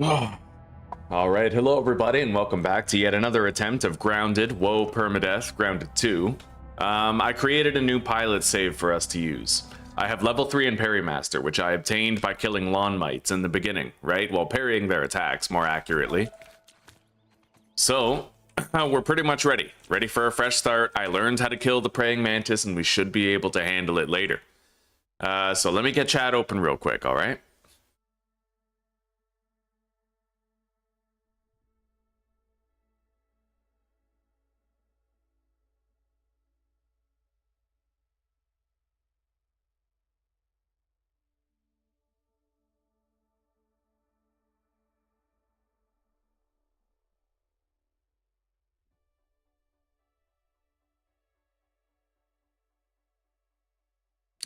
Oh. All right, hello everybody, and welcome back to yet another attempt of Grounded, Whoa Permadeath, Grounded 2. I created a new pilot save for us to use. I have level 3 in Parry Master, which I obtained by killing lawn mites in the beginning, right? While parrying their attacks, more accurately. So, we're pretty much ready. Ready for a fresh start. I learned how to kill the praying mantis, and we should be able to handle it later. So let me get chat open real quick, all right?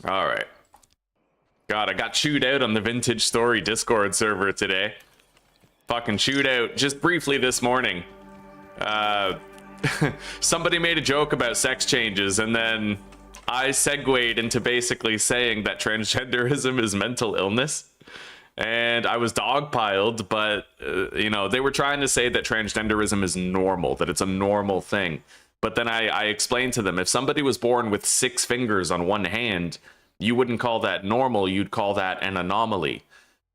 All right. God, I got chewed out on the Vintage Story Discord server today. Fucking chewed out just briefly this morning. Somebody made a joke about sex changes, and then I segued into basically saying that transgenderism is mental illness. And I was dogpiled, but, you know, they were trying to say that transgenderism is normal, that it's a normal thing. But then I explained to them, if somebody was born with 6 fingers on one hand, you wouldn't call that normal, you'd call that an anomaly.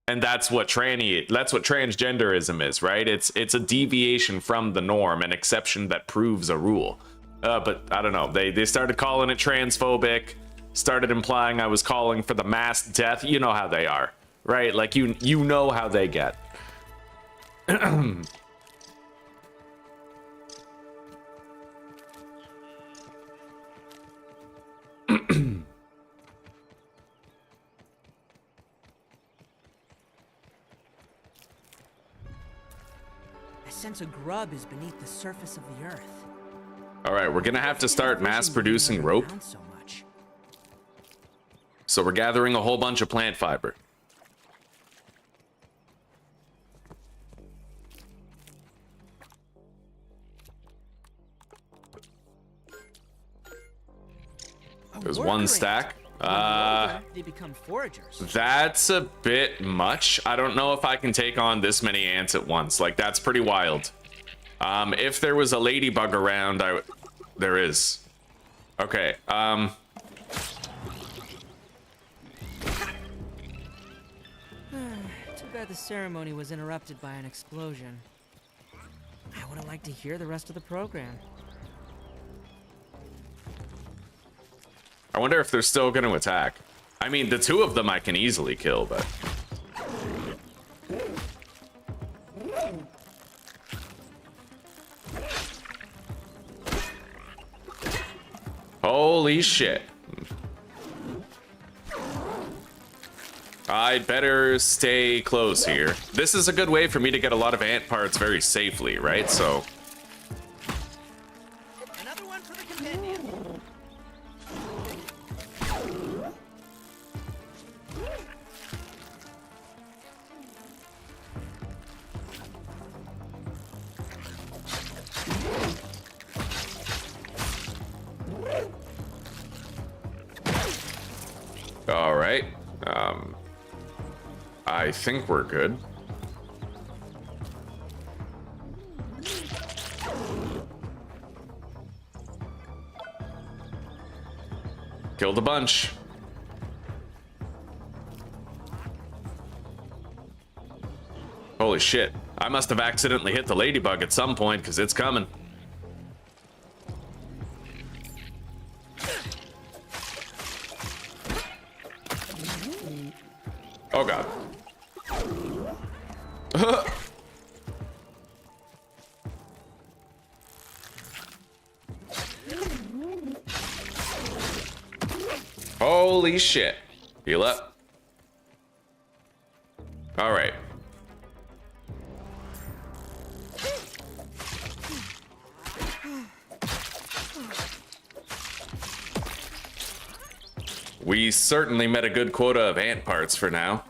And that's what transgenderism is, right? It's a deviation from the norm, an exception that proves a rule. But I don't know, they started calling it transphobic, started implying I was calling for the mass death. You know how they are, right? Like you know how they get. Sense of grub is beneath the surface of the earth. All right, we're gonna have to start mass producing rope. So we're gathering a whole bunch of plant fiber. There's one stack. They become foragers. That's a bit much. I don't know if I can take on this many ants at once. Like, that's pretty wild. If there was a ladybug around, there is. Okay, Too bad the ceremony was interrupted by an explosion. I would have liked to hear the rest of the program. I wonder if they're still going to attack. I mean, the 2 of them I can easily kill, but... Holy shit. I'd better stay close here. This is a good way for me to get a lot of ant parts very safely, right? So... Another one for the companion. All right. I think we're good. Killed a bunch. Holy shit. I must have accidentally hit the ladybug at some point because it's coming. Oh god. Holy shit. Heal up. All right. We certainly met a good quota of ant parts for now.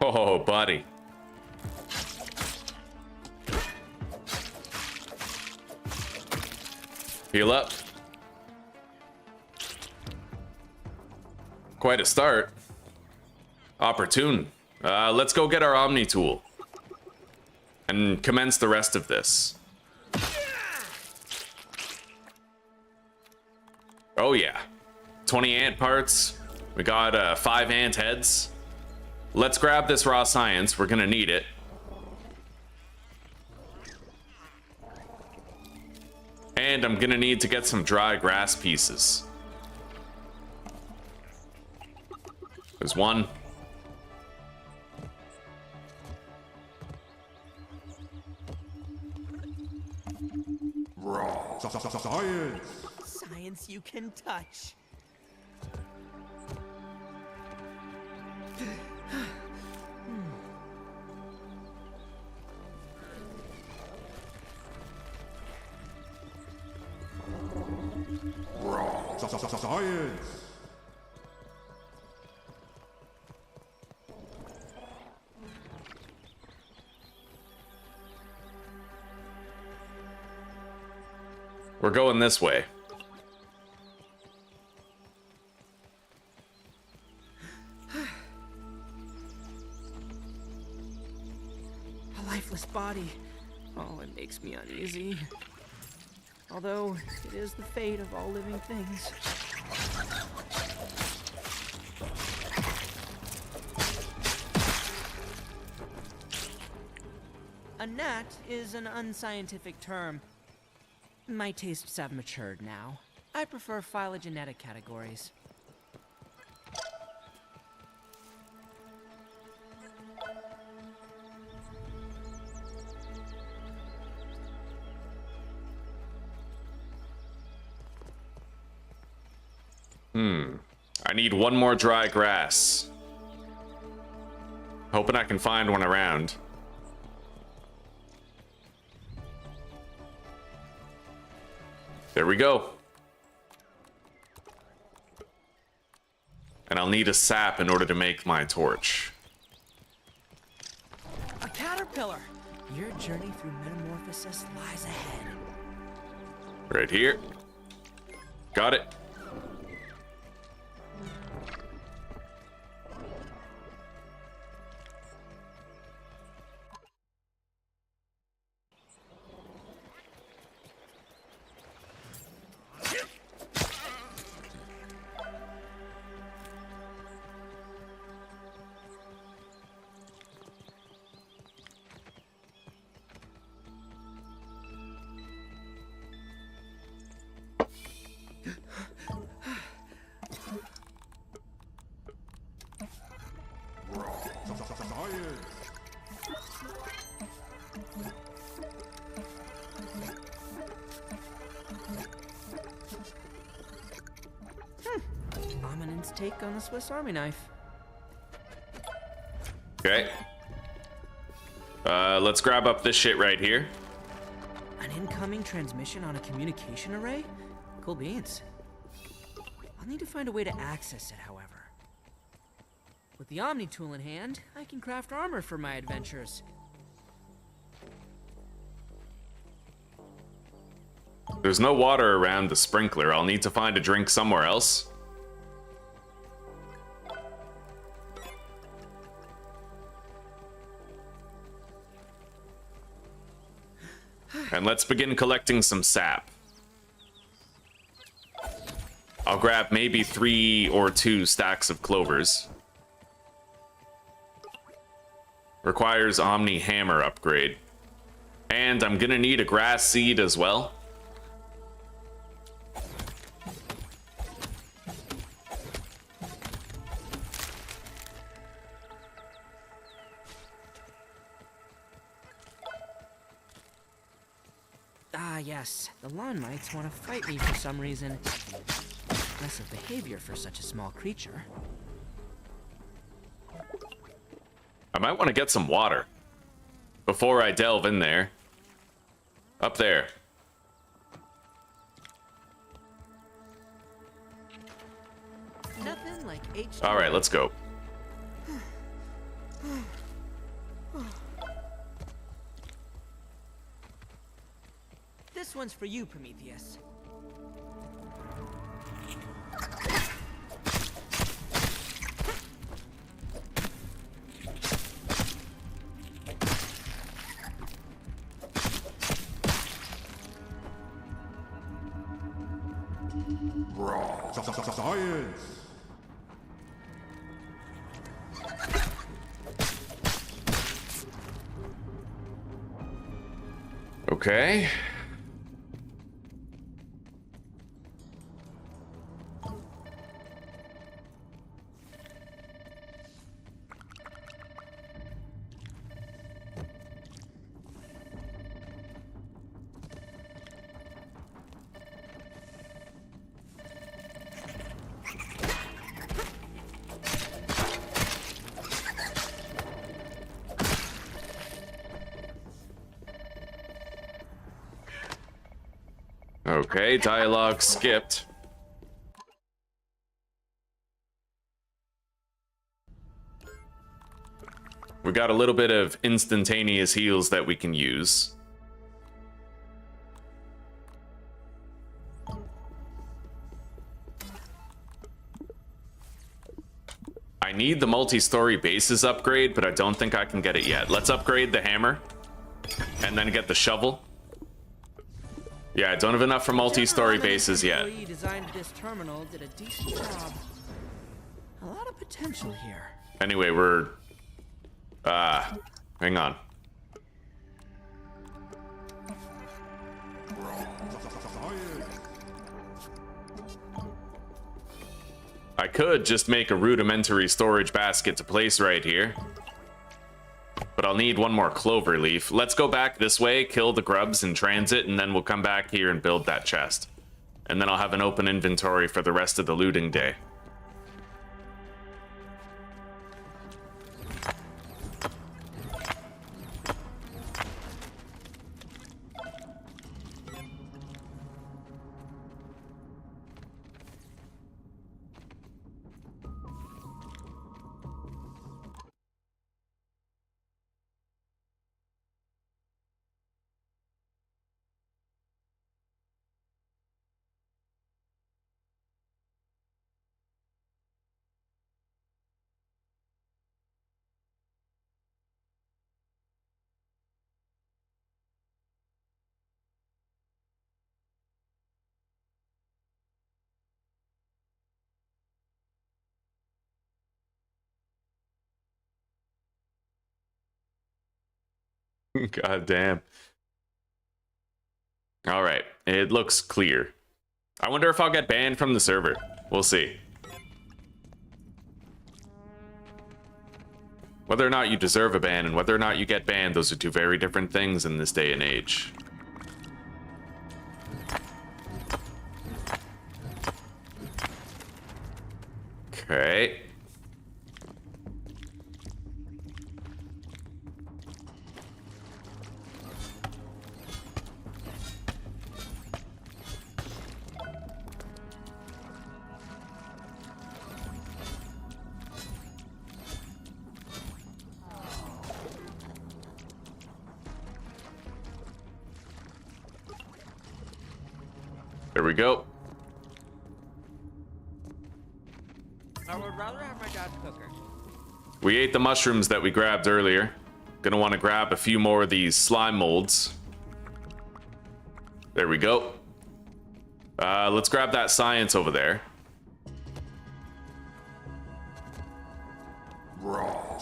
Oh, buddy. Heal up. Quite a start. Opportune. Let's go get our Omni tool and commence the rest of this. Oh yeah. 20 ant parts. We got 5 ant heads. Let's grab this raw science. We're gonna need it. And I'm gonna need to get some dry grass pieces. There's one. Science! Science you can touch. Science! We're going this way. A lifeless body. Oh, it makes me uneasy. Although, it is the fate of all living things. A gnat is an unscientific term. My tastes have matured now. I prefer phylogenetic categories. I need one more dry grass. Hoping I can find one around. There we go. And I'll need a sap in order to make my torch. A caterpillar! Your journey through metamorphosis lies ahead. Right here. Got it. Ominous take on the Swiss Army knife. Okay. Let's grab up this shit right here. An incoming transmission on a communication array? Cool beans. I'll need to find a way to access it, however. With the Omni tool in hand, I can craft armor for my adventures. There's no water around the sprinkler. I'll need to find a drink somewhere else. And let's begin collecting some sap. I'll grab maybe 3 or 2 stacks of clovers. Requires Omni Hammer upgrade. And I'm gonna need a grass seed as well. Ah, yes. The lawn mites want to fight me for some reason. Aggressive behavior for such a small creature. I might want to get some water before I delve in there. Up there. Nothing like H2O. All right, let's go. one's for you, Prometheus. Science. Okay. Okay, dialogue skipped. We got a little bit of instantaneous heals that we can use. I need the multi-story bases upgrade, but I don't think I can get it yet. Let's upgrade the hammer and then get the shovel. Yeah, I don't have enough for multi-story bases yet. The employee designed this terminal did a decent job. A lot of potential here. Anyway, we're hang on. I could just make a rudimentary storage basket to place right here. But I'll need one more clover leaf. Let's go back this way, kill the grubs in transit, and then we'll come back here and build that chest. And then I'll have an open inventory for the rest of the looting day. God damn. All right, it looks clear. I wonder if I'll get banned from the server. We'll see. Whether or not you deserve a ban and whether or not you get banned, those are two very different things in this day and age. Okay. There we go. I would rather have my dad's cooker. We ate the mushrooms that we grabbed earlier. Gonna want to grab a few more of these slime molds. There we go. Let's grab that science over there.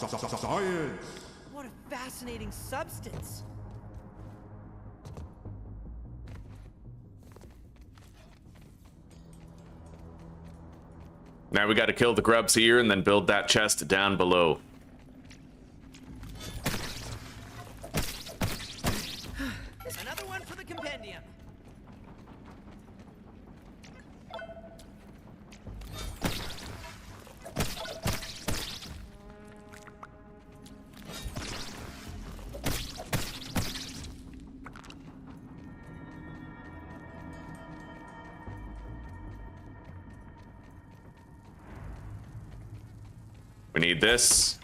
Science. What a fascinating substance. Now we got to kill the grubs here and then build that chest down below. Another one for the compendium. We need this.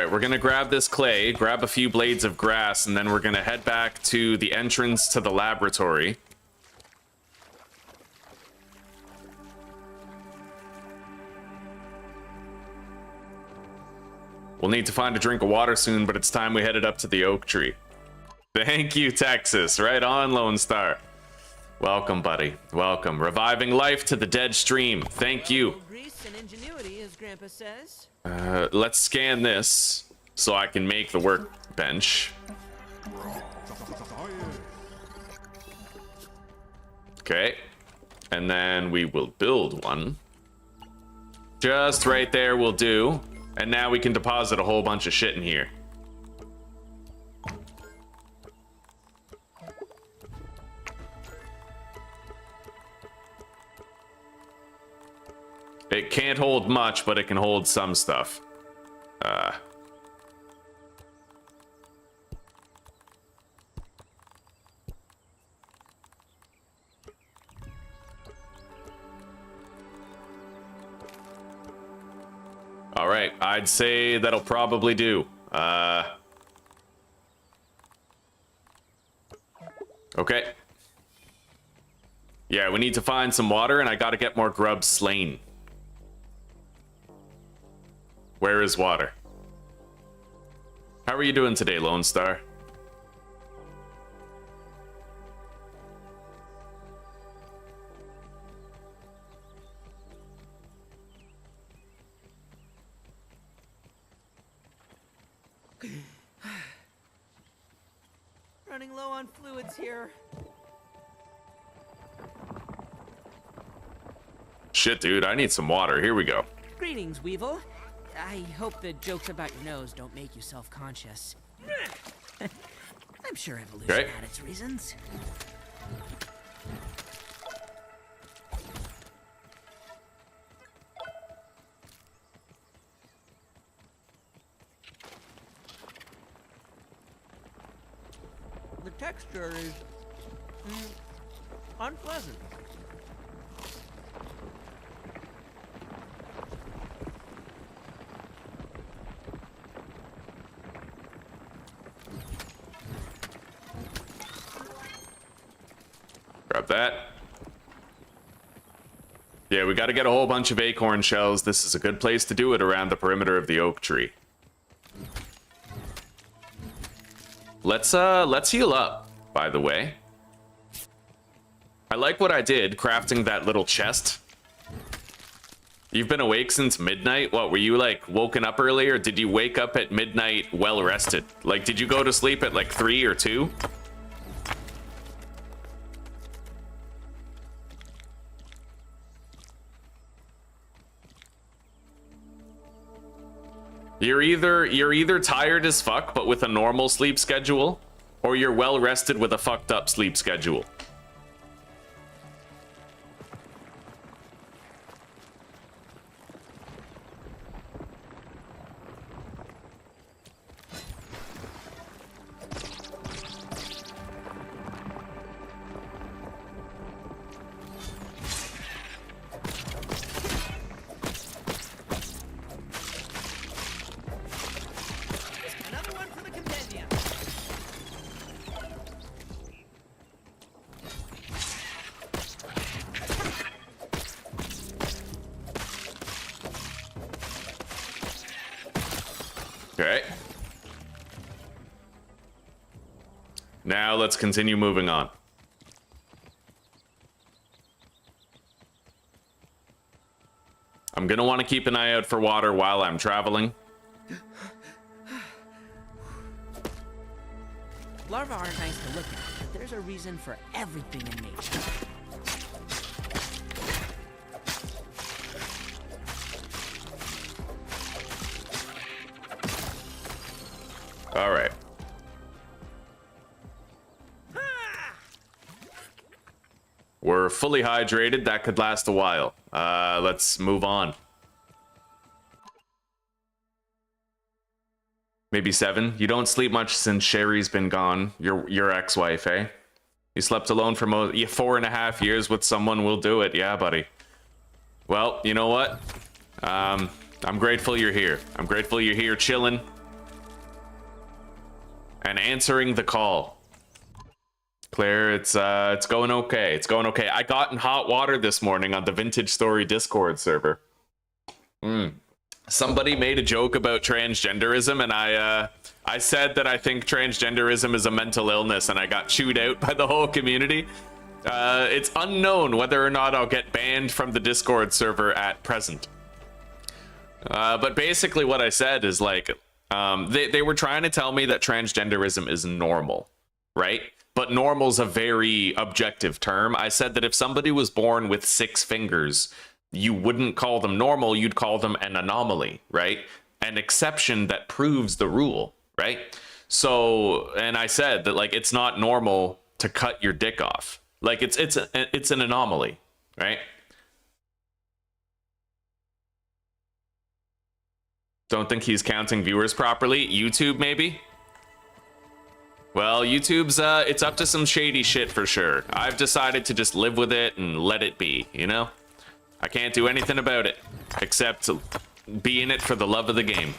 right, we're gonna grab this clay, grab a few blades of grass, and then we're gonna head back to the entrance to the laboratory. We'll need to find a drink of water soon, but it's time we headed up to the oak tree. Thank you, Texas. Right on, Lone Star. Welcome, buddy. Welcome. Reviving life to the dead stream. Thank you. Grease and ingenuity, as Grandpa says. Let's scan this so I can make the workbench. Okay. And then we will build one. Just right there will do. And now we can deposit a whole bunch of shit in here. It can't hold much, but it can hold some stuff. All right, I'd say that'll probably do. Okay. Yeah, we need to find some water, and I gotta get more grubs slain. Where is water? How are you doing today, Lone Star? Running low on fluids here. Shit, dude, I need some water. Here we go. Greetings, Weevil. I hope the jokes about your nose don't make you self-conscious. I'm sure evolution Okay. had its reasons. The texture is unpleasant. Grab that. Yeah, we got to get a whole bunch of acorn shells. This is a good place to do it around the perimeter of the oak tree. Let's heal up, by the way. I like what I did, crafting that little chest. You've been awake since midnight? What, were you, like, woken up early, or did you wake up at midnight well-rested? Like, did you go to sleep at, like, 3 or 2? You're either tired as fuck, but with a normal sleep schedule, or you're well-rested with a fucked up sleep schedule. Another one for the compendium. Okay. Now let's continue moving on. I'm gonna want to keep an eye out for water while I'm traveling. Larvae aren't nice to look at, but there's a reason for everything in nature. All right. We're fully hydrated. That could last a while. Let's move on. Maybe 7. You don't sleep much since Sherry's been gone. Your ex-wife, eh? You slept alone for 4.5 years with someone. Will do it. Yeah, buddy. Well, you know what? I'm grateful you're here. I'm grateful you're here chilling. and answering the call. Claire, it's going okay. It's going okay. I got in hot water this morning on the Vintage Story Discord server. Somebody made a joke about transgenderism, and I said that I think transgenderism is a mental illness, and I got chewed out by the whole community. It's unknown whether or not I'll get banned from the Discord server at present. But basically what I said is like, they were trying to tell me that transgenderism is normal, right? But normal's a very objective term. I said that if somebody was born with 6 fingers, you wouldn't call them normal, you'd call them an anomaly, right? An exception that proves the rule, right? So, and I said that like, it's not normal to cut your dick off. Like it's an anomaly, right? Don't think he's counting viewers properly. YouTube, maybe? Well, YouTube's, it's up to some shady shit for sure. I've decided to just live with it and let it be, you know? I can't do anything about it, except be in it for the love of the game.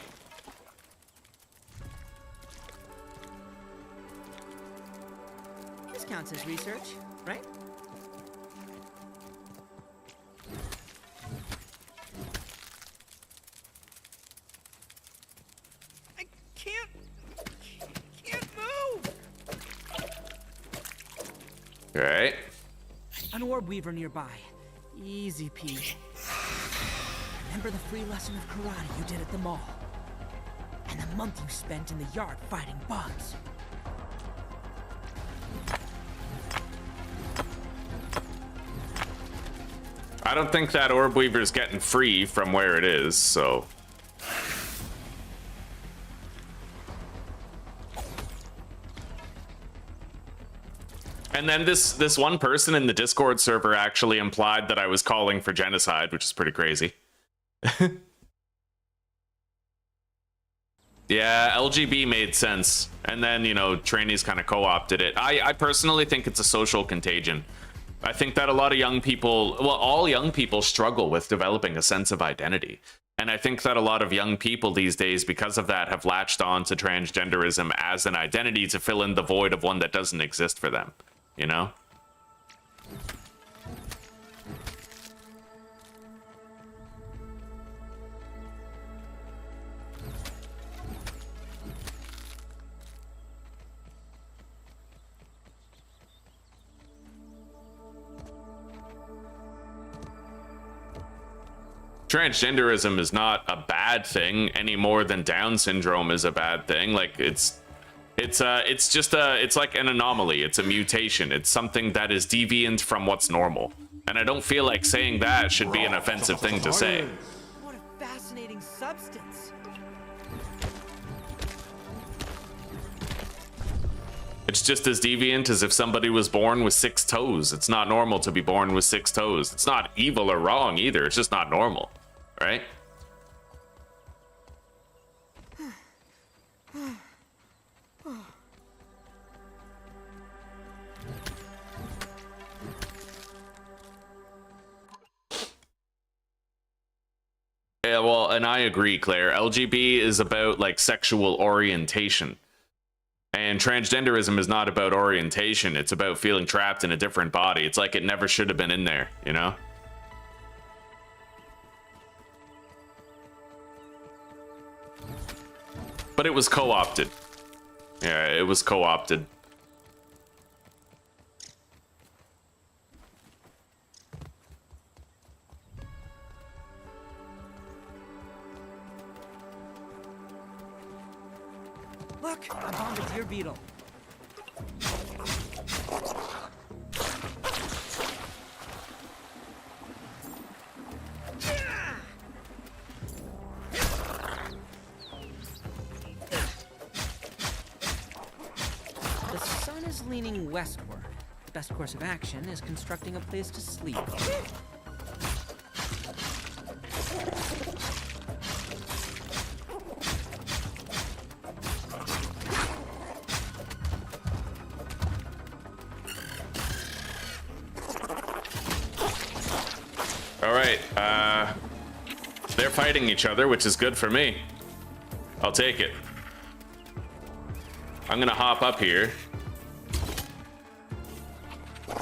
This counts as research, right? I can't move! All right. An orb weaver nearby. Easy peasy. Remember the free lesson of karate you did at the mall? And the month you spent in the yard fighting bugs? I don't think that orb weaver's getting free from where it is, so. And then this one person in the Discord server actually implied that I was calling for genocide, which is pretty crazy. Yeah, LGB made sense. And then, you know, trainees kind of co-opted it. I personally think it's a social contagion. I think that a lot of young people, well, all young people struggle with developing a sense of identity. And I think that a lot of young people these days, because of that, have latched on to transgenderism as an identity to fill in the void of one that doesn't exist for them. You know? Transgenderism is not a bad thing any more than Down syndrome is a bad thing. Like it's like an anomaly. It's a mutation. It's something that is deviant from what's normal. And I don't feel like saying that should be an offensive thing to say. What a fascinating substance. It's just as deviant as if somebody was born with 6 toes. It's not normal to be born with 6 toes. It's not evil or wrong either. It's just not normal, right? Yeah, well, and I agree, Claire. LGB is about like sexual orientation. And transgenderism is not about orientation. It's about feeling trapped in a different body. It's like it never should have been in there, you know? But it was co-opted. Yeah, it was co-opted. Look, a bombardier beetle. The sun is leaning westward. Best course of action is constructing a place to sleep. They're fighting each other, which is good for me. I'll take it. I'm gonna hop up here. My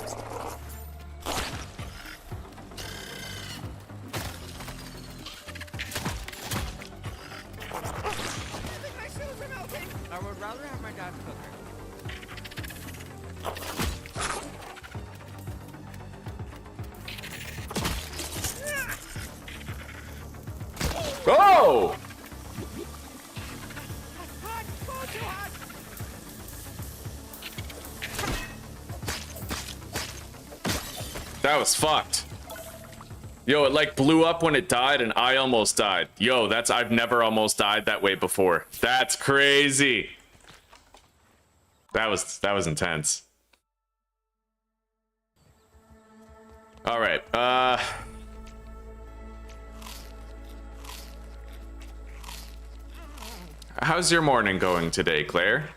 shoes are melting. I would rather have my dad's cooker. Oh! That was fucked. Yo, it like blew up when it died and I almost died. Yo, I've never almost died that way before. That's crazy. That was intense. All right. How's your morning going today, Claire?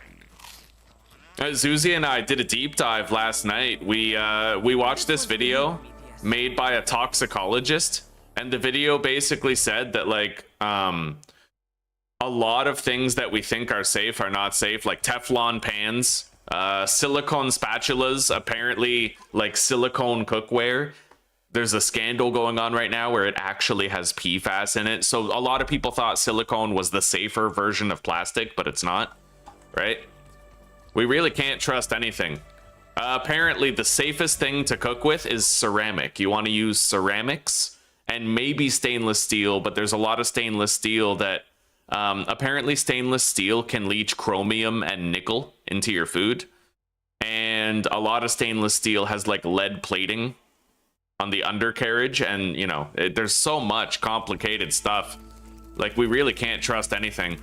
Zuzi and I did a deep dive last night. We watched this video made by a toxicologist, and the video basically said that like a lot of things that we think are safe are not safe, like Teflon pans, silicone spatulas, apparently like silicone cookware. There's a scandal going on right now where it actually has PFAS in it. So a lot of people thought silicone was the safer version of plastic, but it's not, right? We really can't trust anything. Apparently, the safest thing to cook with is ceramic. You want to use ceramics and maybe stainless steel, but there's a lot of stainless steel that apparently stainless steel can leach chromium and nickel into your food. And a lot of stainless steel has like lead plating on the undercarriage, and you know, there's so much complicated stuff. Like, we really can't trust anything.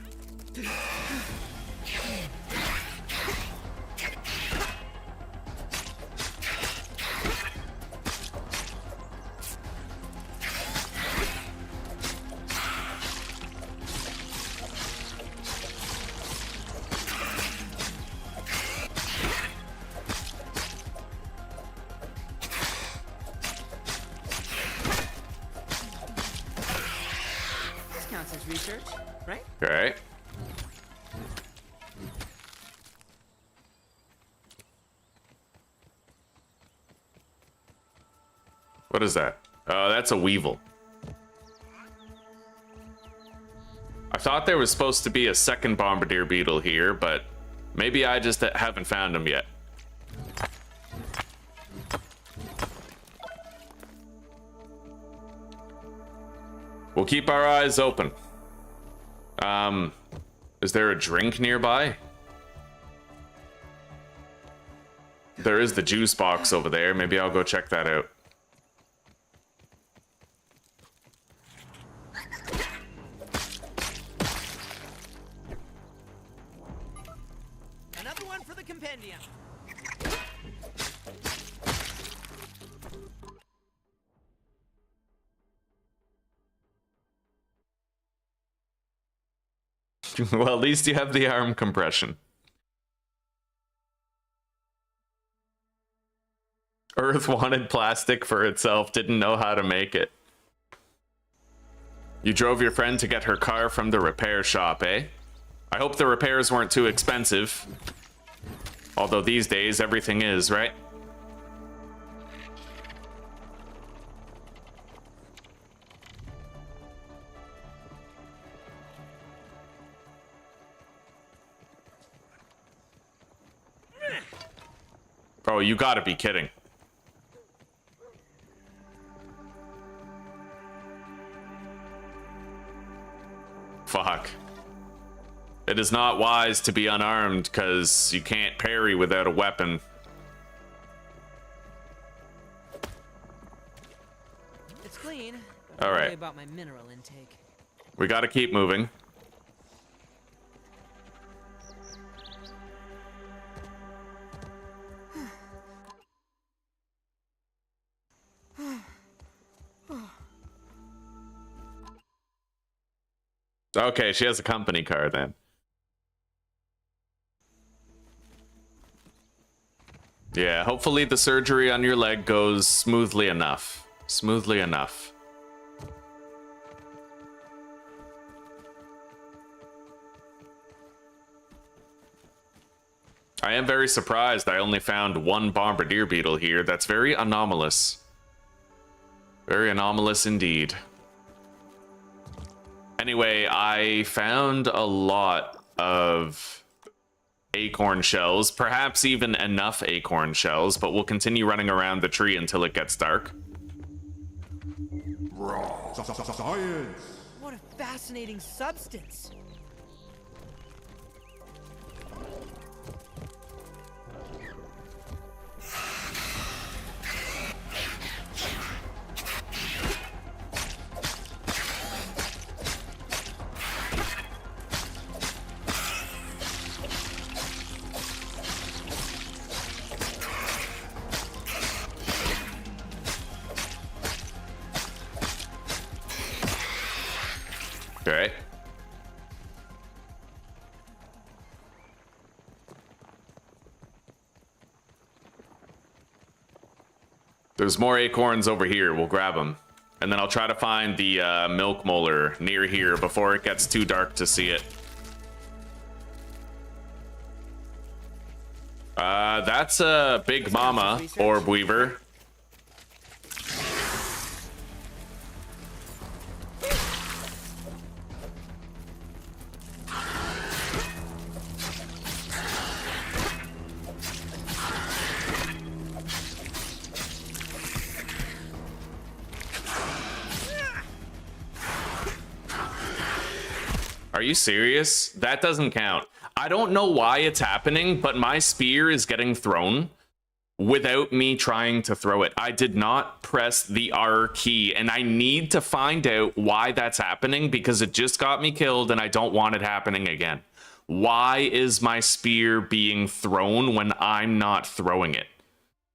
Research, right? All right. What is that? Oh, that's a weevil. I thought there was supposed to be a second bombardier beetle here, but maybe I just haven't found him yet. We'll keep our eyes open. Is there a drink nearby? There is the juice box over there. Maybe I'll go check that out. Another one for the compendium. Well, at least you have the arm compression. Earth wanted plastic for itself, didn't know how to make it. You drove your friend to get her car from the repair shop, eh? I hope the repairs weren't too expensive. Although these days, everything is, right? Oh, you gotta be kidding. Fuck. It is not wise to be unarmed, because you can't parry without a weapon. It's clean. All right. Worry about my mineral intake. We gotta keep moving. Okay, she has a company car then. Yeah, hopefully the surgery on your leg goes smoothly enough. Smoothly enough. I am very surprised I only found one bombardier beetle here. That's very anomalous. Very anomalous indeed. Anyway, I found a lot of acorn shells, perhaps even enough acorn shells, but we'll continue running around the tree until it gets dark. Science. What a fascinating substance. Okay. There's more acorns over here. We'll grab them. And then I'll try to find the milk molar near here before it gets too dark to see it. That's a big mama orb weaver. Are you serious? That doesn't count. I don't know why it's happening, but my spear is getting thrown without me trying to throw it. I did not press the R key, and I need to find out why that's happening because it just got me killed and I don't want it happening again. Why is my spear being thrown when I'm not throwing it?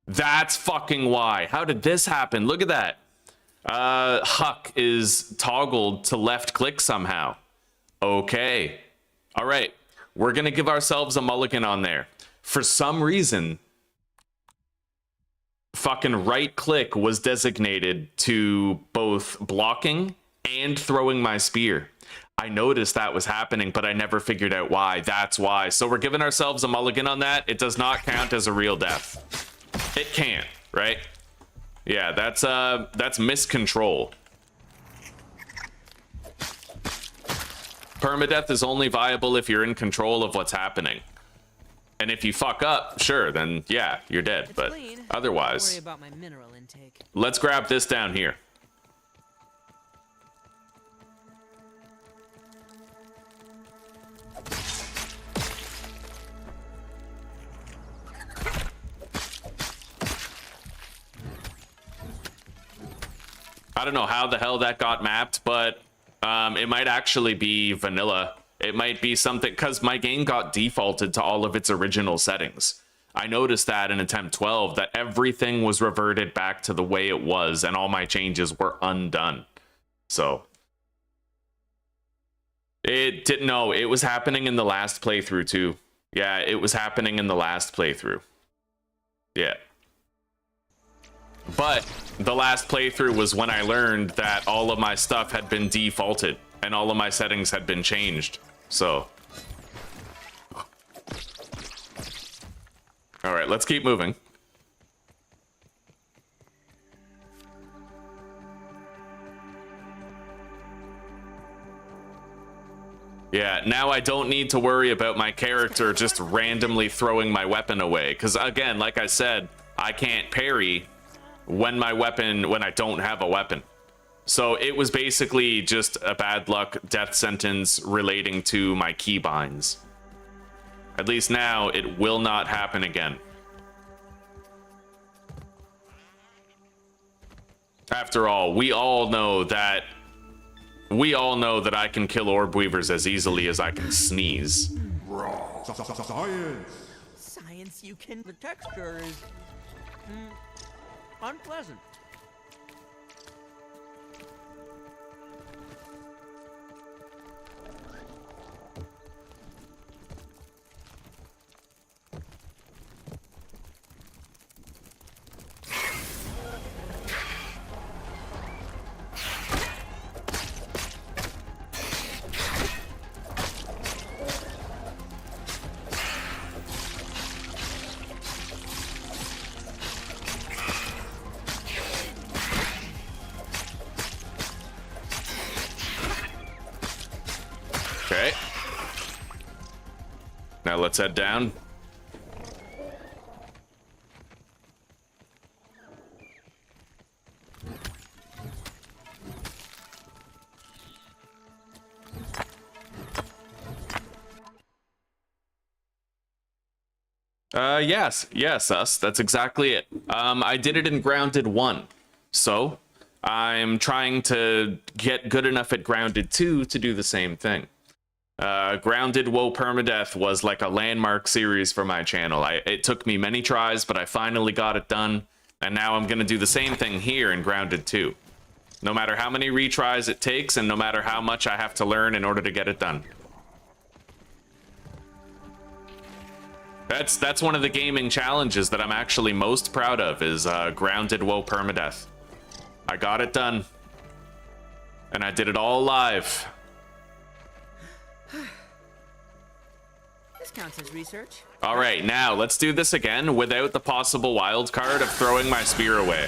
That's fucking why. How did this happen? Look at that. Huck is toggled to left click somehow. Okay. All right. We're going to give ourselves a mulligan on there. For some reason, fucking right click was designated to both blocking and throwing my spear. I noticed that was happening, but I never figured out why. That's why. So we're giving ourselves a mulligan on that. It does not count as a real death. It can't, right? Yeah, that's miscontrol. Permadeath is only viable if you're in control of what's happening. And if you fuck up, sure, then yeah, you're dead. It's But clean. otherwise, Don't worry about my mineral intake. let's grab this down here. I don't know how the hell that got mapped, but it might actually be vanilla. It might be something, because my game got defaulted to all of its original settings. I noticed that in attempt 12, that everything was reverted back to the way it was, and all my changes were undone. So, it didn't know. It was happening in the last playthrough, too. Yeah, it was happening in the last playthrough. Yeah. But the last playthrough was when I learned that all of my stuff had been defaulted and all of my settings had been changed. So, all right, let's keep moving. Yeah, now I don't need to worry about my character just randomly throwing my weapon away. Because again, like I said, I can't parry when I don't have a weapon. So it was basically just a bad luck death sentence relating to my keybinds. At least now it will not happen again. After all, we all know that I can kill orb weavers as easily as I can sneeze. Science. Science, you can. The texture is unpleasant. Okay. Now let's head down. Yes, us. That's exactly it. I did it in Grounded 1. So, I'm trying to get good enough at Grounded 2 to do the same thing. Grounded Whoa Permadeath was like a landmark series for my channel. It took me many tries, but I finally got it done. And now I'm going to do the same thing here in Grounded 2. No matter how many retries it takes, and no matter how much I have to learn in order to get it done. That's one of the gaming challenges that I'm actually most proud of, is Grounded Whoa Permadeath. I got it done. And I did it all live. This counts as research. Alright, now let's do this again without the possible wild card of throwing my spear away.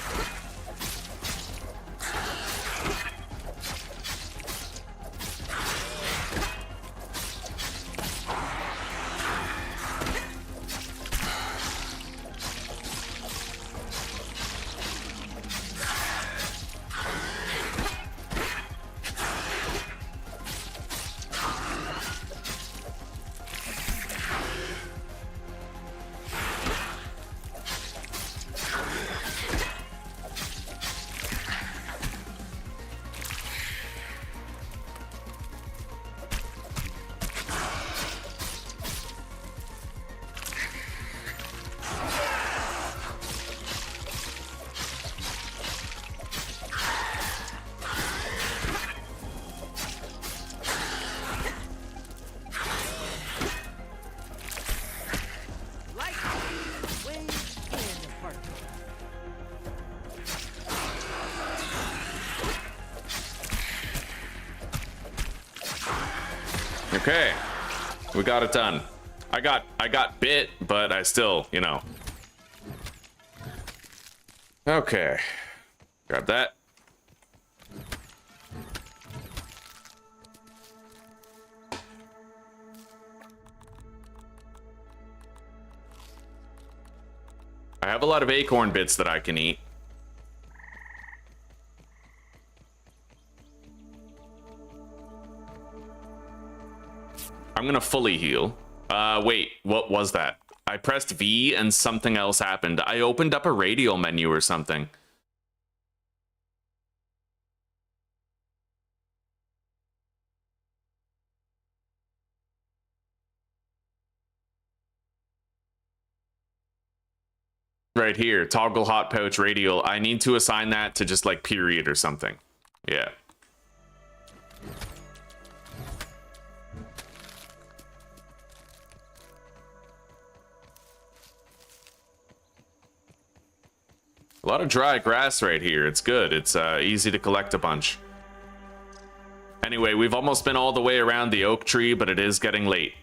Okay, we got it done. I got bit, but I still, you know. Okay, grab that. I have a lot of acorn bits that I can eat. I'm gonna fully heal. Wait, what was that? I pressed V and something else happened. I opened up a radial menu or something. Right here, toggle hot pouch radial. I need to assign that to just like period or something. Yeah. A lot of dry grass right here. It's good. It's easy to collect a bunch. Anyway, we've almost been all the way around the oak tree, but it is getting late.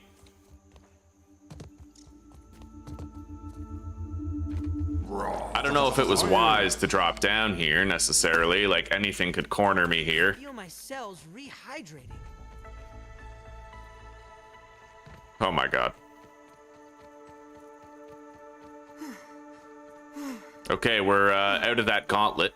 I don't know if it was wise to drop down here necessarily. Like anything could corner me here. I feel my cells rehydrating. Oh my god. Okay, we're out of that gauntlet.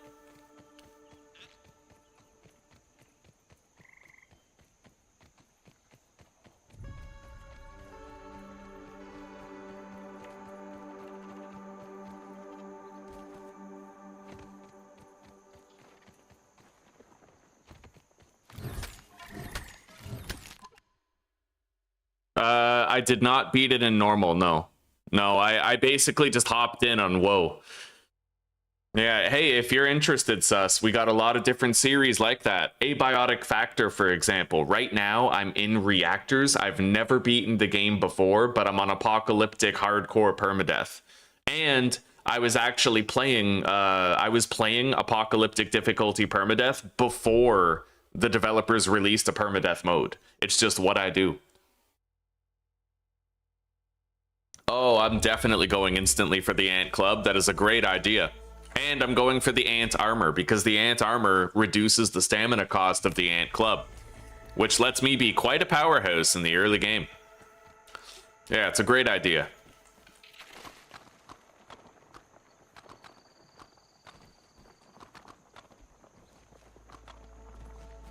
I did not beat it in normal, no. No, I basically just hopped in on Whoa. Yeah, hey, if you're interested, Sus, we got a lot of different series like that. Abiotic Factor, for example. Right now, I'm in Reactors. I've never beaten the game before, but I'm on Apocalyptic Hardcore Permadeath. And I was actually playing, Apocalyptic Difficulty Permadeath before the developers released a Permadeath mode. It's just what I do. Oh, I'm definitely going instantly for the Ant Club. That is a great idea. And I'm going for the Ant Armor, because the Ant Armor reduces the stamina cost of the Ant Club. which lets me be quite a powerhouse in the early game. Yeah, it's a great idea.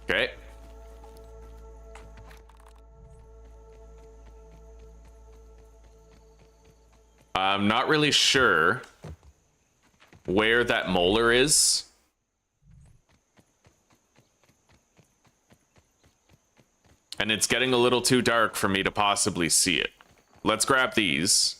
Okay. I'm not really sure where that molar is. And it's getting a little too dark for me to possibly see it. Let's grab these.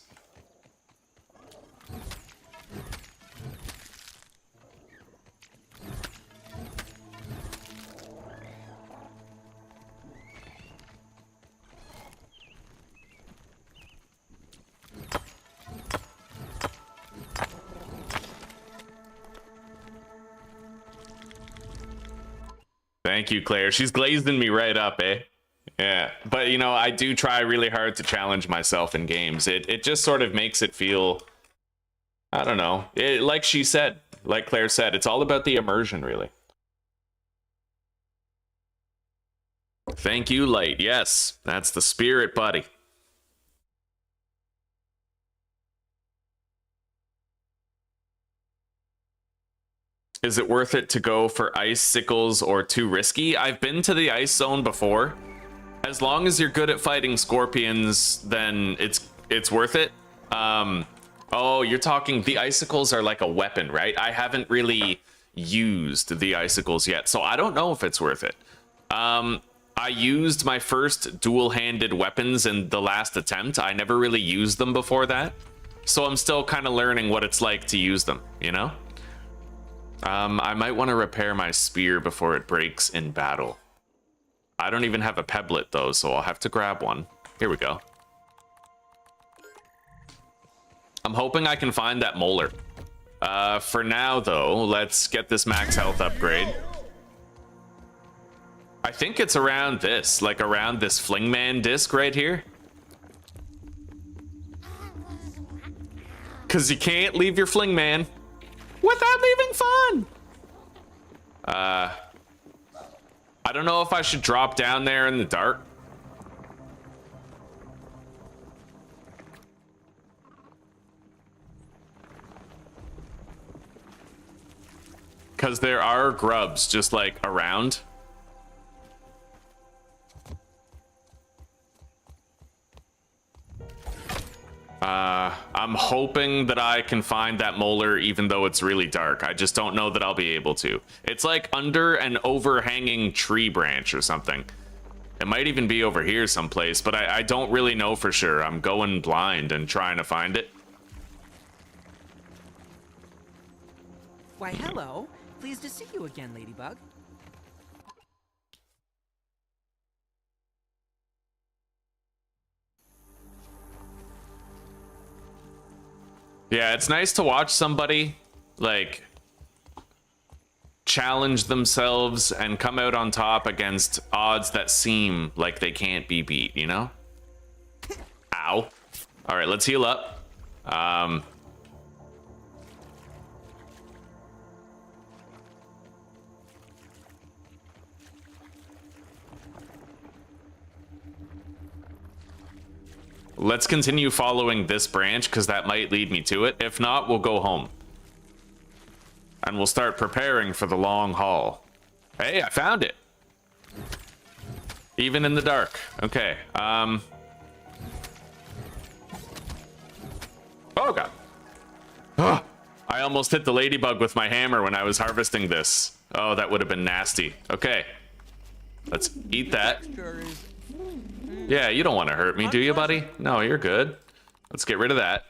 Thank you, Claire. She's glazing me right up, eh? Yeah, but you know, I do try really hard to challenge myself in games. It just sort of makes it feel, I don't know. Like she said, like Claire said, it's all about the immersion, really. Thank you, Light. Yes, that's the spirit, buddy. Is it worth it to go for icicles or too risky? I've been to the ice zone before. As long as you're good at fighting scorpions, then it's worth it. Oh, you're talking, the icicles are like a weapon, right? I haven't really used the icicles yet, so I don't know if it's worth it. I used my first dual-handed weapons in the last attempt. I never really used them before that, so I'm still kind of learning what it's like to use them, you know? I might want to repair my spear before it breaks in battle. I don't even have a pebblet though, so I'll have to grab one. Here we go. I'm hoping I can find that molar. For now though, let's get this max health upgrade. I think it's around this, like around this Flingman disc right here. Cause you can't leave your Flingman without leaving fun. I don't know if I should drop down there in the dark. Because there are grubs just like around. I'm hoping that I can find that molar even though it's really dark. I just don't know that I'll be able to. It's like under an overhanging tree branch or something. It might even be over here someplace, but I don't really know for sure. I'm going blind and trying to find it. Why, hello. Pleased to see you again, Ladybug. Yeah, it's nice to watch somebody, like, challenge themselves and come out on top against odds that seem like they can't be beat, you know? Ow. All right, let's heal up. Let's continue following this branch because that might lead me to it. If not, we'll go home. And we'll start preparing for the long haul. Hey, I found it. Even in the dark. Okay. Oh, God. Oh, I almost hit the ladybug with my hammer when I was harvesting this. Oh, that would have been nasty. Okay. Let's eat that. Yeah, you don't want to hurt me, do you, buddy? No, you're good. Let's get rid of that.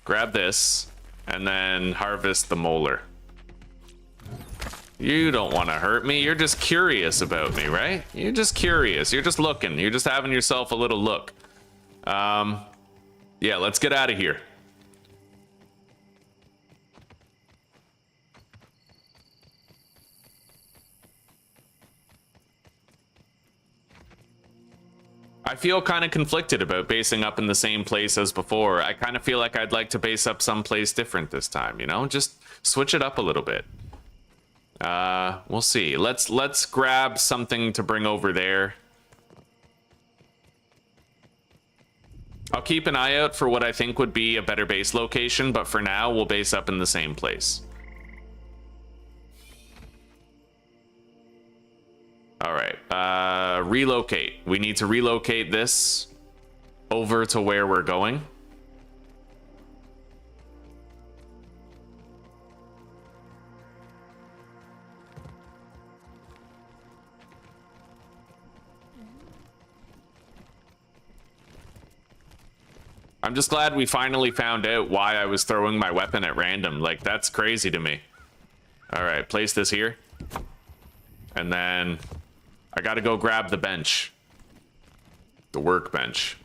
Grab this, and then harvest the molar. You don't want to hurt me. You're just curious about me, right? You're just curious. You're just looking. You're just having yourself a little look. Yeah, let's get out of here. I feel kind of conflicted about basing up in the same place as before. I kind of feel like I'd like to base up someplace different this time, you know? Just switch it up a little bit. We'll see. Let's grab something to bring over there. I'll keep an eye out for what I think would be a better base location, but for now, we'll base up in the same place. All right, relocate. We need to relocate this over to where we're going. I'm just glad we finally found out why I was throwing my weapon at random. Like, that's crazy to me. All right, place this here. And then I gotta go grab the bench. The workbench.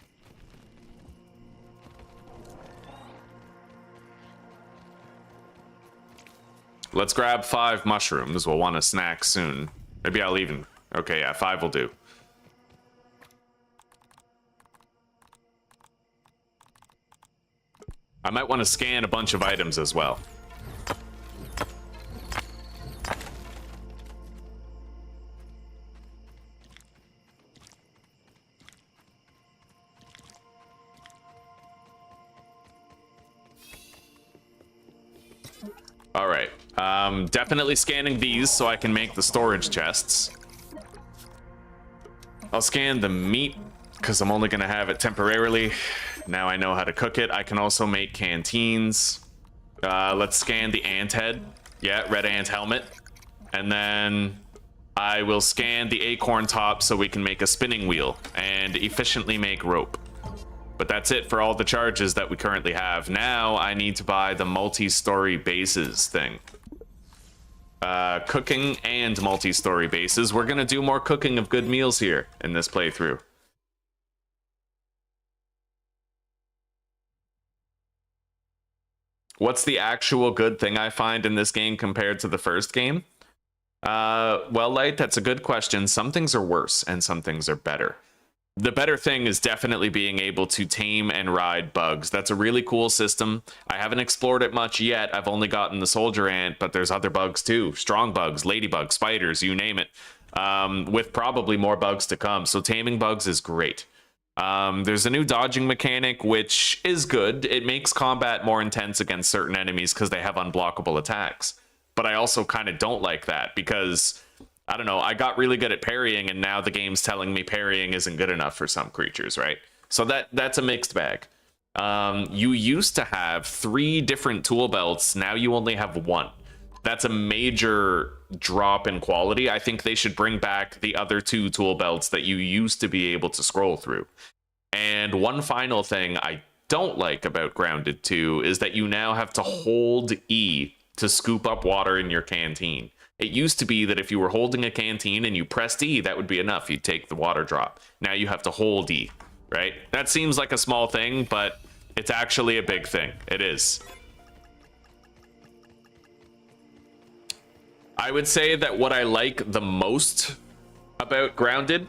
Let's grab 5 mushrooms. We'll want a snack soon. Maybe I'll even... Okay, yeah, 5 will do. I might want to scan a bunch of items as well. All right. Definitely scanning these so I can make the storage chests. I'll scan the meat because I'm only going to have it temporarily. Now I know how to cook it. I can also make canteens. Let's scan the ant head. Yeah, red ant helmet. And then I will scan the acorn top so we can make a spinning wheel and efficiently make rope. But that's it for all the charges that we currently have. Now I need to buy the multi-story bases thing. Cooking and multi-story bases. We're going to do more cooking of good meals here in this playthrough. What's the actual good thing I find in this game compared to the first game? Well, Light, that's a good question. Some things are worse and some things are better. The better thing is definitely being able to tame and ride bugs. That's a really cool system. I haven't explored it much yet. I've only gotten the soldier ant, but there's other bugs too. Strong bugs, ladybugs, spiders, you name it. With probably more bugs to come. So taming bugs is great. There's a new dodging mechanic, which is good. It makes combat more intense against certain enemies because they have unblockable attacks. But I also kind of don't like that because, I don't know, I got really good at parrying and now the game's telling me parrying isn't good enough for some creatures, right? So that's a mixed bag. You used to have 3 different tool belts. Now you only have 1. That's a major drop in quality. I think they should bring back the other 2 tool belts that you used to be able to scroll through. And one final thing I don't like about Grounded 2 is that you now have to hold E to scoop up water in your canteen. It used to be that if you were holding a canteen and you pressed E, that would be enough. You'd take the water drop. Now you have to hold E, right? That seems like a small thing, but it's actually a big thing. It is. I would say that what I like the most about Grounded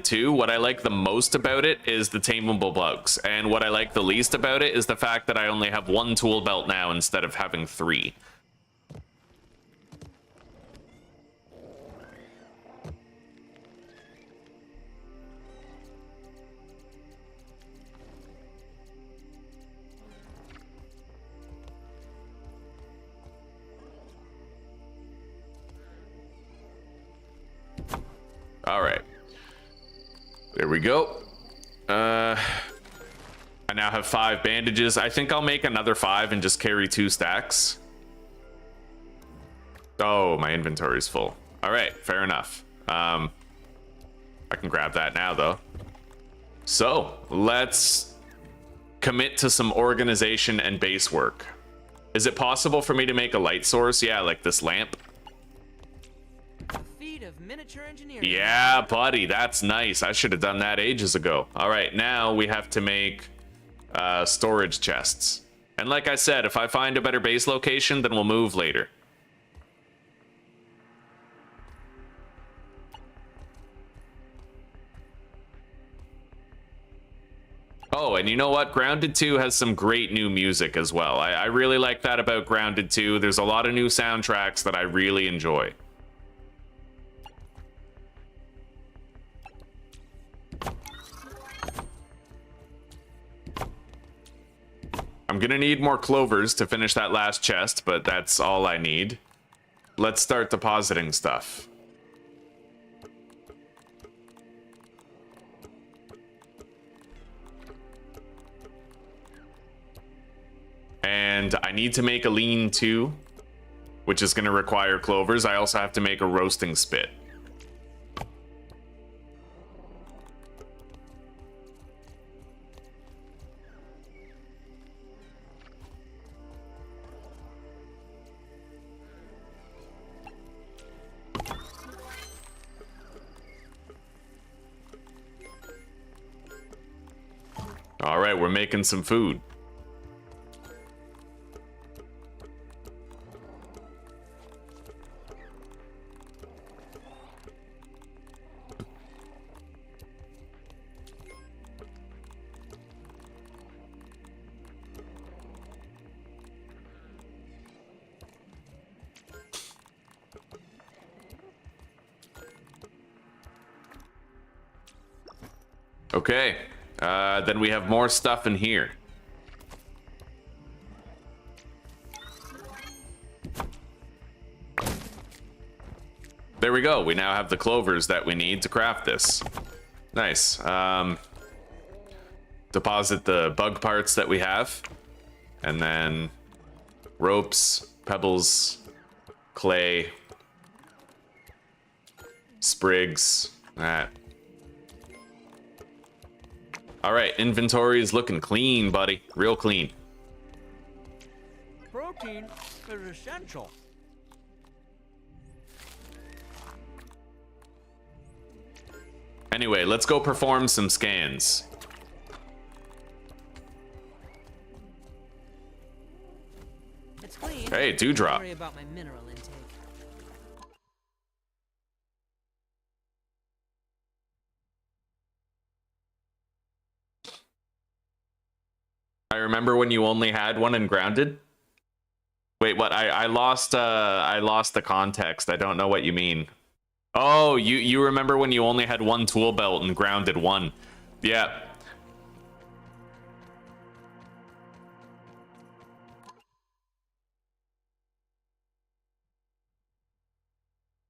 2, what I like the most about it is the tameable bugs. And what I like the least about it is the fact that I only have 1 tool belt now instead of having 3. All right. There we go. I now have 5 bandages. I think I'll make another 5 and just carry 2 stacks. Oh, my inventory's full. All right, fair enough. I can grab that now, though. So, let's commit to some organization and base work. Is it possible for me to make a light source? Yeah, like this lamp. Of miniature engineering. Yeah, buddy, that's nice. I should have done that ages ago. All right, now we have to make storage chests. And like I said, if I find a better base location, then we'll move later. Oh, and you know what? Grounded 2 has some great new music as well. I really like that about Grounded 2. There's a lot of new soundtracks that I really enjoy. I'm gonna need more clovers to finish that last chest, but that's all I need. Let's start depositing stuff. And I need to make a lean-to, which is gonna require clovers. I also have to make a roasting spit. All right, we're making some food. Okay, then we have more stuff in here. There we go. We now have the clovers that we need to craft this. Nice. Deposit the bug parts that we have. And then ropes, pebbles, clay, sprigs, that. All right, inventory is looking clean, buddy. Real clean. Protein is essential. Anyway, let's go perform some scans. It's clean. Hey, dewdrop. Worry about my mineral intake. I remember when you only had one in Grounded. Wait, what? I lost the context. I don't know what you mean. Oh, you remember when you only had one tool belt in Grounded 1. Yeah.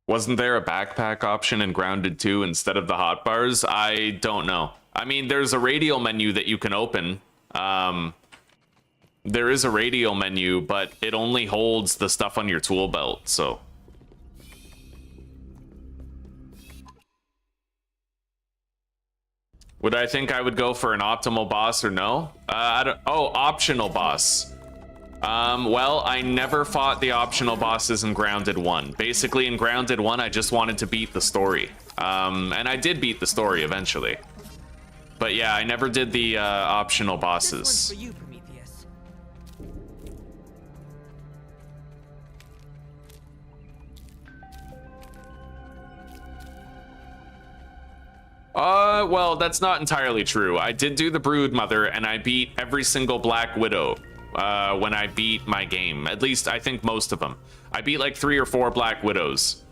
Wasn't there a backpack option in Grounded 2 instead of the hotbars? I don't know. I mean, there's a radial menu that you can open. There is a radial menu, but it only holds the stuff on your tool belt, so. Would I think I would go for an optimal boss or no? Optional boss. Well, I never fought the optional bosses in Grounded 1. Basically, in Grounded 1, I just wanted to beat the story. And I did beat the story eventually. But yeah, I never did the optional bosses. This one's for you, Prometheus. Well, that's not entirely true. I did do the Brood Mother, and I beat every single Black Widow when I beat my game. At least, I think most of them. I beat like 3 or 4 Black Widows.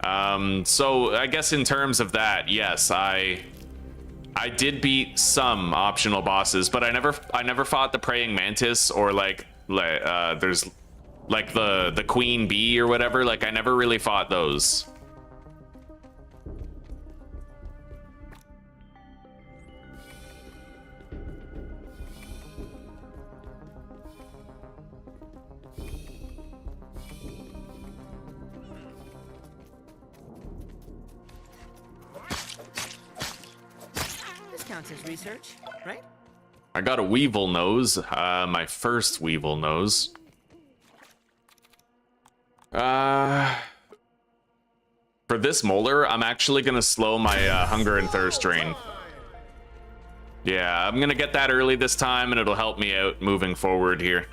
So I guess in terms of that, yes, I did beat some optional bosses, but I never fought the Praying Mantis or there's like the Queen Bee or whatever. Like I never really fought those. Counts as research, right? I got a Weevil nose, my first Weevil nose. For this molar, I'm actually gonna slow my hunger and thirst drain. Yeah, I'm gonna get that early this time, and it'll help me out moving forward here.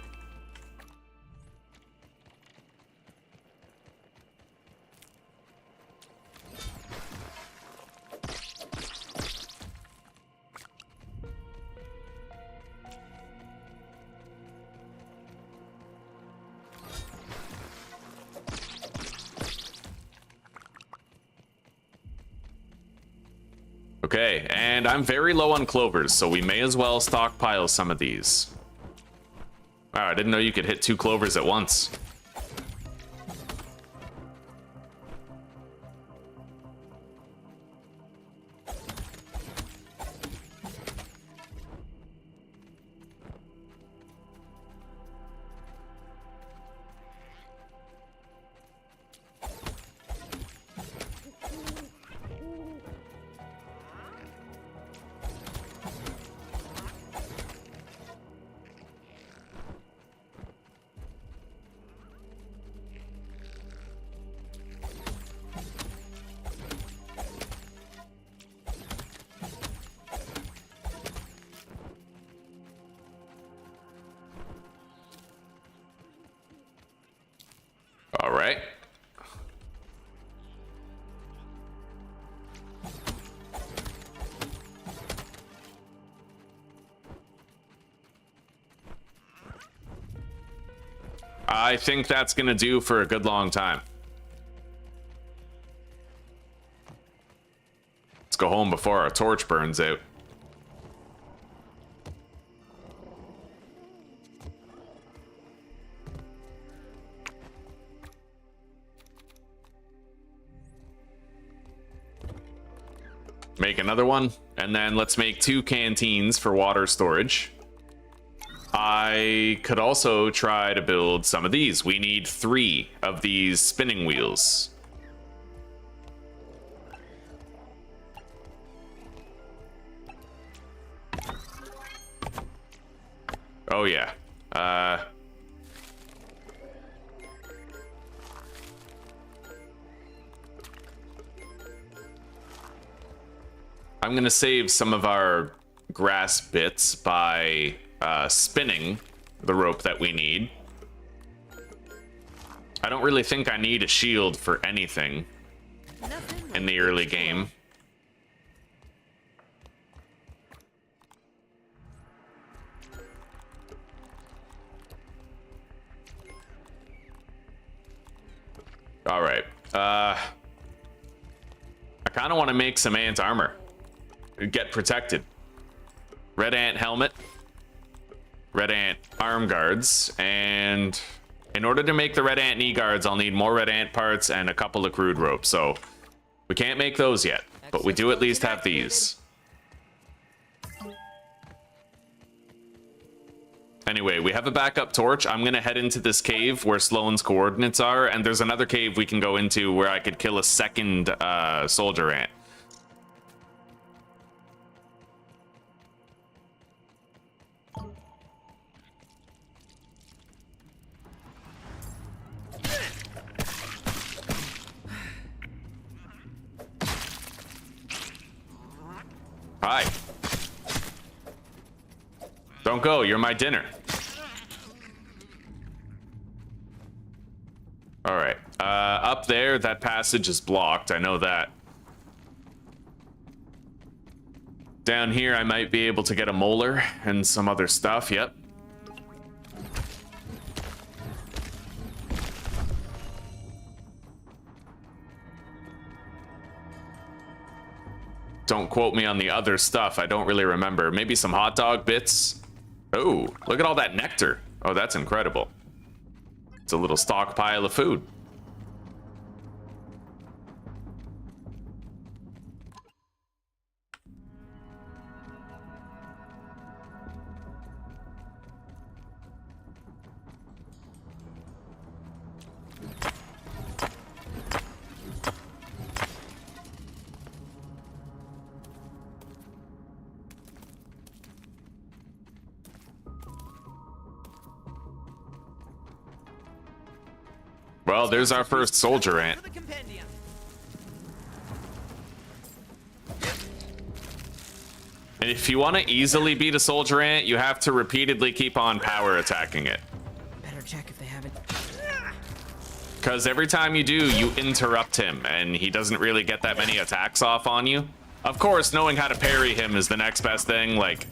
Okay, and I'm very low on clovers, so we may as well stockpile some of these. Wow, I didn't know you could hit 2 clovers at once. All right. I think that's gonna do for a good long time. Let's go home before our torch burns out. Make another one, and then let's make 2 canteens for water storage. I could also try to build some of these. We need 3 of these spinning wheels. Oh yeah. I'm gonna save some of our grass bits by spinning the rope that we need. I don't really think I need a shield for anything in the early game. All right. I kind of want to make some ant armor. Get protected. Red ant helmet. Red ant arm guards. And in order to make the red ant knee guards, I'll need more red ant parts and a couple of crude ropes. So we can't make those yet, but we do at least have these. Anyway, we have a backup torch. I'm gonna head into this cave where Sloane's coordinates are, and there's another cave we can go into where I could kill a second soldier ant. Hi. Don't go, you're my dinner. All right, up there, that passage is blocked, I know that. Down here, I might be able to get a molar and some other stuff, yep. Don't quote me on the other stuff, I don't really remember. Maybe some hot dog bits. Oh, look at all that nectar. Oh, that's incredible. It's a little stockpile of food. Well, there's our first soldier ant. And if you want to easily beat a soldier ant, you have to repeatedly keep on power attacking it. Better check if they haven't. Because every time you do, you interrupt him, and he doesn't really get that many attacks off on you. Of course, knowing how to parry him is the next best thing, like...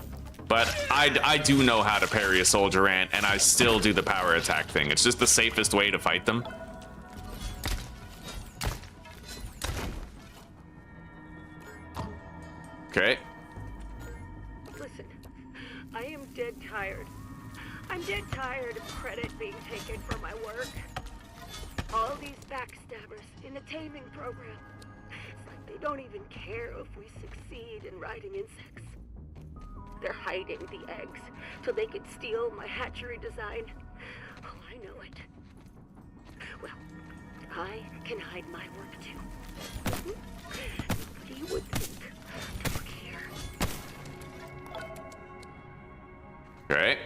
But I do know how to parry a soldier ant, and I still do the power attack thing. It's just the safest way to fight them. Okay. Listen, I am dead tired. I'm dead tired of credit being taken for my work. All these backstabbers in the taming program. It's like they don't even care if we succeed in riding insects. They're hiding the eggs so they could steal my hatchery design. Oh, I know it. Well, I can hide my work too. Nobody would think to look here. Okay.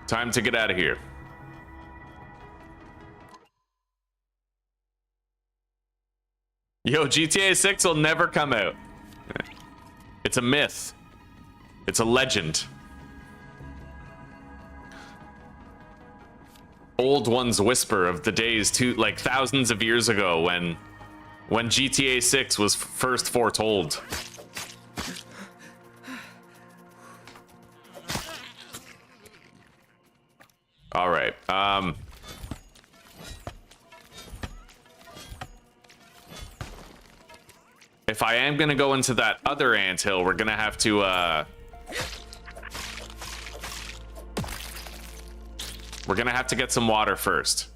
Time to get out of here. Yo, GTA 6 will never come out. It's a myth. It's a legend. Old ones whisper of the days like thousands of years ago when GTA 6 was first foretold. All right. If I am gonna go into that other anthill, we're gonna have to get some water first.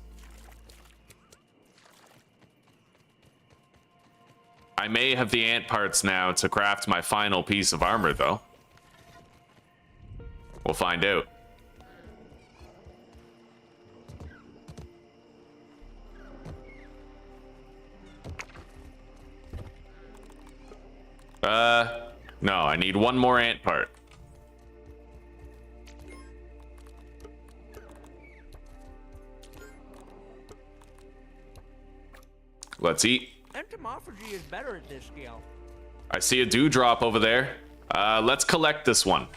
I may have the ant parts now to craft my final piece of armor, though. We'll find out. No, I need one more ant part. Let's eat. Entomophagy is better at this scale. I see a dewdrop over there. Let's collect this one.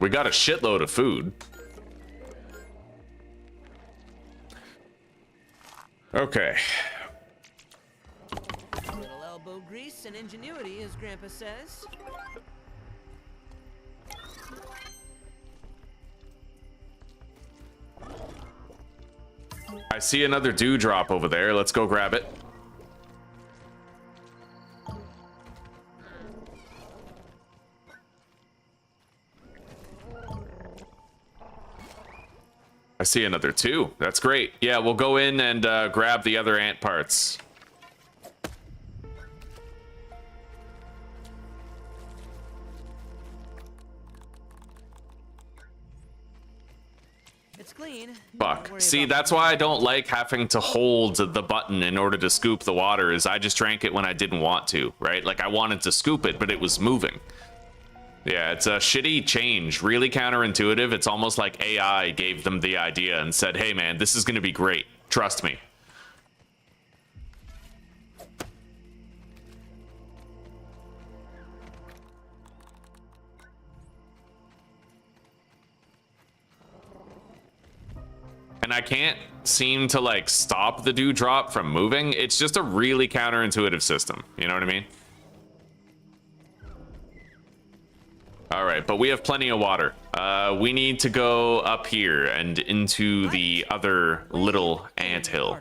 We got a shitload of food. Okay. Little elbow grease and ingenuity, as Grandpa says. I see another dewdrop over there. Let's go grab it. I see another two. That's great. Yeah, we'll go in and grab the other ant parts. It's clean. Fuck. See, that's why I don't like having to hold the button in order to scoop the water, is I just drank it when I didn't want to, right? Like, I wanted to scoop it, but it was moving. Yeah, it's a shitty change. Really counterintuitive. It's almost like AI gave them the idea and said, hey, man, this is going to be great. Trust me. And I can't seem to, like, stop the dewdrop from moving. It's just a really counterintuitive system. You know what I mean? All right, but we have plenty of water. We need to go up here and into the other little anthill.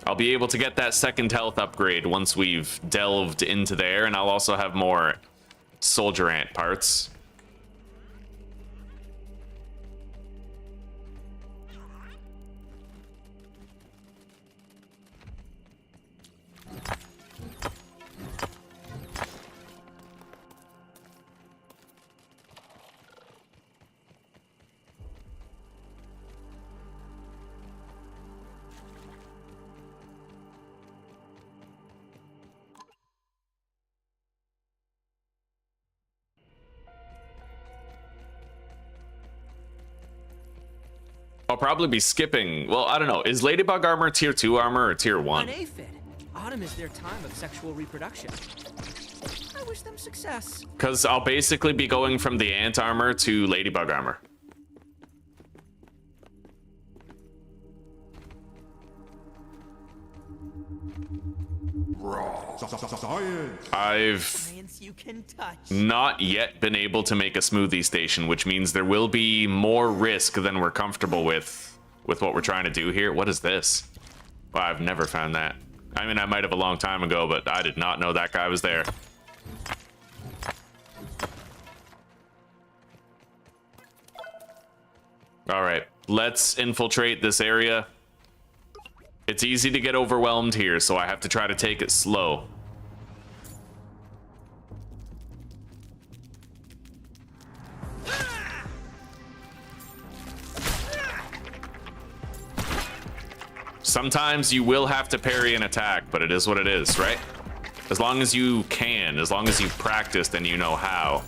I'll be able to get that second health upgrade once we've delved into there, and I'll also have more soldier ant parts. I'll probably be skipping. Well, I don't know. Is Ladybug armor tier 2 armor or tier 1? An aphid. Autumn is their time of sexual reproduction. I wish them success. Because I'll basically be going from the ant armor to Ladybug armor. Science. I've Science you can touch. not yet been able to make a smoothie station, which means there will be more risk than we're comfortable with what we're trying to do here. What is this? Well, I've never found that. I mean, I might have a long time ago, but I did not know that guy was there. All right, let's infiltrate this area. It's easy to get overwhelmed here, so I have to try to take it slow. Sometimes you will have to parry an attack, but it is what it is, right? As long as you can, as long as you've practiced and you know how,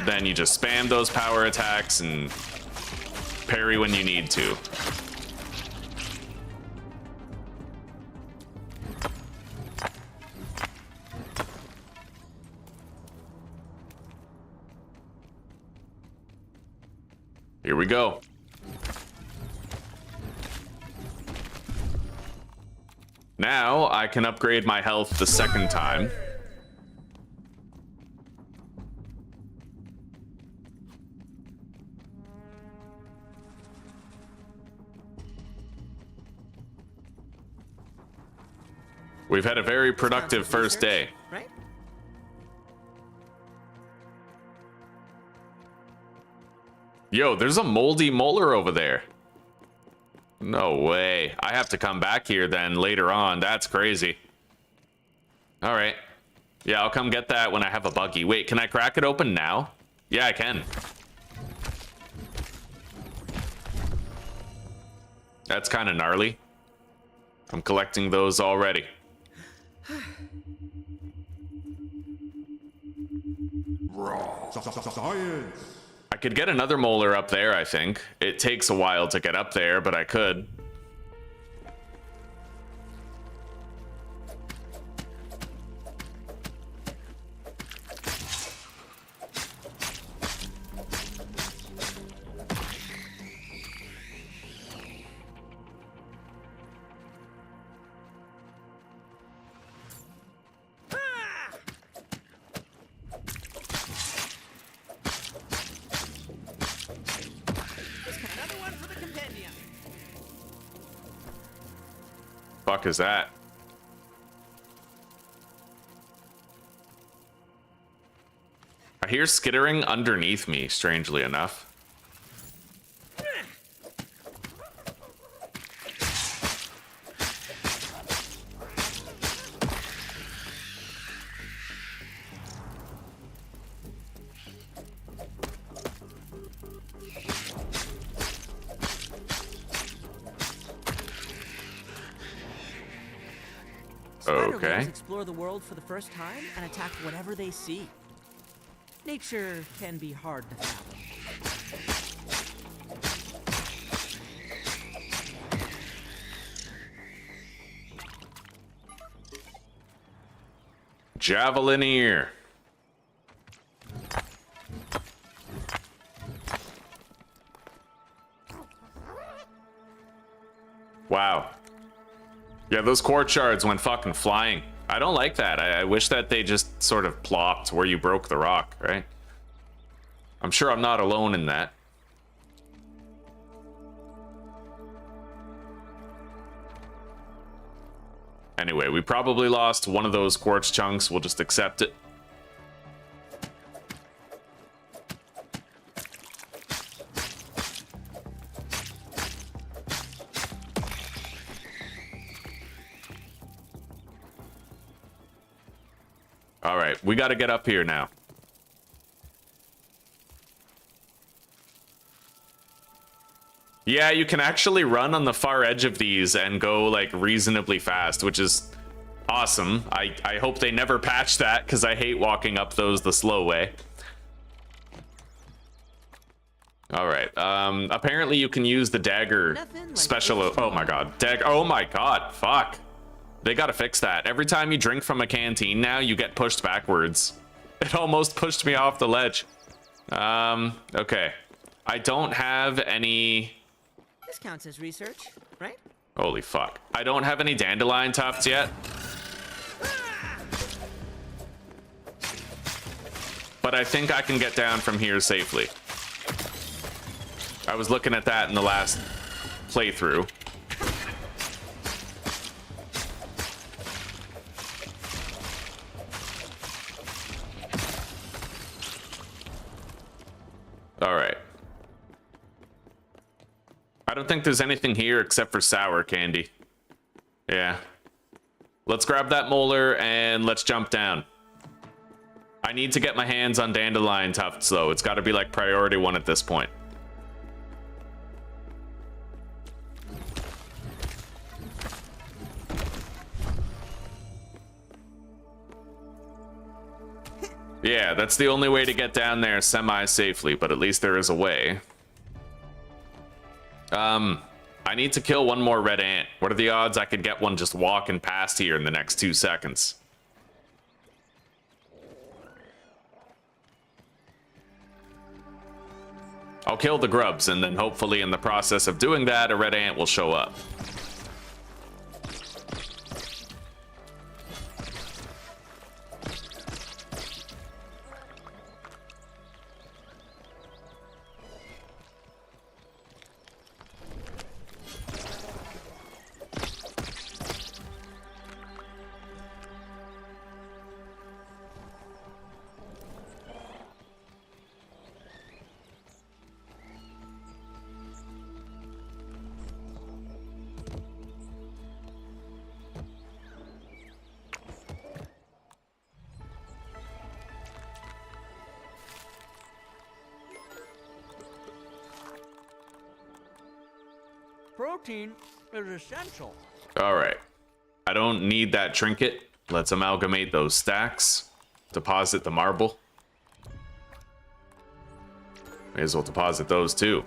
then you just spam those power attacks and parry when you need to. Here we go. Now I can upgrade my health the second time. We've had a very productive first day. Right? Yo, there's a moldy molar over there. No way. I have to come back here then later on. That's crazy. All right. Yeah, I'll come get that when I have a buggy. Wait, can I crack it open now? Yeah, I can. That's kind of gnarly. I'm collecting those already. Science. I could get another molar up there, I think. It takes a while to get up there, but I could. Another one for the compendium. Fuck is that? I hear skittering underneath me, strangely enough. Okay. Explore the world for the first time and attack whatever they see. Nature can be hard to fathom. Javelineer. Wow. Yeah, those quartz shards went fucking flying. I don't like that. I wish that they just sort of plopped where you broke the rock, right? I'm sure I'm not alone in that. Anyway, we probably lost one of those quartz chunks. We'll just accept it. All right, we got to get up here now. Yeah, you can actually run on the far edge of these and go like reasonably fast, which is awesome. I hope they never patch that because I hate walking up those the slow way. All right. Apparently you can use the dagger special. Oh my god, dagger. Oh my god, fuck. They gotta fix that. Every time you drink from a canteen now, you get pushed backwards. It almost pushed me off the ledge. Okay. I don't have any... This counts as research, right? Holy fuck. I don't have any dandelion tufts yet. but I think I can get down from here safely. I was looking at that in the last playthrough. All right. I don't think there's anything here except for sour candy. Yeah. Let's grab that molar and let's jump down. I need to get my hands on dandelion tufts, though. It's got to be like priority 1 at this point. Yeah, that's the only way to get down there semi-safely, but at least there is a way. I need to kill one more red ant. What are the odds I could get one just walking past here in the next 2 seconds? I'll kill the grubs, and then hopefully in the process of doing that, a red ant will show up. Protein is essential. All right. I don't need that trinket. Let's amalgamate those stacks. Deposit the marble. May as well deposit those too.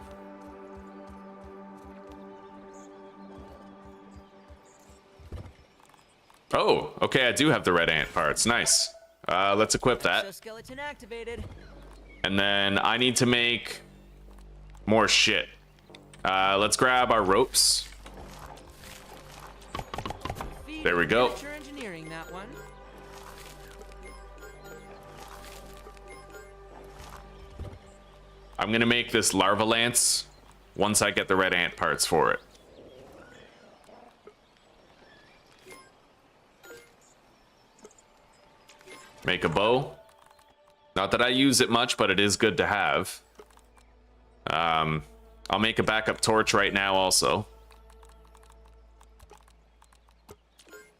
Oh, okay, I do have the red ant parts. Nice. Let's equip that. Skeleton activated. And then I need to make more shit. Let's grab our ropes. There we go. Engineering, that one. I'm gonna make this larva lance once I get the red ant parts for it. Make a bow. Not that I use it much, but it is good to have. I'll make a backup torch right now also.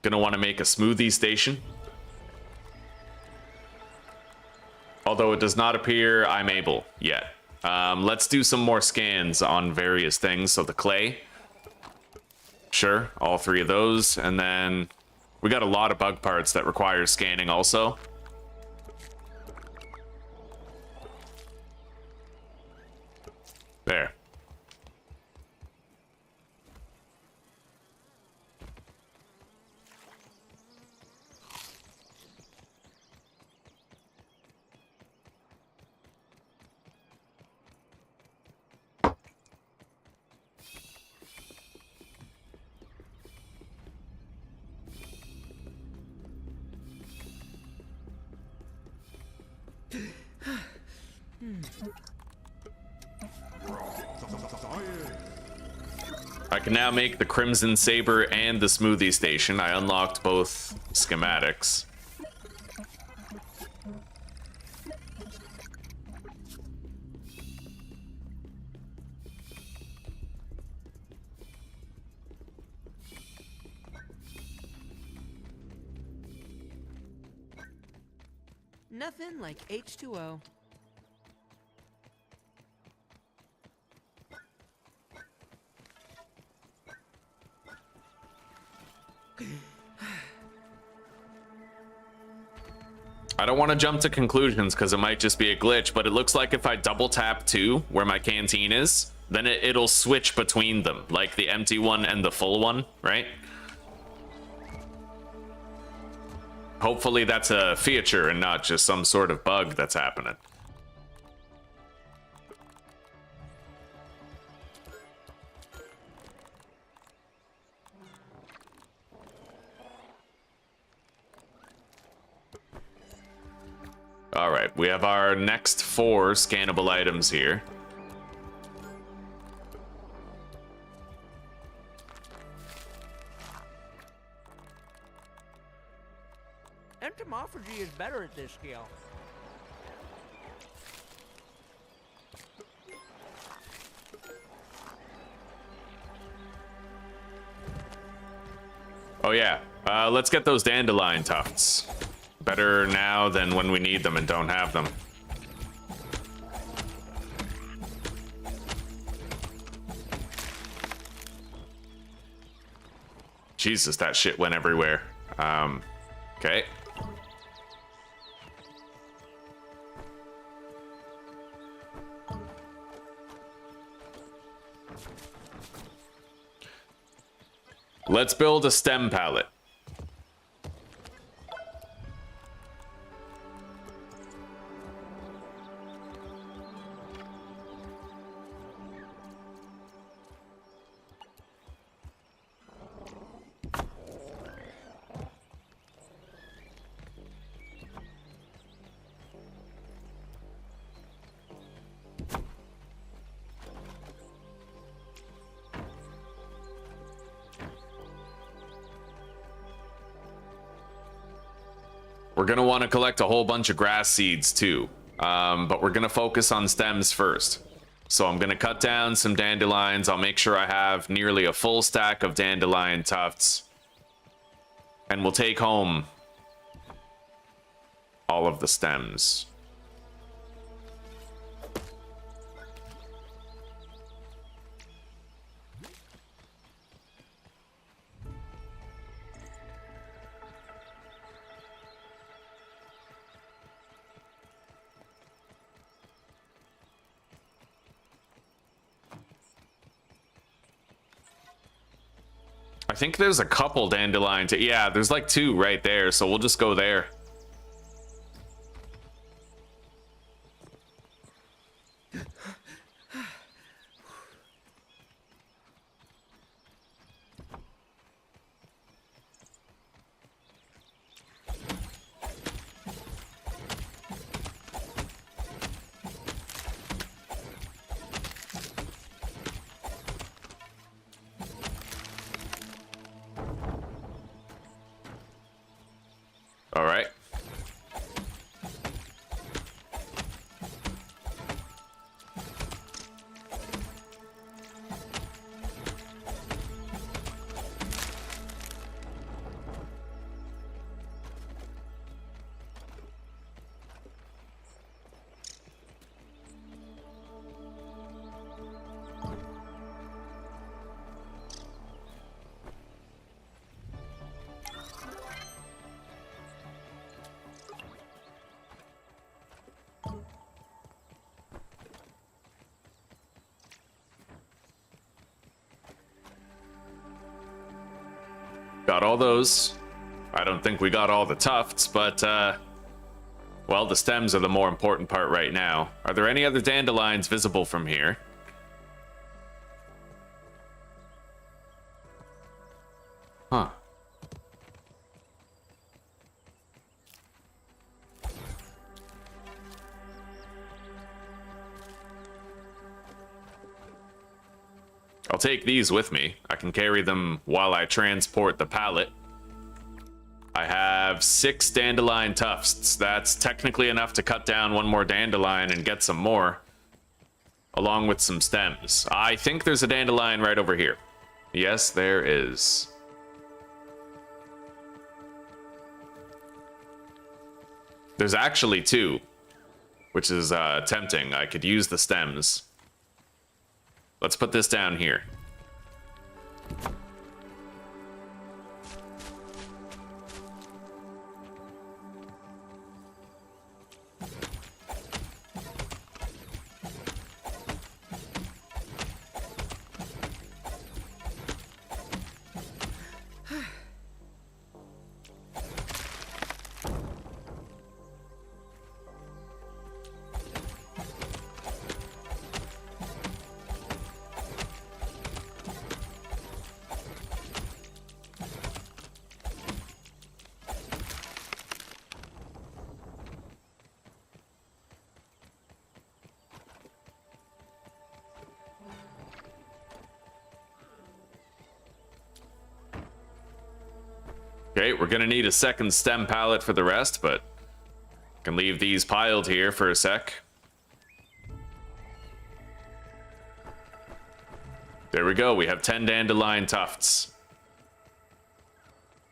Gonna want to make a smoothie station. Although it does not appear I'm able yet. Let's do some more scans on various things. So the clay. Sure, all 3 of those. And then we got a lot of bug parts that require scanning also. There. I can now make the Crimson Saber and the Smoothie Station. I unlocked both schematics. Nothing like H2O. I don't want to jump to conclusions because it might just be a glitch, but it looks like if I double tap 2 where my canteen is, then it'll switch between them, like the empty one and the full one, right? Hopefully that's a feature and not just some sort of bug that's happening. All right, right, we have our next 4 scannable items here. Entomophagy is better at this scale. Oh yeah, let's get those dandelion tufts. Better now than when we need them and don't have them. Jesus, that shit went everywhere. Okay. Let's build a stem pallet. We're gonna want to collect a whole bunch of grass seeds too, but we're gonna focus on stems first. So I'm gonna cut down some dandelions. I'll make sure I have nearly a full stack of dandelion tufts, and we'll take home all of the stems. I think there's a couple dandelion. Yeah, there's like 2 right there, so we'll just go there. All right. Got all those. I don't think we got all the tufts, but, well, the stems are the more important part right now. Are there any other dandelions visible from here? Huh. I'll take these with me. I can carry them while I transport the pallet. I have 6 dandelion tufts. That's technically enough to cut down 1 more dandelion and get some more, along with some stems. I think there's a dandelion right over here. Yes, there is. There's actually 2, which is tempting. I could use the stems. Let's put this down here. Okay, we're gonna need a second stem pallet for the rest, but can leave these piled here for a sec. There we go, we have 10 dandelion tufts.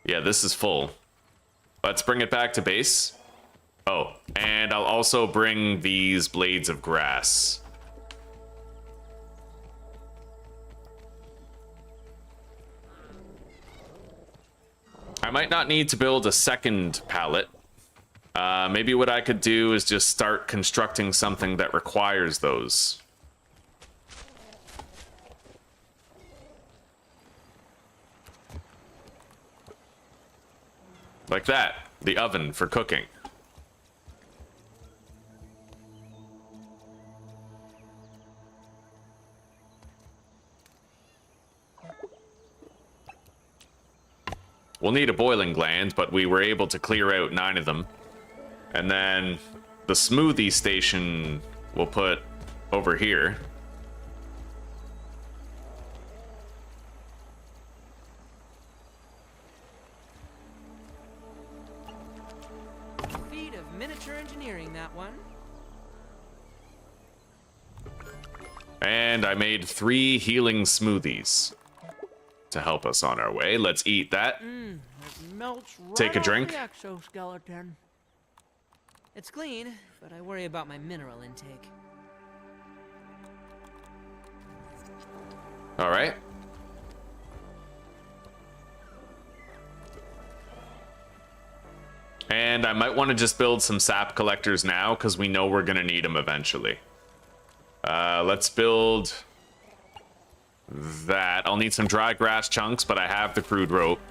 Yeah, this is full. Let's bring it back to base. Oh, and I'll also bring these blades of grass. I might not need to build a second pallet. Maybe what I could do is just start constructing something that requires those. Like that, the oven for cooking. We'll need a boiling gland, but we were able to clear out 9 of them. And then the smoothie station we'll put over here. Feat of miniature engineering, that one. And I made 3 healing smoothies to help us on our way. Let's eat that. It melts right Take a off drink. the exoskeleton. It's clean, but I worry about my mineral intake. All right. And I might want to just build some sap collectors now because we know we're going to need them eventually. Let's build that. I'll need some dry grass chunks, but I have the crude rope.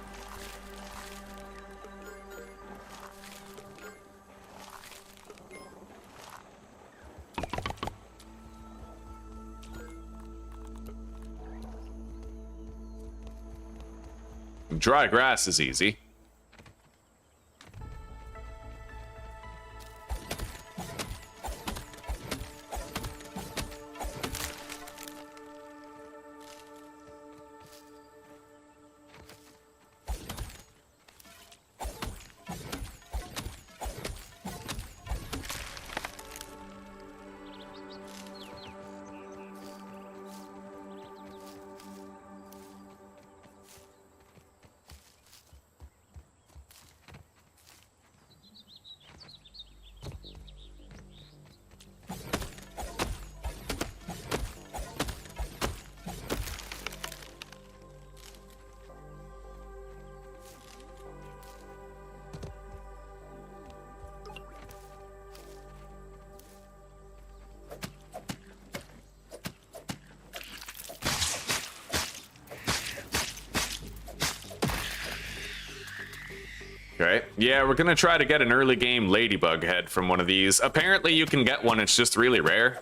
Dry grass is easy. Okay. Yeah, we're gonna try to get an early game ladybug head from one of these. Apparently you can get one, it's just really rare.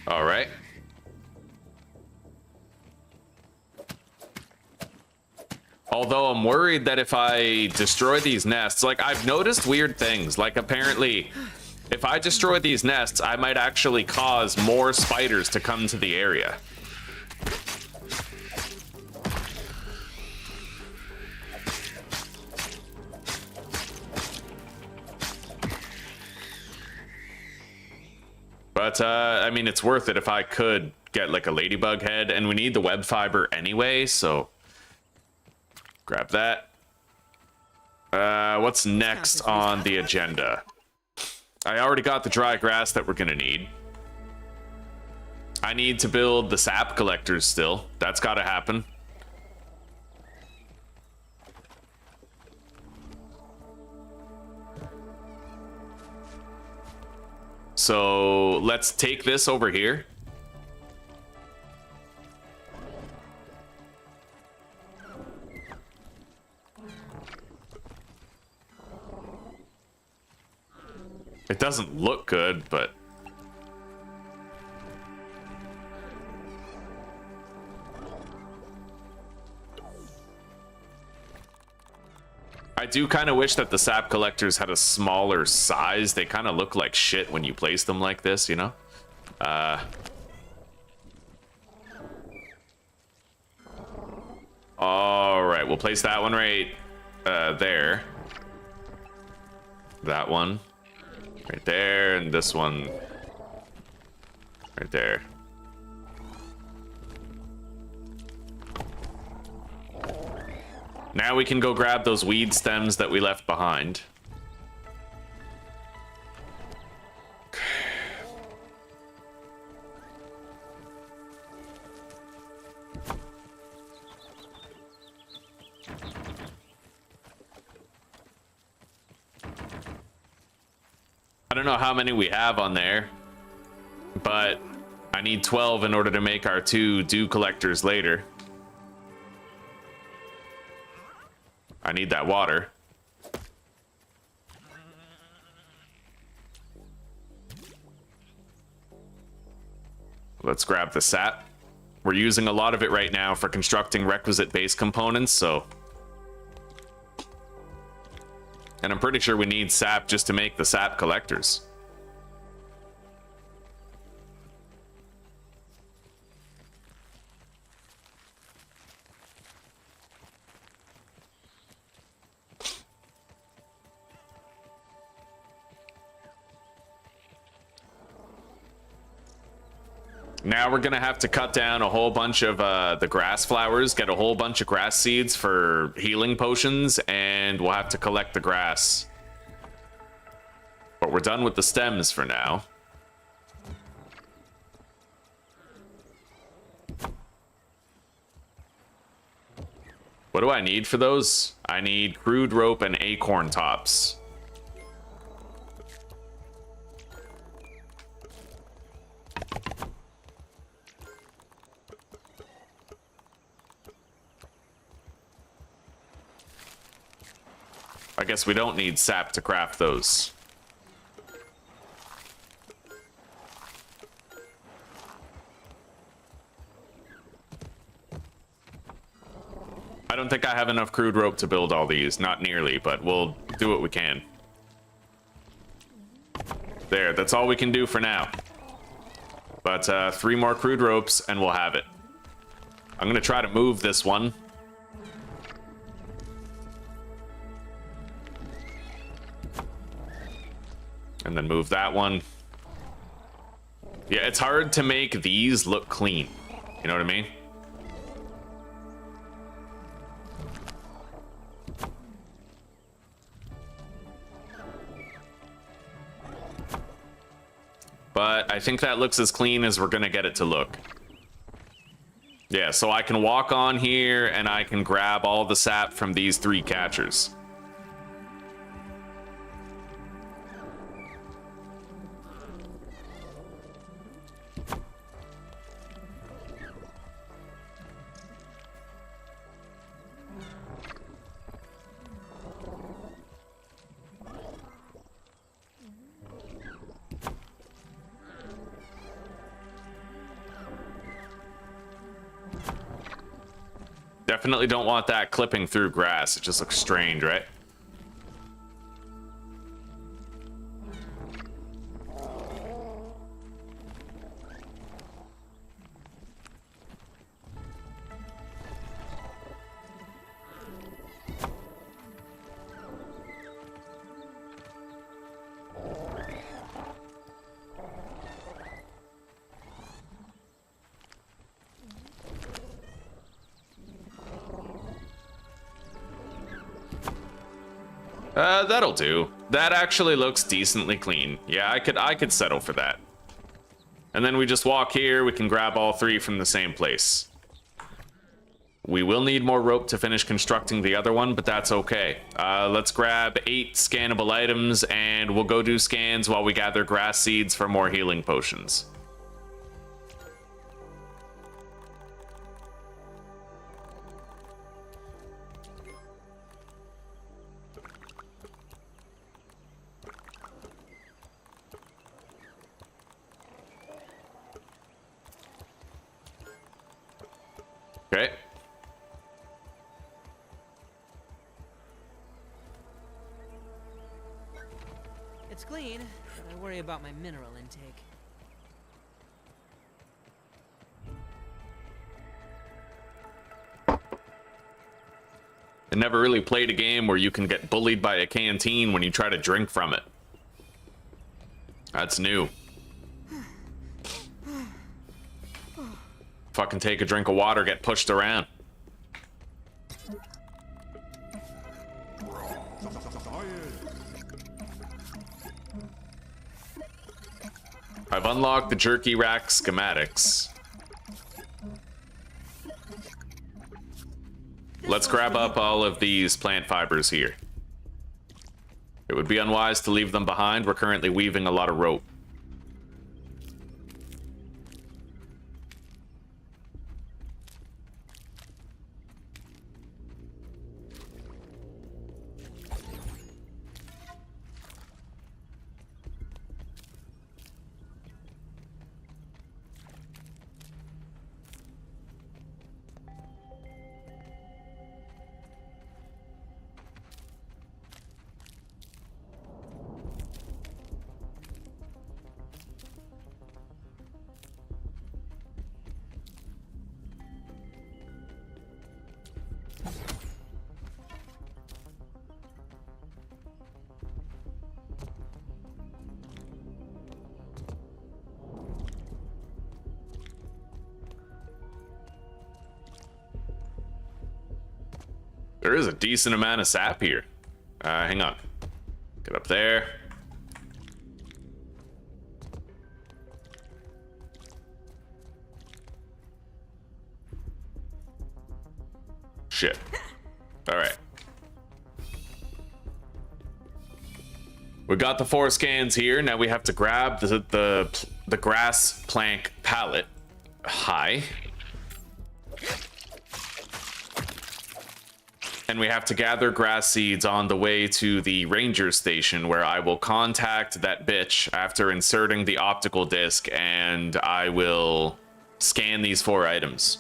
All right. Although I'm worried that if I destroy these nests, like I've noticed weird things, like apparently if I destroy these nests, I might actually cause more spiders to come to the area. But, I mean, it's worth it if I could get, like, a ladybug head. And we need the web fiber anyway, so... Grab that. What's next on the agenda? I already got the dry grass that we're gonna need. I need to build the sap collectors still. That's gotta happen. So let's take this over here. It doesn't look good, but I do kind of wish that the sap collectors had a smaller size. They kind of look like shit when you place them like this, you know? All right, we'll place that one right there. That one right there, and this one right there. Now we can go grab those weed stems that we left behind. I don't know how many we have on there, but I need 12 in order to make our 2 dew collectors later. I need that water. Let's grab the sap. We're using a lot of it right now for constructing requisite base components, so... And I'm pretty sure we need sap just to make the sap collectors. Now we're gonna have to cut down a whole bunch of the grass flowers, get a whole bunch of grass seeds for healing potions, and we'll have to collect the grass. But we're done with the stems for now. What do I need for those? I need crude rope and acorn tops. I guess we don't need sap to craft those. I don't think I have enough crude rope to build all these, not nearly, but we'll do what we can. There, that's all we can do for now. But 3 more crude ropes and we'll have it. I'm gonna try to move this one. And then move that one. Yeah, it's hard to make these look clean. You know what I mean? But I think that looks as clean as we're gonna get it to look. Yeah, so I can walk on here and I can grab all the sap from these 3 catchers. Definitely don't want that clipping through grass. It just looks strange, right? That'll do. That actually looks decently clean. Yeah, I could settle for that. And then we just walk here. We can grab all 3 from the same place. We will need more rope to finish constructing the other one, but that's okay. Let's grab 8 scannable items, and we'll go do scans while we gather grass seeds for more healing potions. Okay. about my mineral intake. I never really played a game where you can get bullied by a canteen when you try to drink from it. That's new. Fucking take a drink of water, get pushed around. I've unlocked the jerky rack schematics. Let's grab up all of these plant fibers here. It would be unwise to leave them behind. We're currently weaving a lot of rope. There is a decent amount of sap here. Hang on. Get up there. Shit. All right. We got the 4 scans here. Now we have to grab the grass plank pallet. Hi. And we have to gather grass seeds on the way to the ranger station, where I will contact that bitch after inserting the optical disc, and I will scan these 4 items.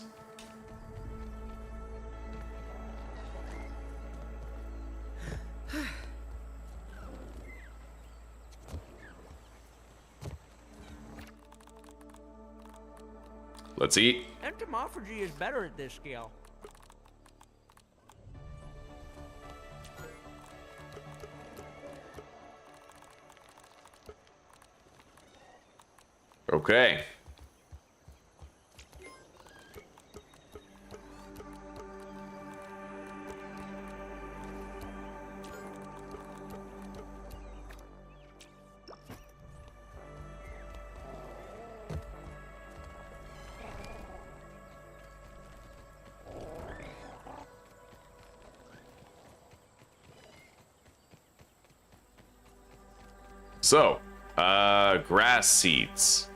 Let's eat. Entomophagy is better at this scale. Okay. So, grass seeds.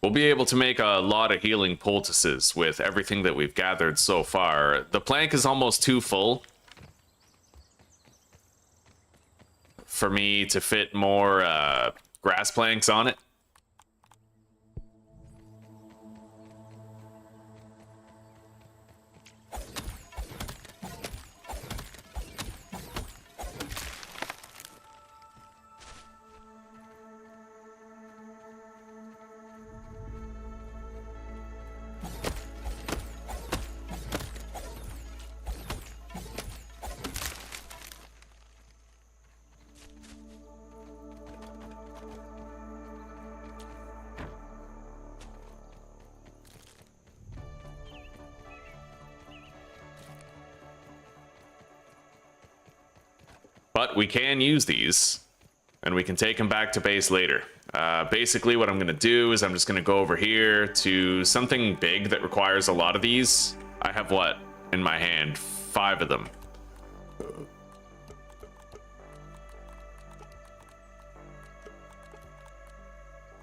we'll be able to make a lot of healing poultices with everything that we've gathered so far. The plank is almost too full for me to fit more grass planks on it. But we can use these, and we can take them back to base later. Basically, what I'm going to do is I'm just going to go over here to something big that requires a lot of these. I have what in my hand? 5 of them.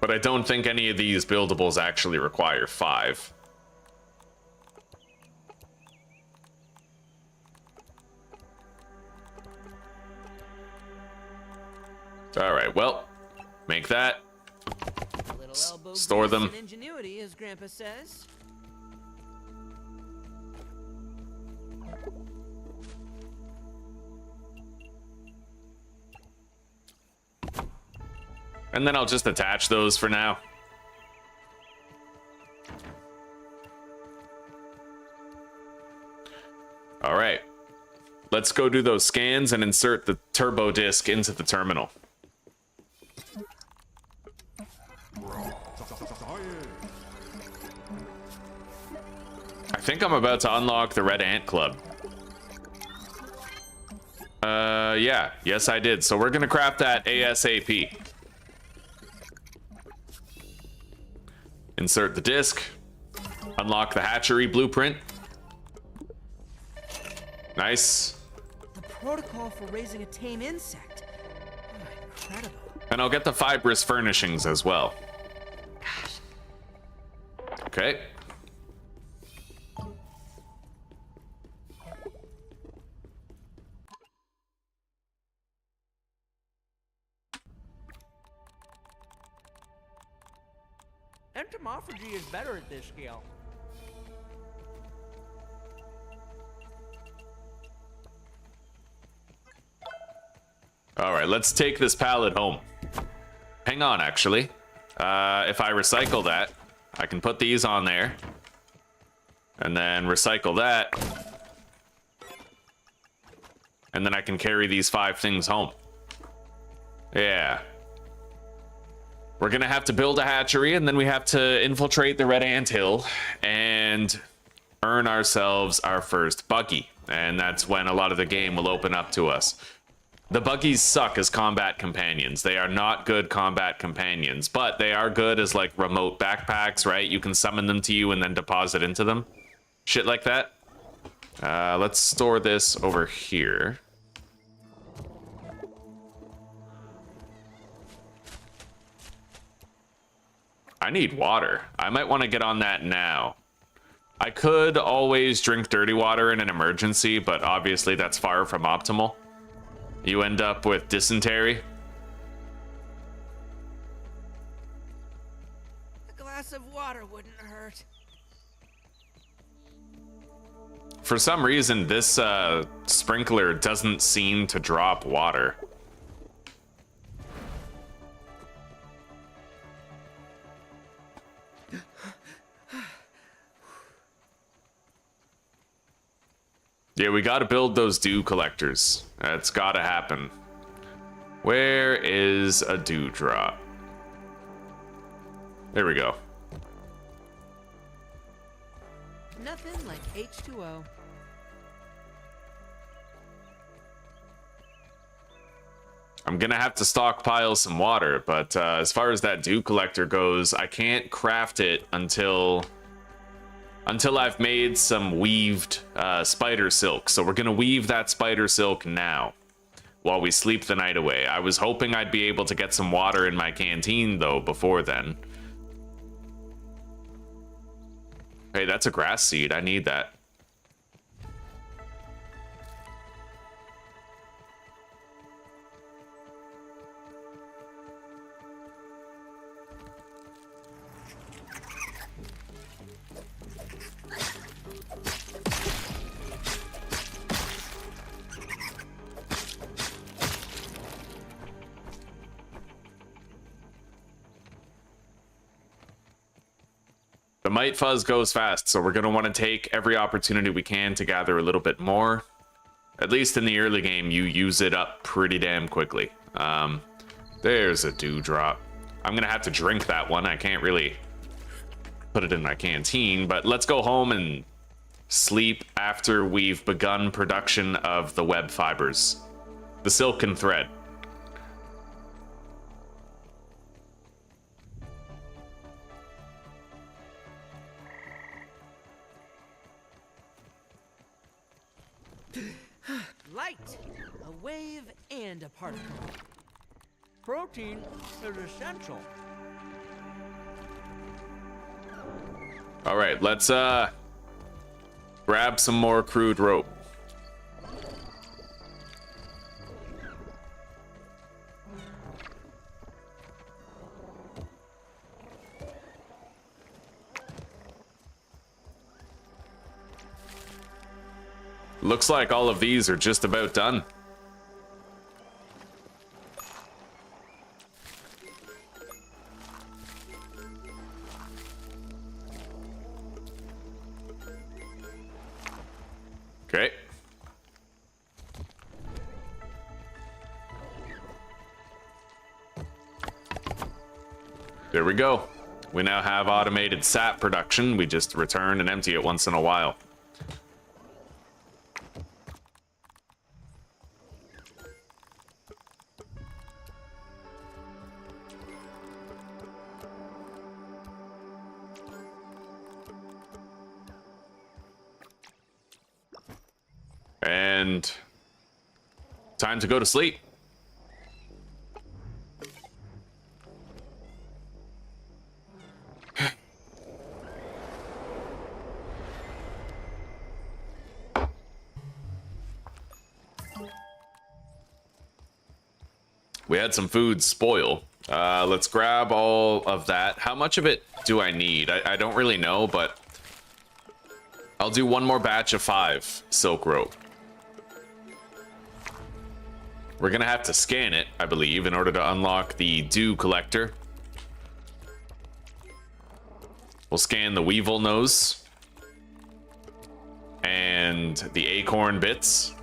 But I don't think any of these buildables actually require 5. All right, well, make that. A little elbow Store grease them. and ingenuity, as Grandpa says. And then I'll just attach those for now. All right, let's go do those scans and insert the turbo disc into the terminal. I think I'm about to unlock the Red Ant Club. Yeah, yes I did. So we're gonna craft that ASAP. Insert the disc. Unlock the hatchery blueprint. Nice. The protocol for raising a tame insect. Oh, incredible. And I'll get the fibrous furnishings as well. Okay. Entomophagy is better at this scale. All right, let's take this pallet home. Hang on, actually. If I recycle that, I can put these on there. And then recycle that. And then I can carry these 5 things home. Yeah. We're gonna have to build a hatchery, and then we have to infiltrate the Red Ant Hill and earn ourselves our first buggy. And that's when a lot of the game will open up to us. The buggies suck as combat companions. They are not good combat companions, but they are good as like remote backpacks, right? You can summon them to you and then deposit into them. Shit like that. Let's store this over here. I need water. I might want to get on that now. I could always drink dirty water in an emergency, but obviously that's far from optimal. You end up with dysentery. A glass of water wouldn't hurt. For some reason, this sprinkler doesn't seem to drop water. Yeah, we gotta build those dew collectors. That's gotta happen. Where is a dewdrop? There we go. Nothing like H2O. I'm gonna have to stockpile some water, but as far as that dew collector goes, I can't craft it until I've made some weaved spider silk. So we're gonna weave that spider silk now while we sleep the night away. I was hoping I'd be able to get some water in my canteen though before then. Hey, that's a grass seed. I need that. The Might Fuzz goes fast, so we're going to want to take every opportunity we can to gather a little bit more. At least in the early game, you use it up pretty damn quickly. There's a dewdrop. I'm going to have to drink that one. I can't really put it in my canteen, but let's go home and sleep after we've begun production of the web fibers. The silken thread. Light, a wave, and a particle. Protein is essential. All right, let's grab some more crude rope. Looks like all of these are just about done. Okay. There we go. We now have automated sap production. We just return and empty it once in a while. And time to go to sleep. We had some food spoil. Let's grab all of that. How much of it do I need? I don't really know, but I'll do one more batch of 5 silk rope. We're gonna have to scan it, I believe, in order to unlock the dew collector. We'll scan the weevil nose and the acorn bits,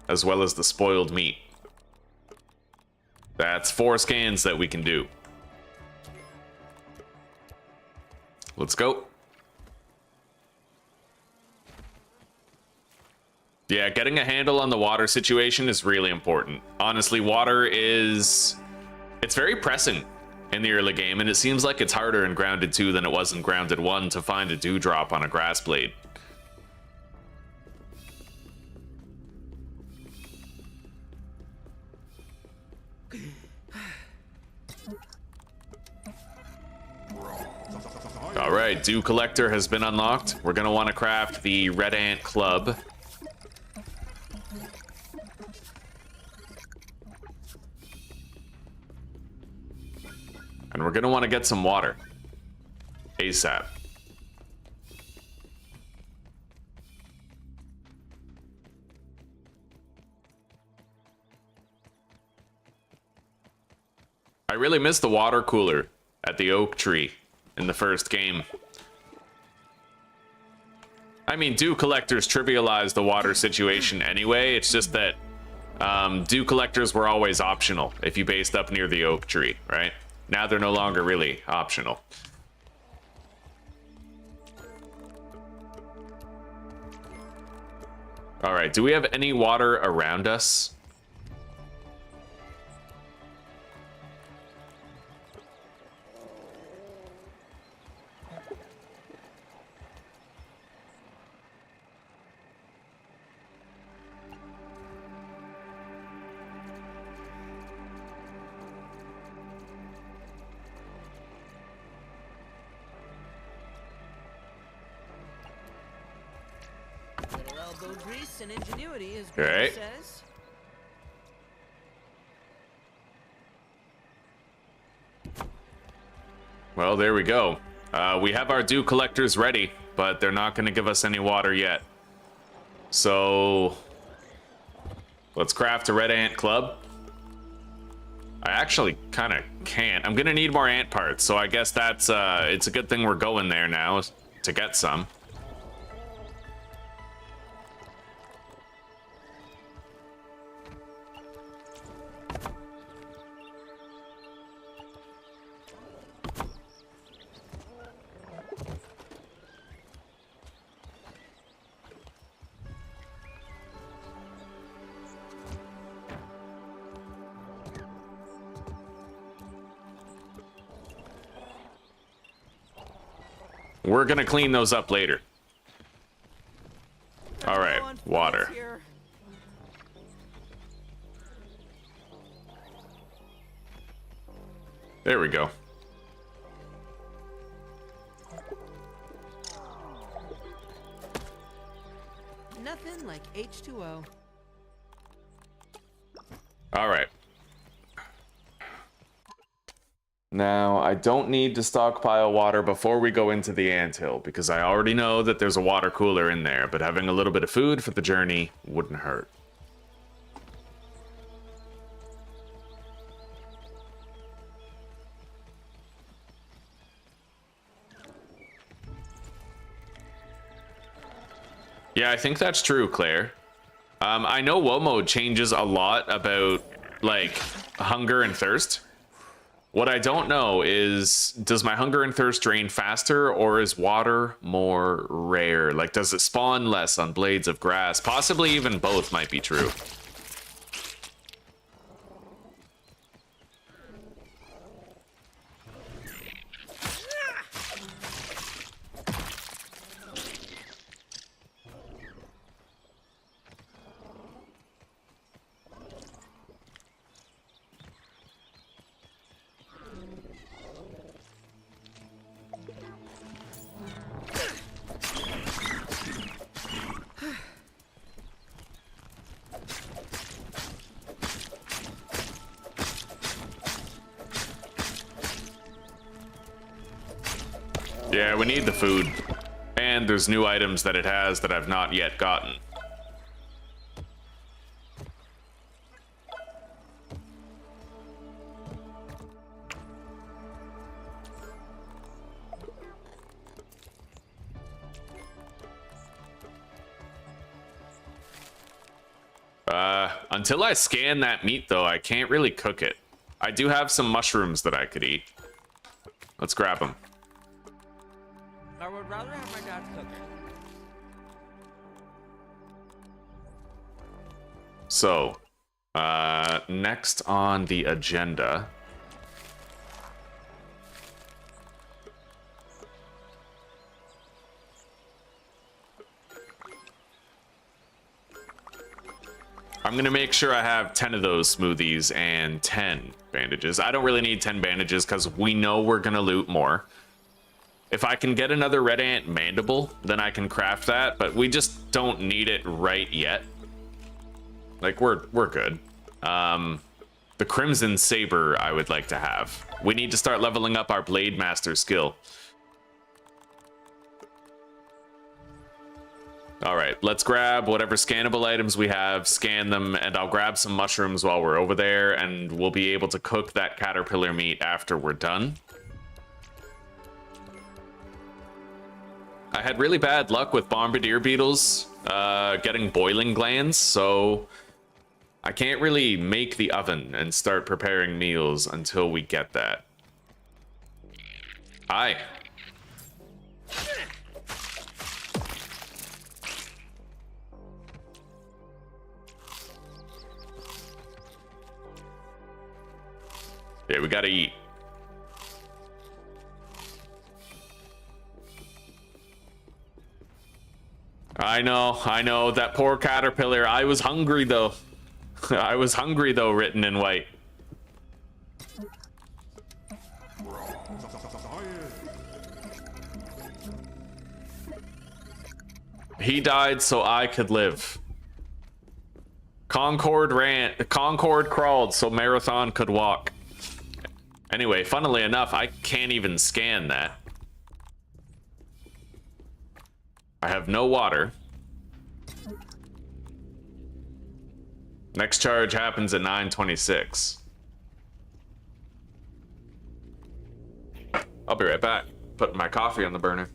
as well as the spoiled meat. That's 4 scans that we can do. Let's go. Yeah, getting a handle on the water situation is really important. Honestly, water is... it's very pressing in the early game, and it seems like it's harder in Grounded 2 than it was in Grounded 1 to find a dewdrop on a grass blade. Alright, dew collector has been unlocked. We're gonna want to craft the red ant club. And we're gonna want to get some water ASAP. I really miss the water cooler at the oak tree in the first game. I mean, dew collectors trivialize the water situation anyway. It's just that dew collectors were always optional if you based up near the oak tree, right? Now they're no longer really optional. All right, do we have any water around us? elbow grease and ingenuity, as Okay. Grandma says. Well, there we go. We have our dew collectors ready, but they're not going to give us any water yet. So let's craft a red ant club. I actually kind of can't. I'm going to need more ant parts, so I guess that's it's a good thing we're going there now to get some. We're gonna clean those up later. All right, water. There we go. Nothing like H2O. All right. Now, I don't need to stockpile water before we go into the anthill, because I already know that there's a water cooler in there, but having a little bit of food for the journey wouldn't hurt. Yeah, I think that's true, Claire. I know WoW mode changes a lot about, like, hunger and thirst. What I don't know is, does my hunger and thirst drain faster, or is water more rare? Like, does it spawn less on blades of grass? Possibly even both might be true. Yeah, we need the food. And there's new items that it has that I've not yet gotten. Until I scan that meat, though, I can't really cook it. I do have some mushrooms that I could eat. Let's grab them. I would rather have my dad cook. So, next on the agenda. I'm gonna make sure I have 10 of those smoothies and 10 bandages. I don't really need 10 bandages because we know we're gonna loot more. If I can get another red ant mandible, then I can craft that, but we just don't need it right yet. Like, we're good. The Crimson Saber I would like to have. We need to start leveling up our Blade Master skill. All right, let's grab whatever scannable items we have, scan them, and I'll grab some mushrooms while we're over there, and we'll be able to cook that caterpillar meat after we're done. I had really bad luck with bombardier beetles getting boiling glands, so I can't really make the oven and start preparing meals until we get that. Hi. Yeah, we gotta eat. I know, that poor caterpillar. I was hungry though. I was hungry though, written in white. He died so I could live. Concord crawled so Marathon could walk. Anyway, funnily enough, I can't even scan that. I have no water. Next charge happens at 9:26. I'll be right back. Putting my coffee on the burner.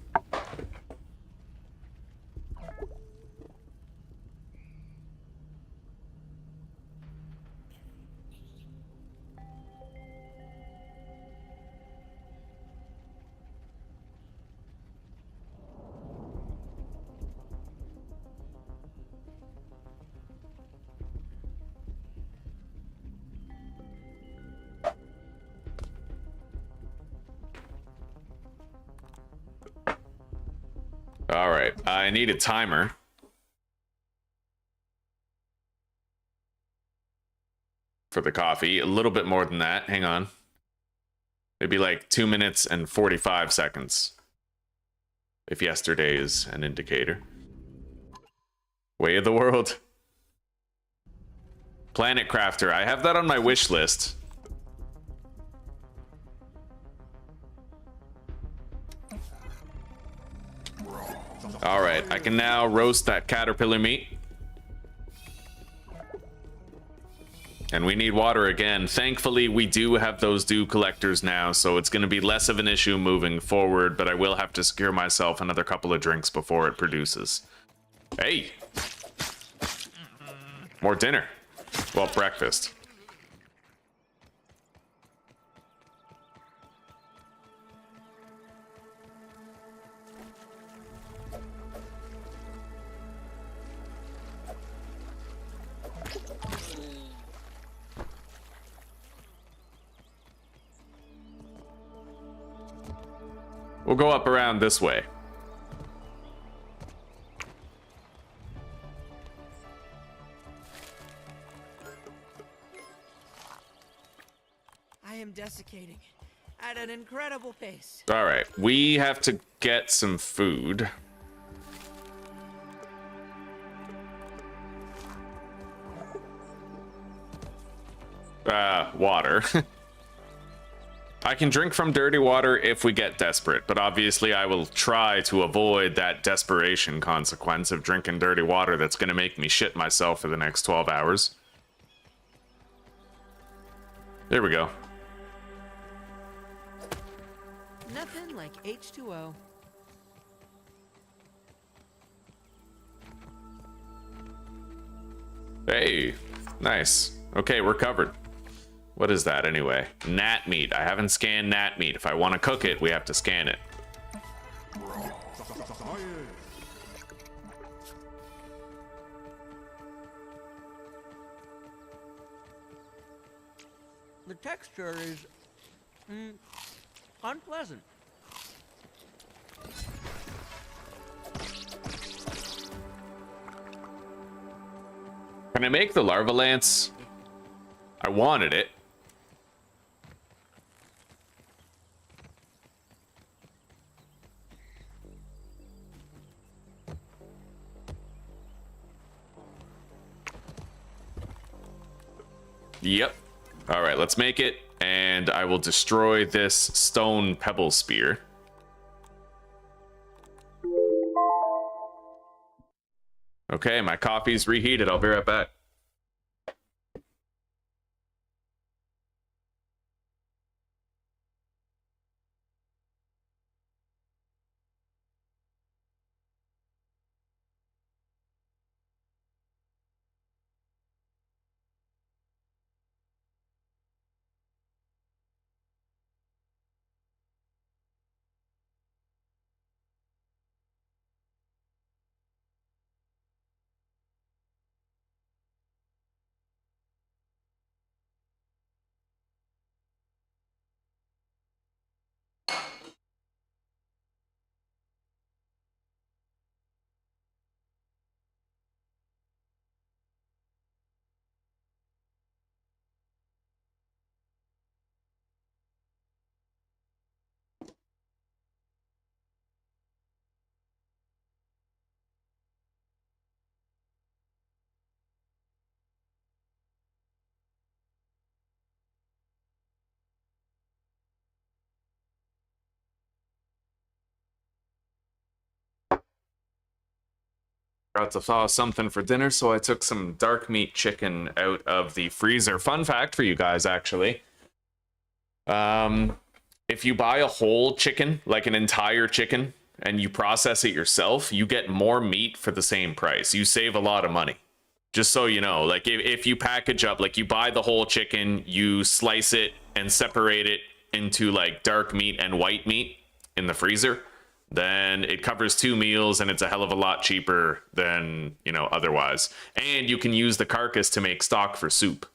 All right, I need a timer. For the coffee, a little bit more than that. Hang on. Maybe like 2 minutes and 45 seconds. If yesterday is an indicator. Way of the world. Planet Crafter. I have that on my wish list. All right, I can now roast that caterpillar meat. And we need water again. Thankfully, we do have those dew collectors now, so it's going to be less of an issue moving forward, but I will have to secure myself another couple of drinks before it produces. Hey! More dinner. Well, breakfast. We'll go up around this way. I am desiccating at an incredible pace. All right, we have to get some food. Water. I can drink from dirty water if we get desperate, but obviously I will try to avoid that desperation consequence of drinking dirty water that's going to make me shit myself for the next 12 hours. There we go. Nothing like H2O. Hey, nice. Okay, we're covered. What is that anyway? Gnat meat. I haven't scanned gnat meat. If I want to cook it, we have to scan it. The texture is unpleasant. Can I make the larva lance? I wanted it. Yep. All right, let's make it, and I will destroy this stone pebble spear. Okay, my coffee's reheated. I'll be right back. Got to thaw something for dinner, so I took some dark meat chicken out of the freezer. Fun fact for you guys, actually. If you buy a whole chicken, like an entire chicken, and you process it yourself, you get more meat for the same price. You save a lot of money. Just so you know, like if you package up, like you buy the whole chicken, you slice it and separate it into like dark meat and white meat in the freezer, then it covers 2 meals and it's a hell of a lot cheaper than, you know, otherwise. And you can use the carcass to make stock for soup.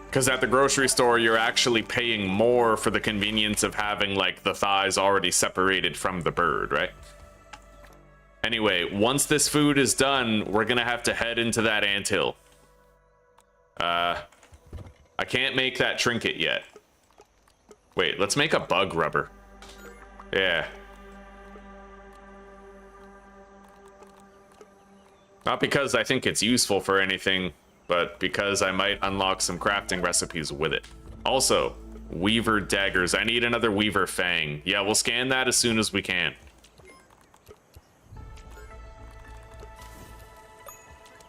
Because at the grocery store, you're actually paying more for the convenience of having, like, the thighs already separated from the bird, right? Anyway, once this food is done, we're gonna have to head into that anthill. I can't make that trinket yet. Wait, let's make a bug rubber. Yeah. Not because I think it's useful for anything, but because I might unlock some crafting recipes with it. Also, Weaver daggers. I need another Weaver fang. Yeah, we'll scan that as soon as we can.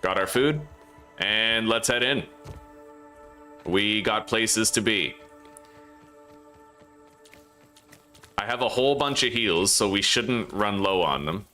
Got our food, and let's head in. We got places to be. I have a whole bunch of heals, so we shouldn't run low on them.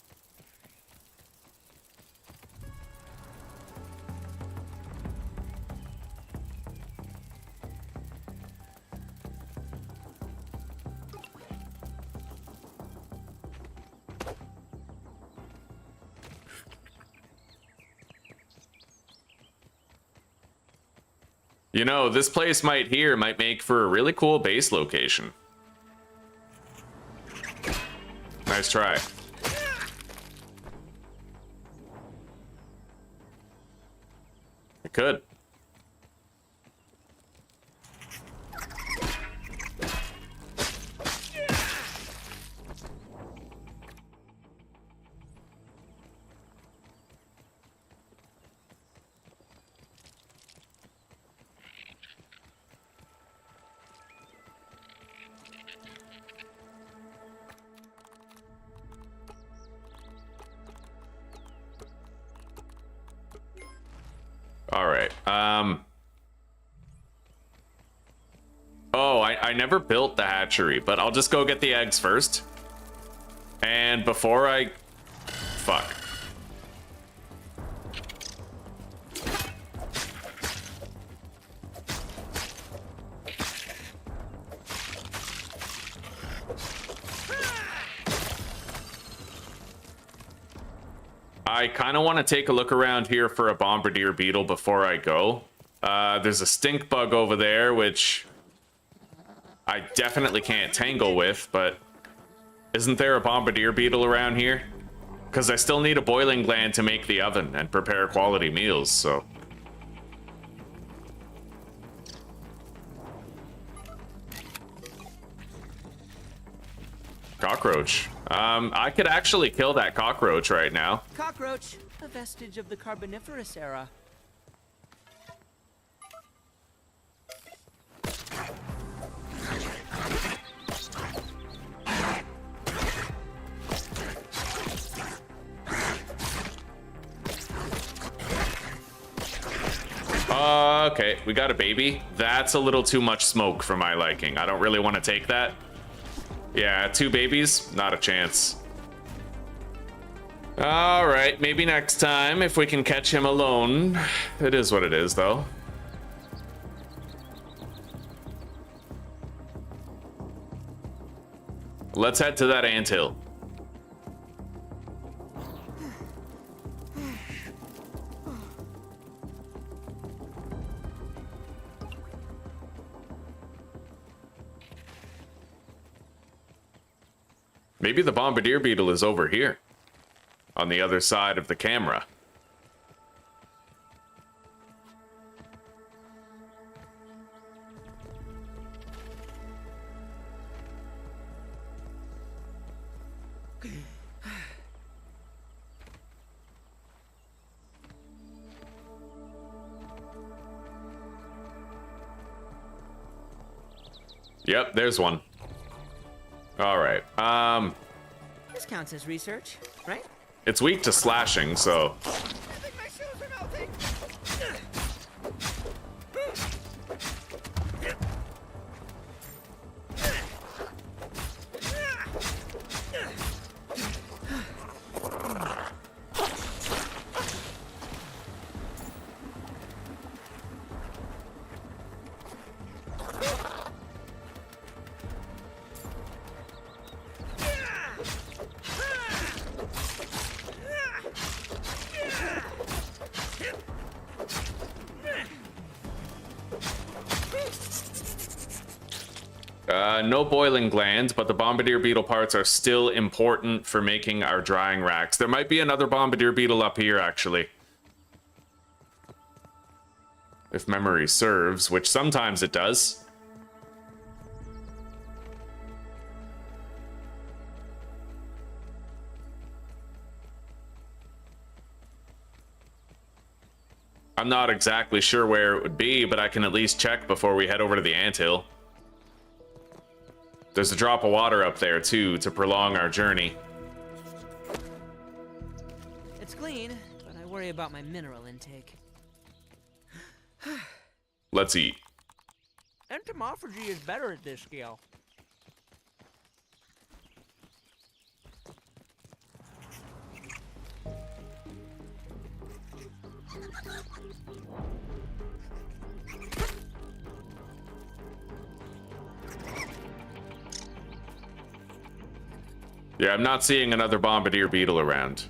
You know, this place might make for a really cool base location. Nice try. I could. All right. Oh, I never built the hatchery, but I'll just go get the eggs first. And before I... Fuck. I kind of want to take a look around here for a bombardier beetle before I go. There's a stink bug over there, which I definitely can't tangle with, but isn't there a bombardier beetle around here? Because I still need a boiling gland to make the oven and prepare quality meals, so... Cockroach. I could actually kill that cockroach right now. Cockroach, a vestige of the Carboniferous era. Okay, we got a baby. That's a little too much smoke for my liking. I don't really want to take that. Yeah, 2 babies, not a chance. All right, maybe next time if we can catch him alone. It is what it is, though. Let's head to that anthill. Maybe the bombardier beetle is over here, on the other side of the camera. Yep, there's one. All right. This counts as research, right? It's weak to slashing, so... I think my shoes are melting. No boiling glands, but the bombardier beetle parts are still important for making our drying racks. There might be another bombardier beetle up here, actually. If memory serves, which sometimes it does. I'm not exactly sure where it would be, but I can at least check before we head over to the anthill. There's a drop of water up there, too, to prolong our journey. It's clean, but I worry about my mineral intake. Let's eat. Entomophagy is better at this scale. Yeah, I'm not seeing another bombardier beetle around.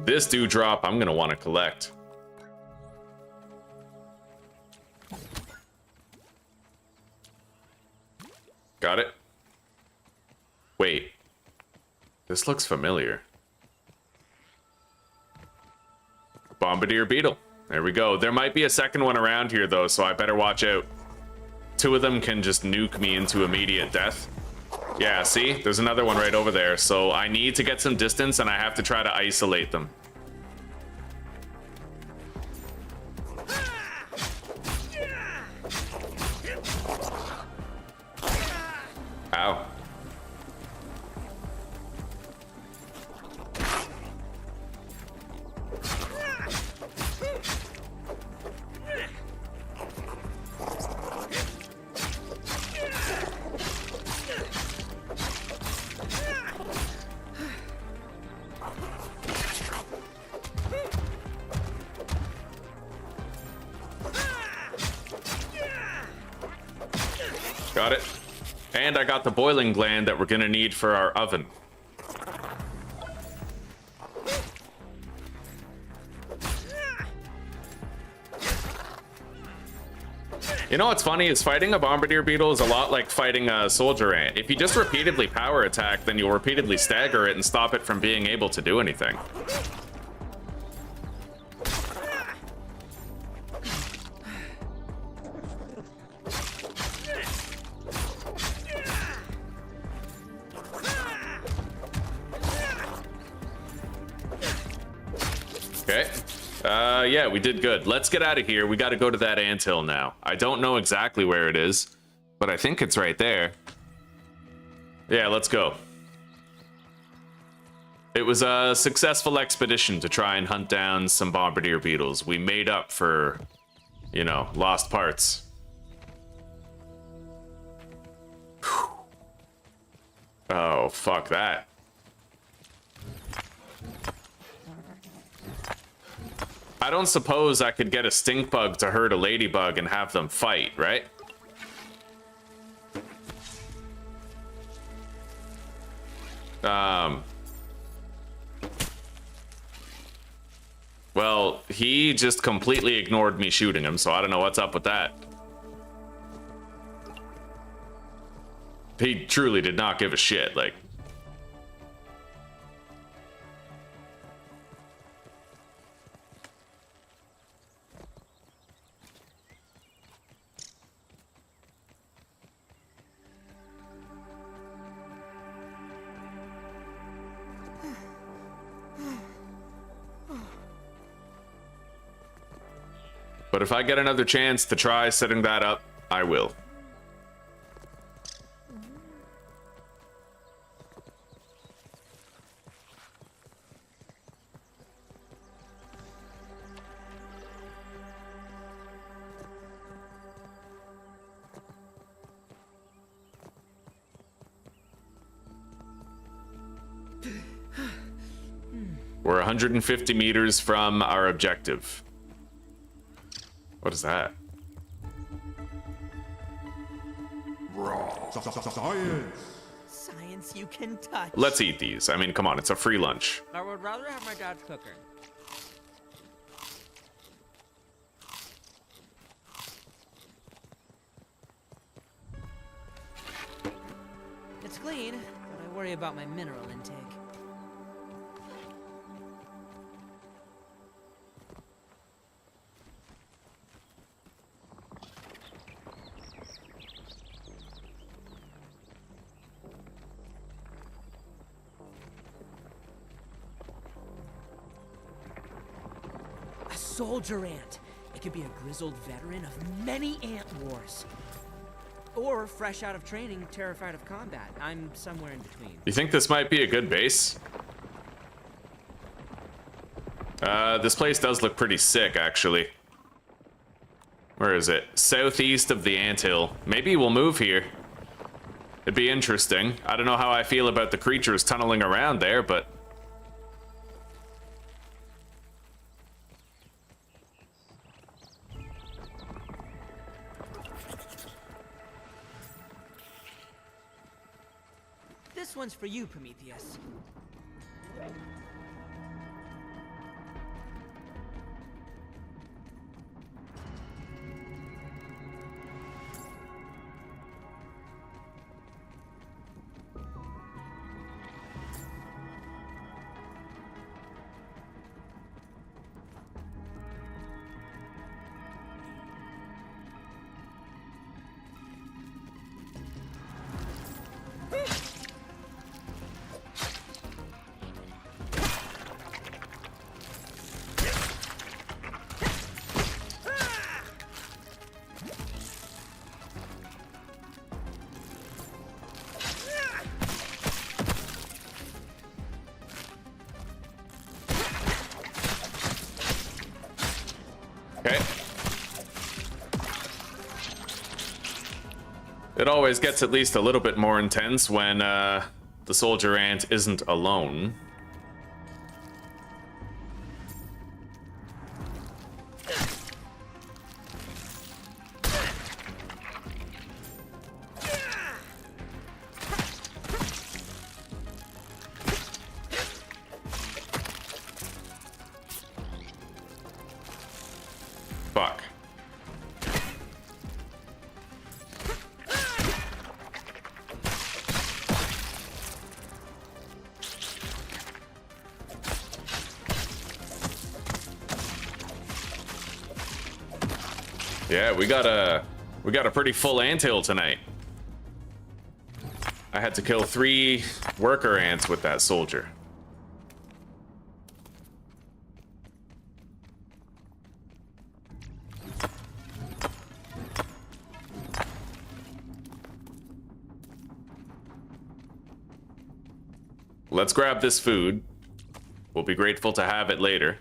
This dewdrop I'm gonna want to collect. Got it. Wait. This looks familiar. Bombardier beetle. There we go. There might be a second one around here, though, so I better watch out. Two of them can just nuke me into immediate death. Yeah, see? There's another one right over there. So I need to get some distance, and I have to try to isolate them. Ow. Got it. And I got the boiling gland that we're gonna need for our oven. You know what's funny is fighting a bombardier beetle is a lot like fighting a soldier ant. If you just repeatedly power attack, then you'll repeatedly stagger it and stop it from being able to do anything. Okay. Yeah, we did good. Let's get out of here. We got to go to that anthill now. I don't know exactly where it is, but I think it's right there. Yeah, let's go. It was a successful expedition to try and hunt down some bombardier beetles. We made up for, you know, lost parts. Whew. Oh, fuck that. I don't suppose I could get a stink bug to hurt a ladybug and have them fight, right? Well, he just completely ignored me shooting him, so I don't know what's up with that. He truly did not give a shit. Like, but if I get another chance to try setting that up, I will. We're 150 meters from our objective. What is that? Science. Science you can touch. Let's eat these. I mean, come on, it's a free lunch. I would rather have my dad's cooking. It's clean, but I worry about my mineral intake. Soldier ant. It could be a grizzled veteran of many ant wars. Or fresh out of training, terrified of combat. I'm somewhere in between. You think this might be a good base? This place does look pretty sick, actually. Where is it? Southeast of the anthill. Maybe we'll move here. It'd be interesting. I don't know how I feel about the creatures tunneling around there, but... This one's for you, Prometheus. Okay. It always gets at least a little bit more intense when the soldier ant isn't alone. Fuck. Yeah, we got a pretty full anthill tonight. I had to kill 3 worker ants with that soldier. Let's grab this food. We'll be grateful to have it later.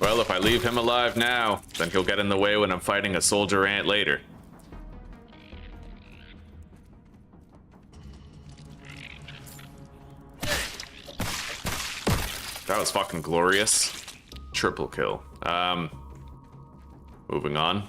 Well, if I leave him alive now, then he'll get in the way when I'm fighting a soldier ant later. That was fucking glorious. Triple kill. Moving on.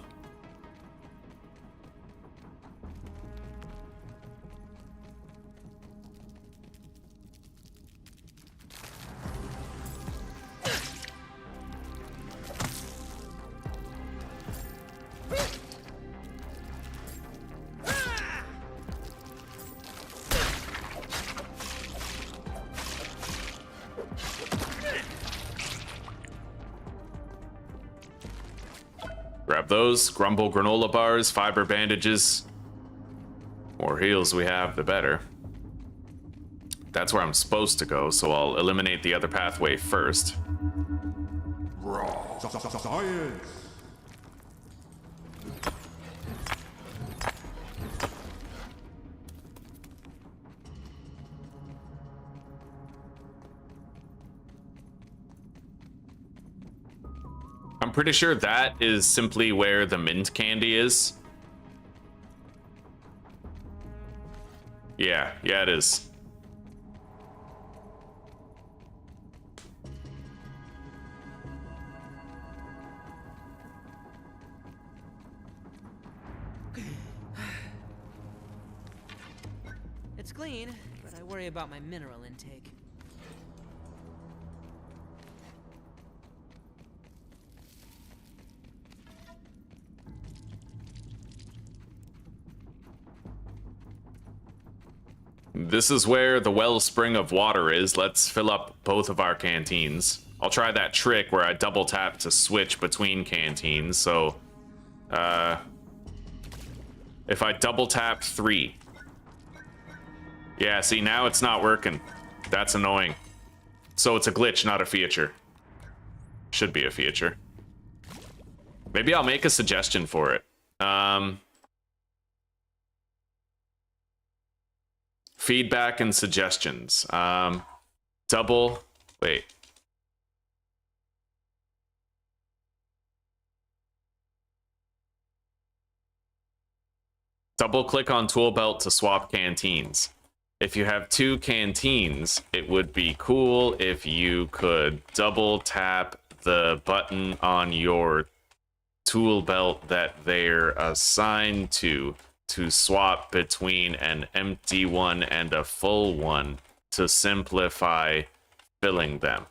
Grab those. Grumble granola bars, fiber bandages. More heals we have, the better. That's where I'm supposed to go, so I'll eliminate the other pathway first. Science. I'm pretty sure that is simply where the mint candy is. Yeah, it is. It's clean, but I worry about my mineral intake. This is where the wellspring of water is. Let's fill up both of our canteens. I'll try that trick where I double tap to switch between canteens. So, if I double tap 3. Yeah, see, now it's not working. That's annoying. So it's a glitch, not a feature. Should be a feature. Maybe I'll make a suggestion for it. Feedback and suggestions. Double click on tool belt to swap canteens. If you have 2 canteens, it would be cool if you could double tap the button on your tool belt that they're assigned to swap between an empty one and a full one to simplify filling them.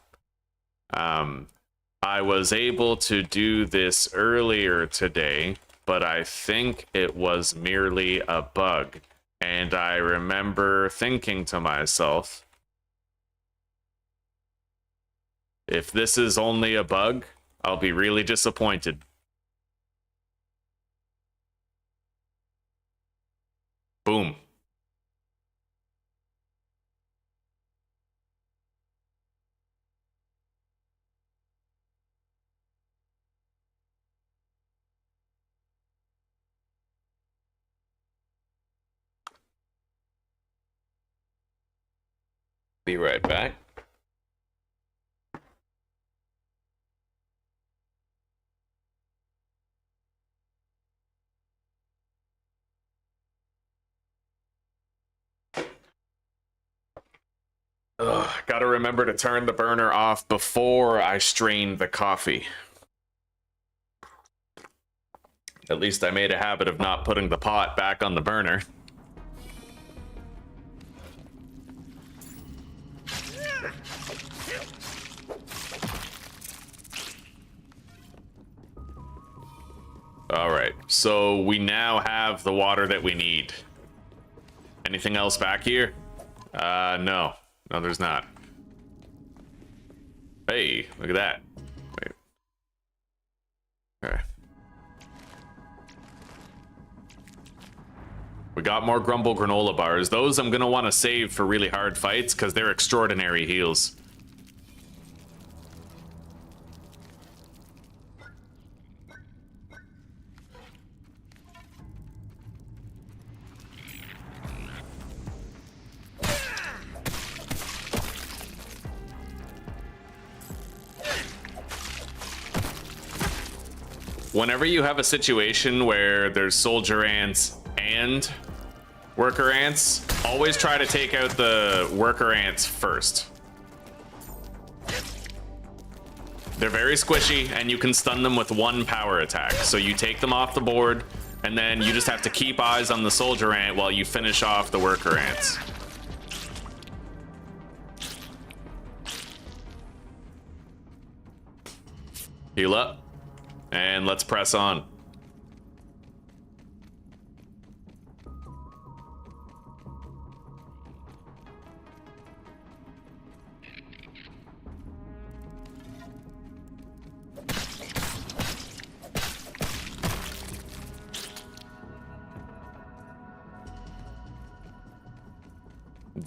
I was able to do this earlier today, but I think it was merely a bug. And I remember thinking to myself, if this is only a bug, I'll be really disappointed. Boom. Be right back. Gotta remember to turn the burner off before I strain the coffee. At least I made a habit of not putting the pot back on the burner. Alright, so we now have the water that we need. Anything else back here? No. No, there's not. Hey, look at that. Wait. Okay. We got more Grumble granola bars. Those I'm gonna want to save for really hard fights because they're extraordinary heals. Whenever you have a situation where there's soldier ants and worker ants, always try to take out the worker ants first. They're very squishy, and you can stun them with one power attack. So you take them off the board, and then you just have to keep eyes on the soldier ant while you finish off the worker ants. Heal up, and let's press on.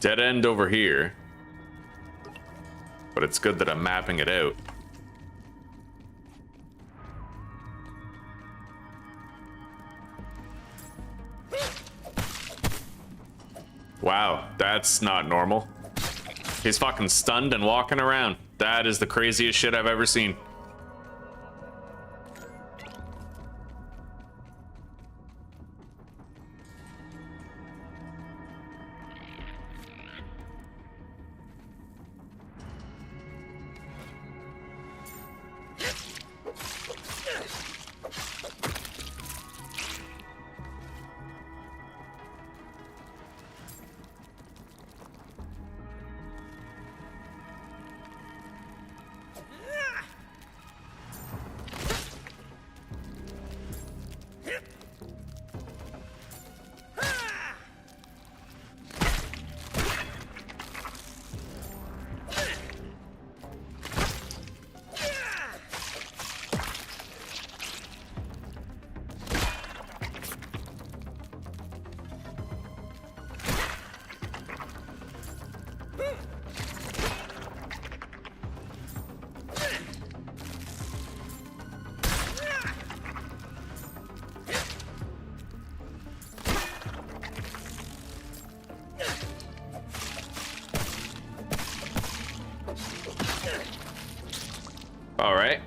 Dead end over here, but it's good that I'm mapping it out. Wow, that's not normal. He's fucking stunned and walking around. That is the craziest shit I've ever seen. All right.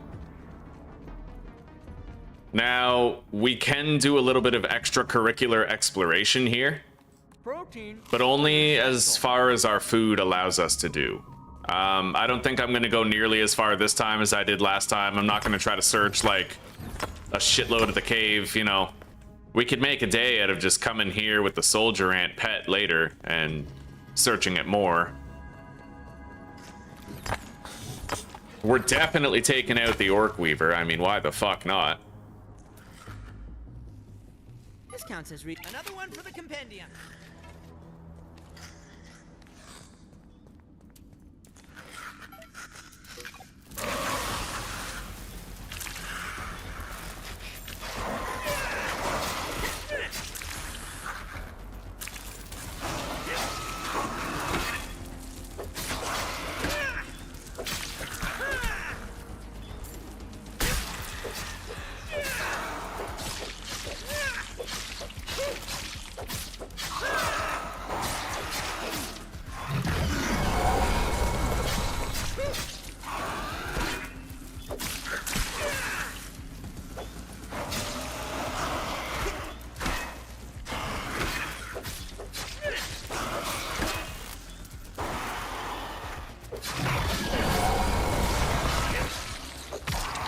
Now, we can do a little bit of extracurricular exploration here, but only as far as our food allows us to do. I don't think I'm going to go nearly as far this time as I did last time. I'm not going to try to search like a shitload of the cave, you know. We could make a day out of just coming here with the soldier ant pet later and searching it more. We're definitely taking out the orc weaver. I mean, why the fuck not? This counts as another one for the compendium.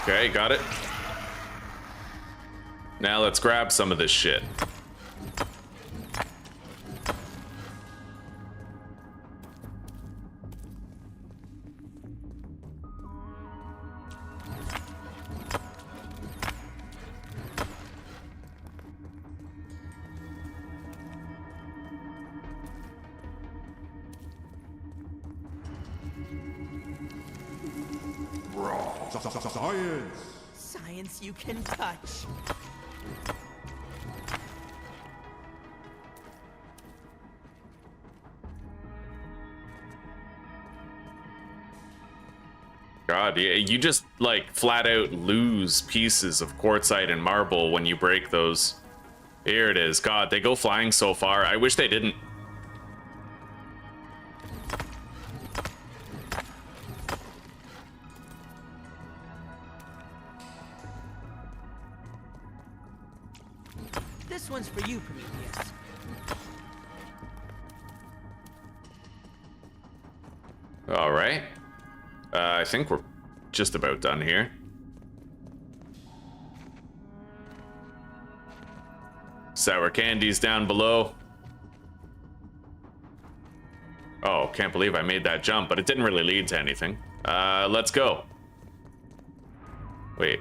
Okay, got it. Now let's grab some of this shit. Science! Science you can touch. God, you just like flat out lose pieces of quartzite and marble when you break those. Here it is. God, they go flying so far. I wish they didn't. This one's for you, Prometheus. All right. I think we're just about done here. Sour candies down below. Oh, can't believe I made that jump, but it didn't really lead to anything. Let's go. Wait.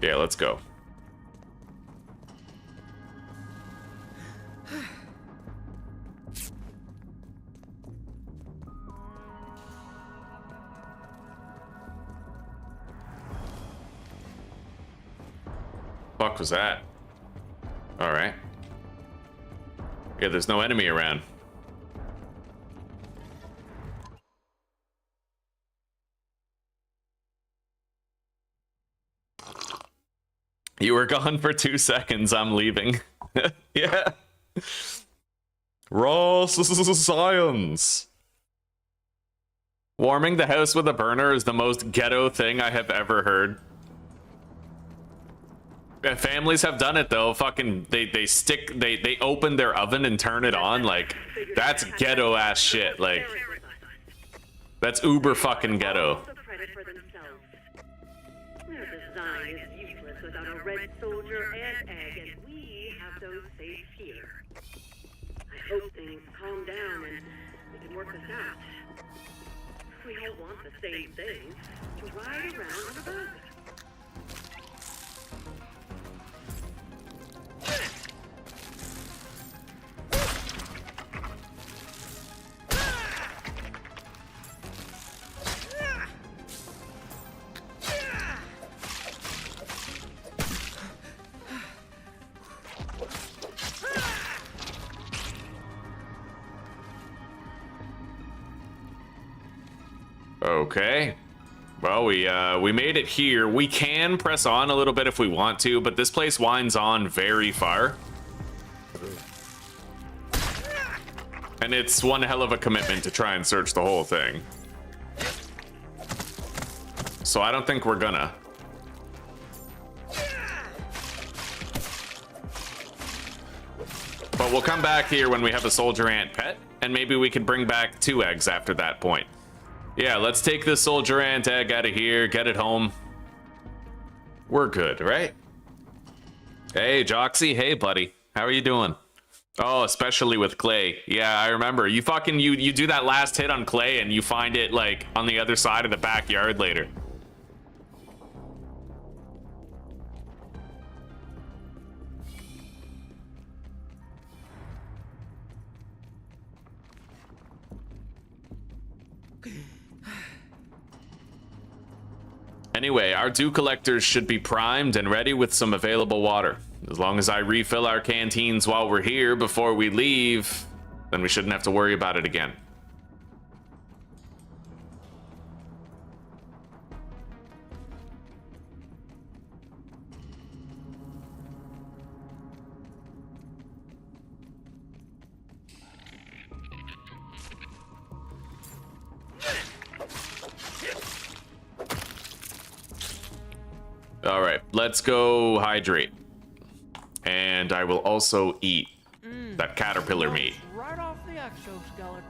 Yeah, let's go. Fuck was that? All right. Yeah, there's no enemy around. You were gone for 2 seconds. I'm leaving. Yeah. Raw science. Warming the house with a burner is the most ghetto thing I have ever heard. Families have done it though. Fucking they open their oven and turn it on. Like, that's ghetto ass shit. Like, that's uber fucking ghetto. Red soldier and egg, and we have those safe here. I hope things calm down and we can work this out. We all want the same thing, to ride around on a bug. Okay. Well, we made it here. We can press on a little bit if we want to, but this place winds on very far. And it's one hell of a commitment to try and search the whole thing. So I don't think we're gonna. But we'll come back here when we have a soldier ant pet, and maybe we could bring back 2 eggs after that point. Yeah, let's take this soldier ant egg out of here, get it home. We're good, right? Hey, Joxy. Hey, buddy. How are you doing? Oh, especially with Clay. Yeah, I remember. You fucking, you do that last hit on Clay and you find it, like, on the other side of the backyard later. Anyway, our dew collectors should be primed and ready with some available water. As long as I refill our canteens while we're here before we leave, then we shouldn't have to worry about it again. All right, let's go hydrate. And I will also eat that caterpillar meat. Right off the exoskeleton.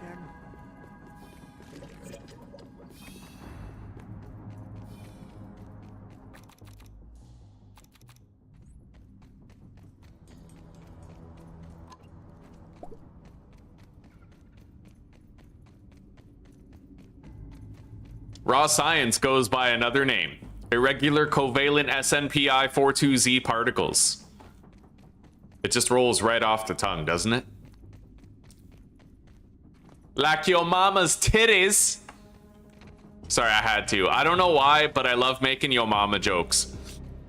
Raw science goes by another name. Irregular covalent SNPI 42Z particles. It just rolls right off the tongue, doesn't it? Like your mama's titties. Sorry, I had to. I don't know why, but I love making yo mama jokes.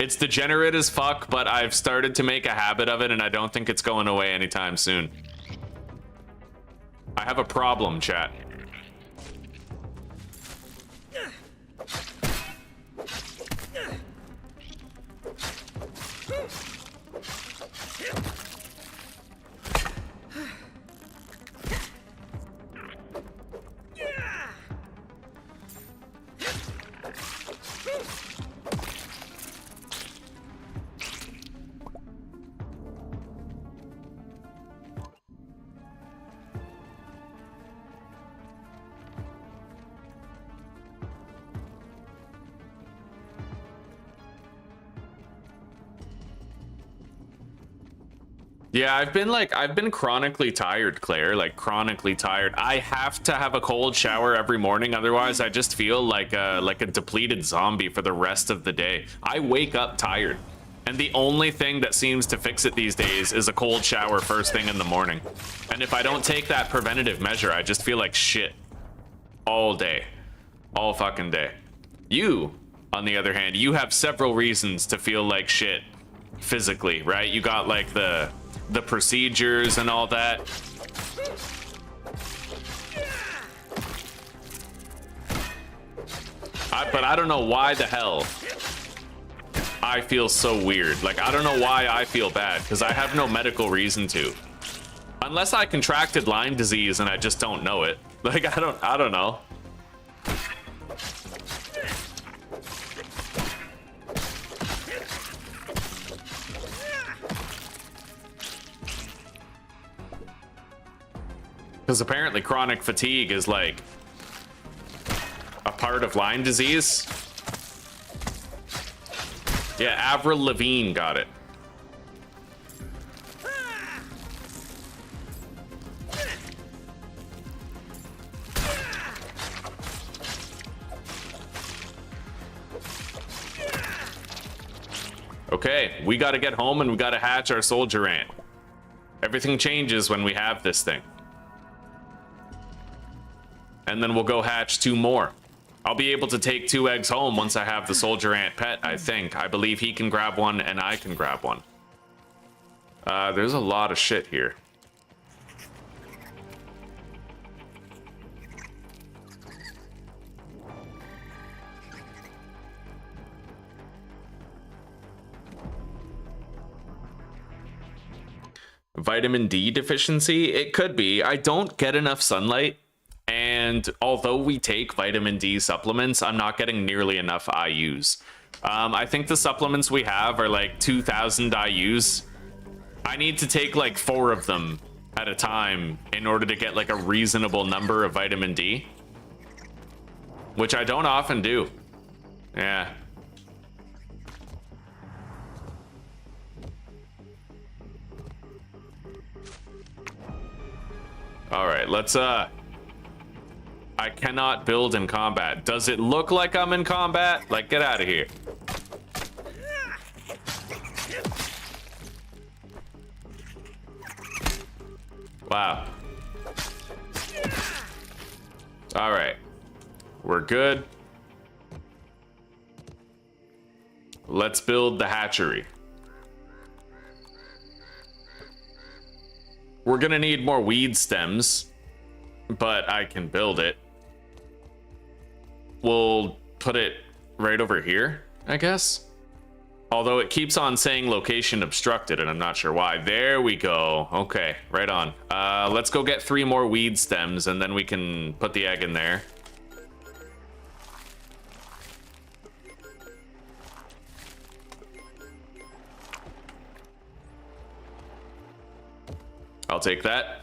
It's degenerate as fuck, but I've started to make a habit of it, and I don't think it's going away anytime soon. I have a problem, chat. Yeah, I've been chronically tired, Claire, like chronically tired. I have to have a cold shower every morning, otherwise I just feel like a depleted zombie for the rest of the day. I wake up tired, and the only thing that seems to fix it these days is a cold shower first thing in the morning. And if I don't take that preventative measure, I just feel like shit all day, all fucking day. You, on the other hand, you have several reasons to feel like shit physically, right? You got like the procedures and all that. But I don't know why the hell I feel so weird. Like, I don't know why I feel bad, because I have no medical reason to. Unless I contracted Lyme disease and I just don't know it. Like, I don't know. Because apparently chronic fatigue is like a part of Lyme disease. Yeah, Avril Lavigne got it. Okay, we gotta get home and we gotta hatch our soldier ant. Everything changes when we have this thing. And then we'll go hatch 2 more. I'll be able to take 2 eggs home once I have the soldier ant pet, I think. I believe he can grab one and I can grab one. There's a lot of shit here. Vitamin D deficiency? It could be. I don't get enough sunlight. And although we take vitamin D supplements, I'm not getting nearly enough IUs. I think the supplements we have are like 2,000 IUs. I need to take like 4 of them at a time in order to get like a reasonable number of vitamin D. Which I don't often do. Yeah. All right, let's I cannot build in combat. Does it look like I'm in combat? Like, get out of here. Wow. All right. We're good. Let's build the hatchery. We're gonna need more weed stems, but I can build it. We'll put it right over here, I guess. Although it keeps on saying location obstructed, and I'm not sure why. There we go. Okay, right on. Let's go get 3 more weed stems, and then we can put the egg in there. I'll take that.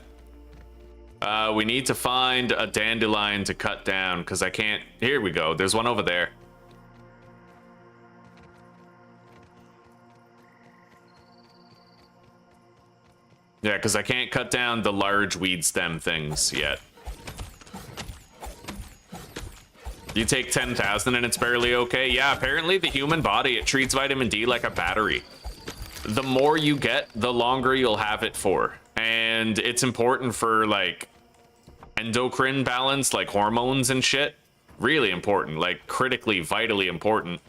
We need to find a dandelion to cut down because I can't. Here we go. There's one over there. Yeah, because I can't cut down the large weed stem things yet. You take 10,000 and it's barely okay? Yeah, apparently the human body, it treats vitamin D like a battery. The more you get, the longer you'll have it for. And it's important for like endocrine balance, like hormones and shit. Really important, like critically, vitally important.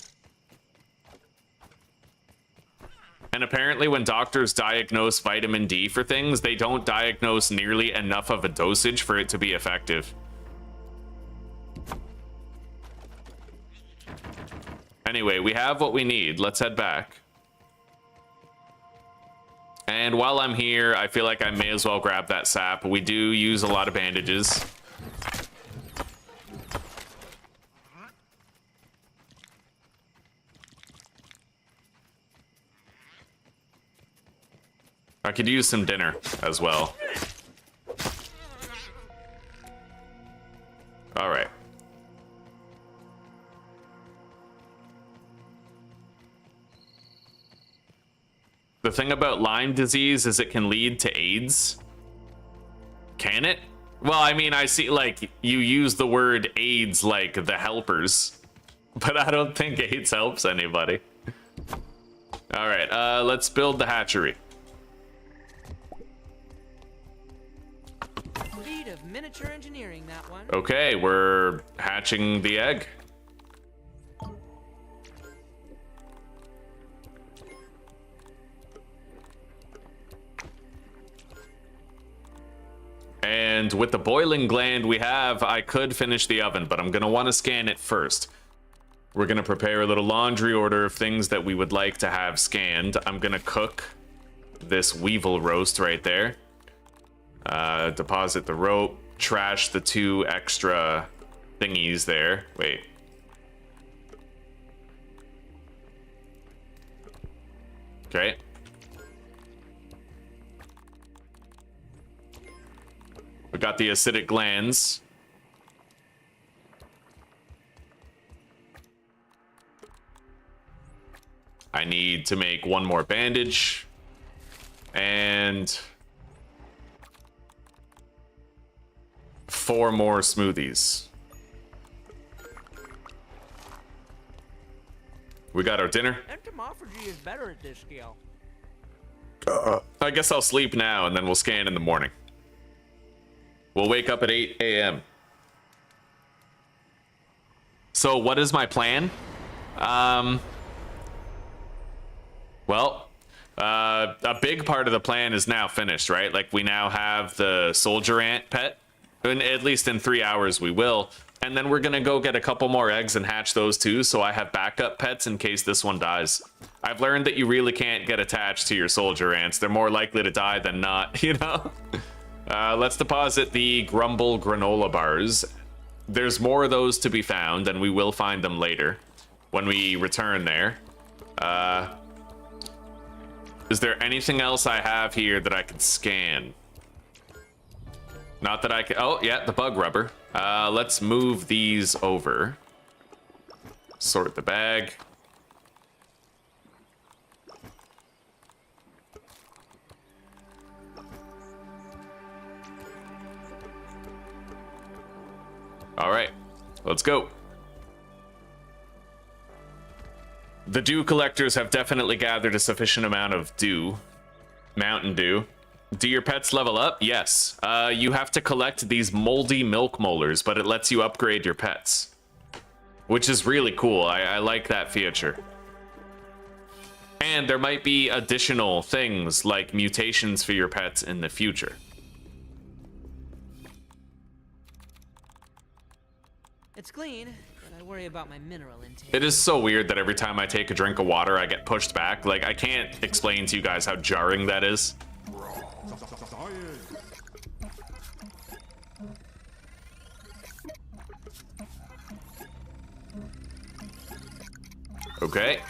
And apparently when doctors diagnose vitamin D for things, they don't diagnose nearly enough of a dosage for it to be effective. Anyway, we have what we need. Let's head back. And while I'm here, I feel like I may as well grab that sap. We do use a lot of bandages. I could use some dinner as well. All right. The thing about Lyme disease is it can lead to AIDS. Can it? Well, I mean, I see, like, you use the word AIDS like the helpers, but I don't think AIDS helps anybody. All right, let's build the hatchery. Feat of miniature engineering, that one. Okay, we're hatching the egg. And with the boiling gland we have, I could finish the oven, but I'm gonna want to scan it first. We're gonna prepare a little laundry order of things that we would like to have scanned. I'm gonna cook this weevil roast right there. Deposit the rope, trash the 2 extra thingies there. Wait. Okay. We got the acidic glands. I need to make 1 more bandage. And 4 more smoothies. We got our dinner. Entomophagy is better at this scale. I guess I'll sleep now and then we'll scan in the morning. We'll wake up at 8 a.m. So what is my plan? Well, a big part of the plan is now finished, right? Like, we now have the soldier ant pet, and at least in 3 hours we will. And then we're gonna go get a couple more eggs and hatch those too, so I have backup pets in case this one dies. I've learned that you really can't get attached to your soldier ants. They're more likely to die than not, you know? Let's deposit the Grumble granola bars. There's more of those to be found, and we will find them later when we return there. Is there anything else I have here that I can scan? Not that I can. Oh, yeah, the bug rubber. Let's move these over. Sort the bag. All right, let's go. The dew collectors have definitely gathered a sufficient amount of dew. Mountain Dew. Do your pets level up? Yes. You have to collect these moldy milk molars, but it lets you upgrade your pets. Which is really cool. I like that feature. And there might be additional things like mutations for your pets in the future. It's clean, but I worry about my mineral intake. It is so weird that every time I take a drink of water, I get pushed back. Like, I can't explain to you guys how jarring that is. Science. Okay.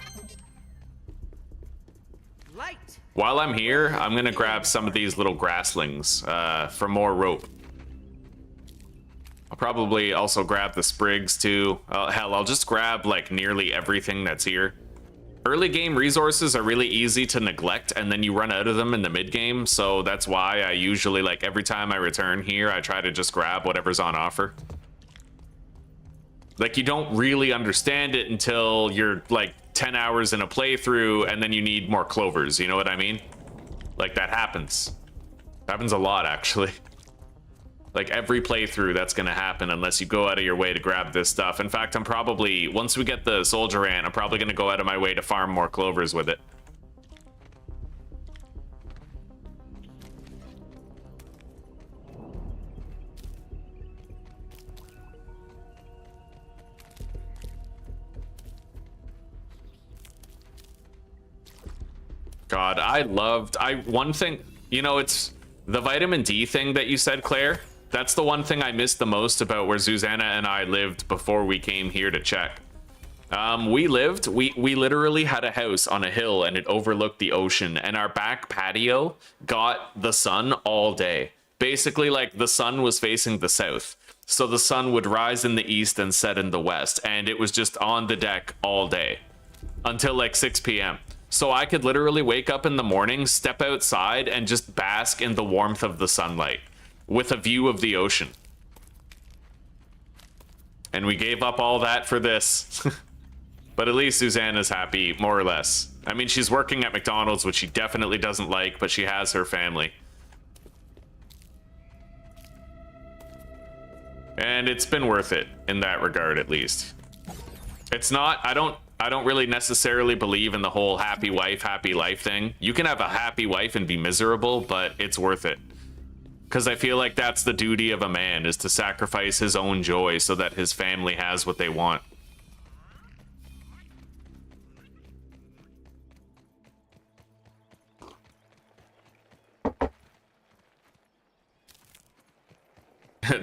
Light. While I'm here, I'm gonna grab some of these little grasslings for more rope. I'll probably also grab the sprigs too. Hell, I'll just grab like nearly everything that's here. Early game resources are really easy to neglect, and then you run out of them in the mid game, so that's why I usually, like, every time I return here, I try to just grab whatever's on offer. Like, you don't really understand it until you're like 10 hours in a playthrough and then you need more clovers, you know what I mean? Like, that happens. Happens a lot, actually. Like, every playthrough that's gonna happen unless you go out of your way to grab this stuff. In fact, I'm probably, once we get the soldier ant, I'm probably gonna go out of my way to farm more clovers with it. God, one thing, you know, it's the vitamin D thing that you said, Claire. That's the one thing I missed the most about where Susanna and I lived before we came here to check. We literally had a house on a hill and it overlooked the ocean, and our back patio got the sun all day. Basically, like, the sun was facing the south. So the sun would rise in the east and set in the west, and it was just on the deck all day until like 6 p.m. so I could literally wake up in the morning, step outside, and just bask in the warmth of the sunlight with a view of the ocean. And we gave up all that for this. But at least Susanna's happy, more or less. I mean, she's working at McDonald's, which she definitely doesn't like, but she has her family. And it's been worth it in that regard, at least. It's not, I don't really necessarily believe in the whole happy wife, happy life thing. You can have a happy wife and be miserable, but it's worth it. Because I feel like that's the duty of a man, is to sacrifice his own joy so that his family has what they want.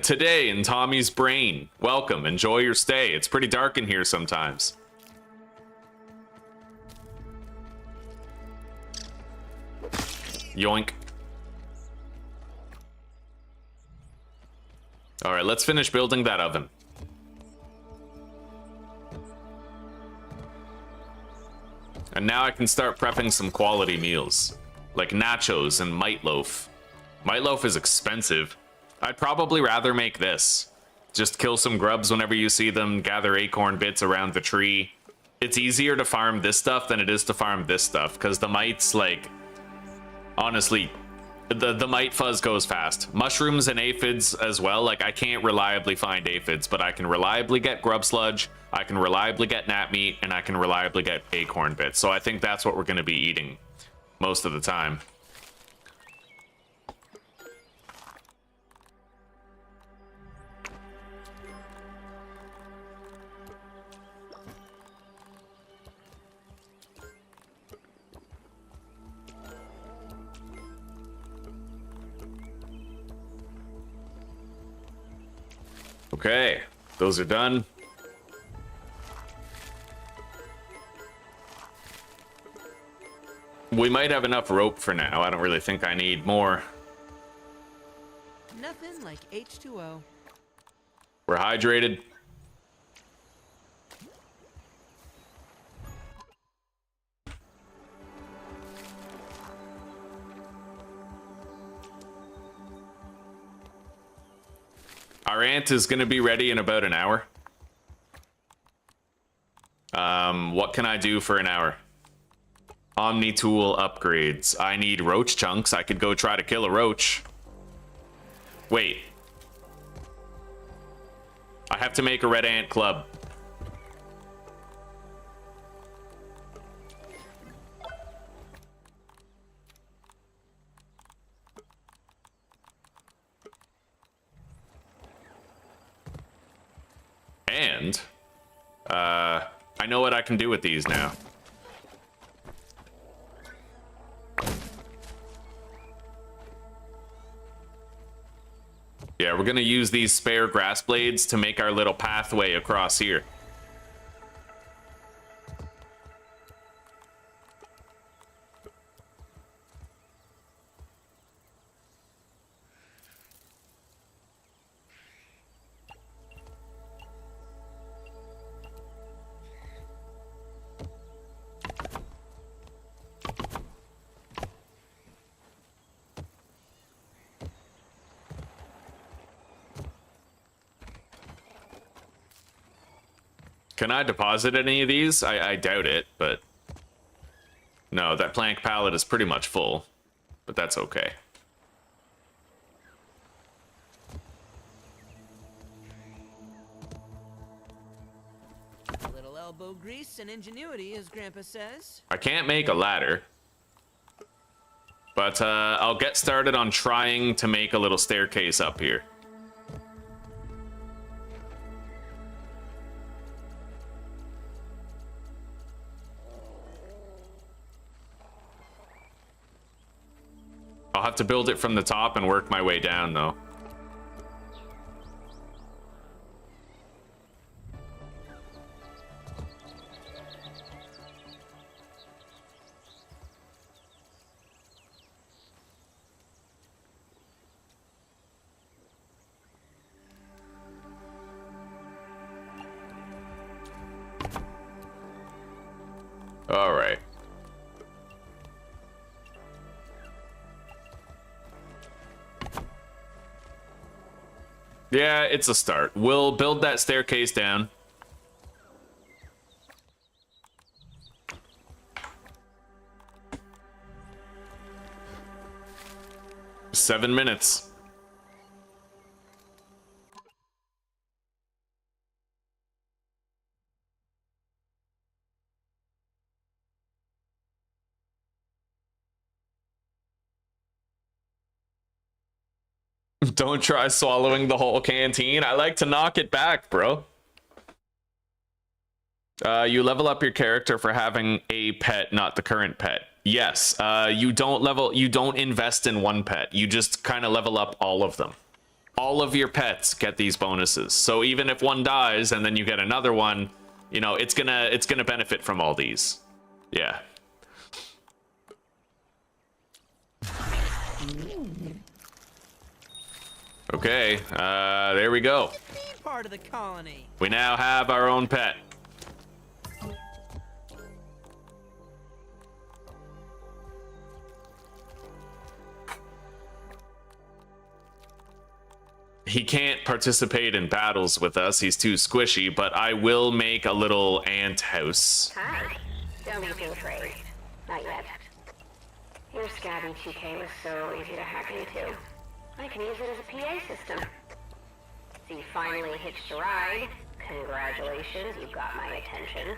Today in Tommy's brain. Welcome, enjoy your stay. It's pretty dark in here sometimes. Yoink. All right, let's finish building that oven. And now I can start prepping some quality meals, like nachos and meatloaf. Meatloaf is expensive. I'd probably rather make this. Just kill some grubs whenever you see them, gather acorn bits around the tree. It's easier to farm this stuff than it is to farm this stuff, because the mites, like, honestly, the mite fuzz goes fast. Mushrooms and aphids as well. Like, I can't reliably find aphids, but I can reliably get grub sludge, I can reliably get gnat meat, and I can reliably get acorn bits. So I think that's what we're going to be eating most of the time. Okay, those are done. We might have enough rope for now. I don't really think I need more. Nothing like H2O. We're hydrated. Our ant is going to be ready in about an hour. What can I do for an hour? Omni tool upgrades. I need roach chunks. I could go try to kill a roach. Wait. I have to make a red ant club. And I know what I can do with these now. Yeah, we're gonna use these spare grass blades to make our little pathway across here. Can I deposit any of these? I doubt it, but... No, that plank pallet is pretty much full. But that's okay. A little elbow grease and ingenuity, as Grandpa says. I can't make a ladder. But I'll get started on trying to make a little staircase up here. I'll have to build it from the top and work my way down, though. All right. Yeah, it's a start. We'll build that staircase down. Seven minutes. Don't try swallowing the whole canteen. I like to knock it back, bro. You level up your character for having a pet, not the current pet. Yes. You don't invest in one pet. You just kind of level up all of them. All of your pets get these bonuses. So even if one dies and then you get another one, you know, it's gonna benefit from all these. Yeah. Okay, there we go. Part of the colony. We now have our own pet. He can't participate in battles with us. He's too squishy, but I will make a little ant house. Hi. Don't be too afraid. Not yet. Your scabby TK was so easy to hack into. I can use it as a PA system. So you finally hitched a ride. Congratulations, you got my attention.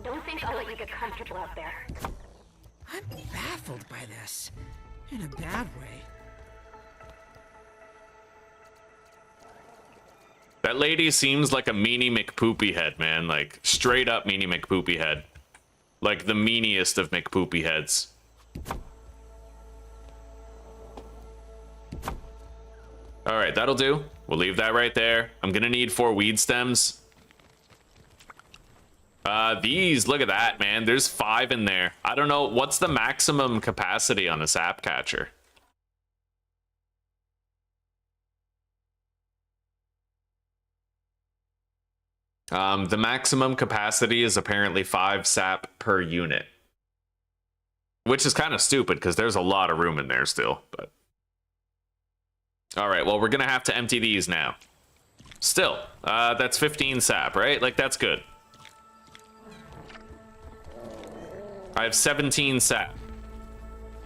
Don't think I'll let you get comfortable out there. I'm baffled by this. In a bad way. That lady seems like a meanie McPoopy head, man. Like, straight up meanie McPoopy head. Like, the meaniest of McPoopy heads. Alright, that'll do. We'll leave that right there. I'm gonna need 4 weed stems. These, look at that, man. There's 5 in there. I don't know, what's the maximum capacity on a sap catcher? The maximum capacity is apparently 5 sap per unit. Which is kind of stupid, because there's a lot of room in there still, but... Alright, well, we're gonna have to empty these now. Still, that's 15 sap, right? Like, that's good. I have 17 sap.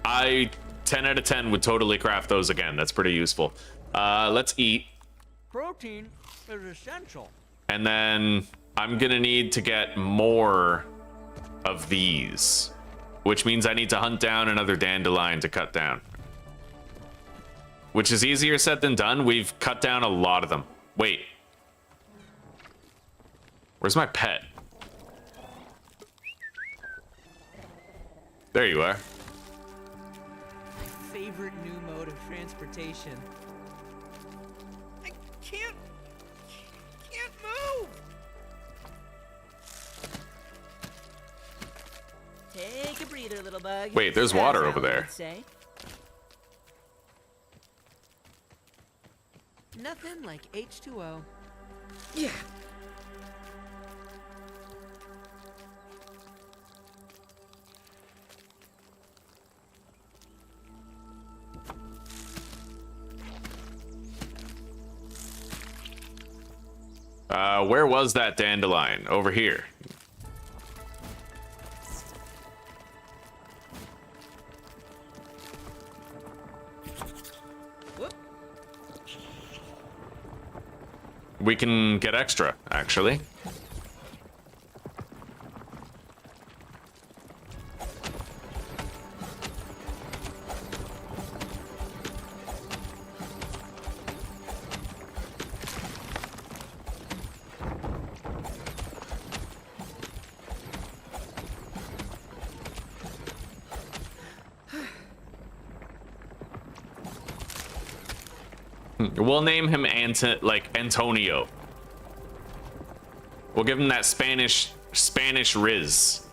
10 out of 10 would totally craft those again. That's pretty useful. Let's eat. Protein is essential. And then I'm gonna need to get more of these. Which means I need to hunt down another dandelion to cut down. Which is easier said than done. We've cut down a lot of them. Wait. Where's my pet? There you are. My favorite new mode of transportation. I can't move. Take a breather, little bug. Wait, there's water over there. Nothing like H2O. Yeah. Where was that dandelion? Over here. We can get extra, actually. We'll name him Antonio. We'll give him that Spanish Riz.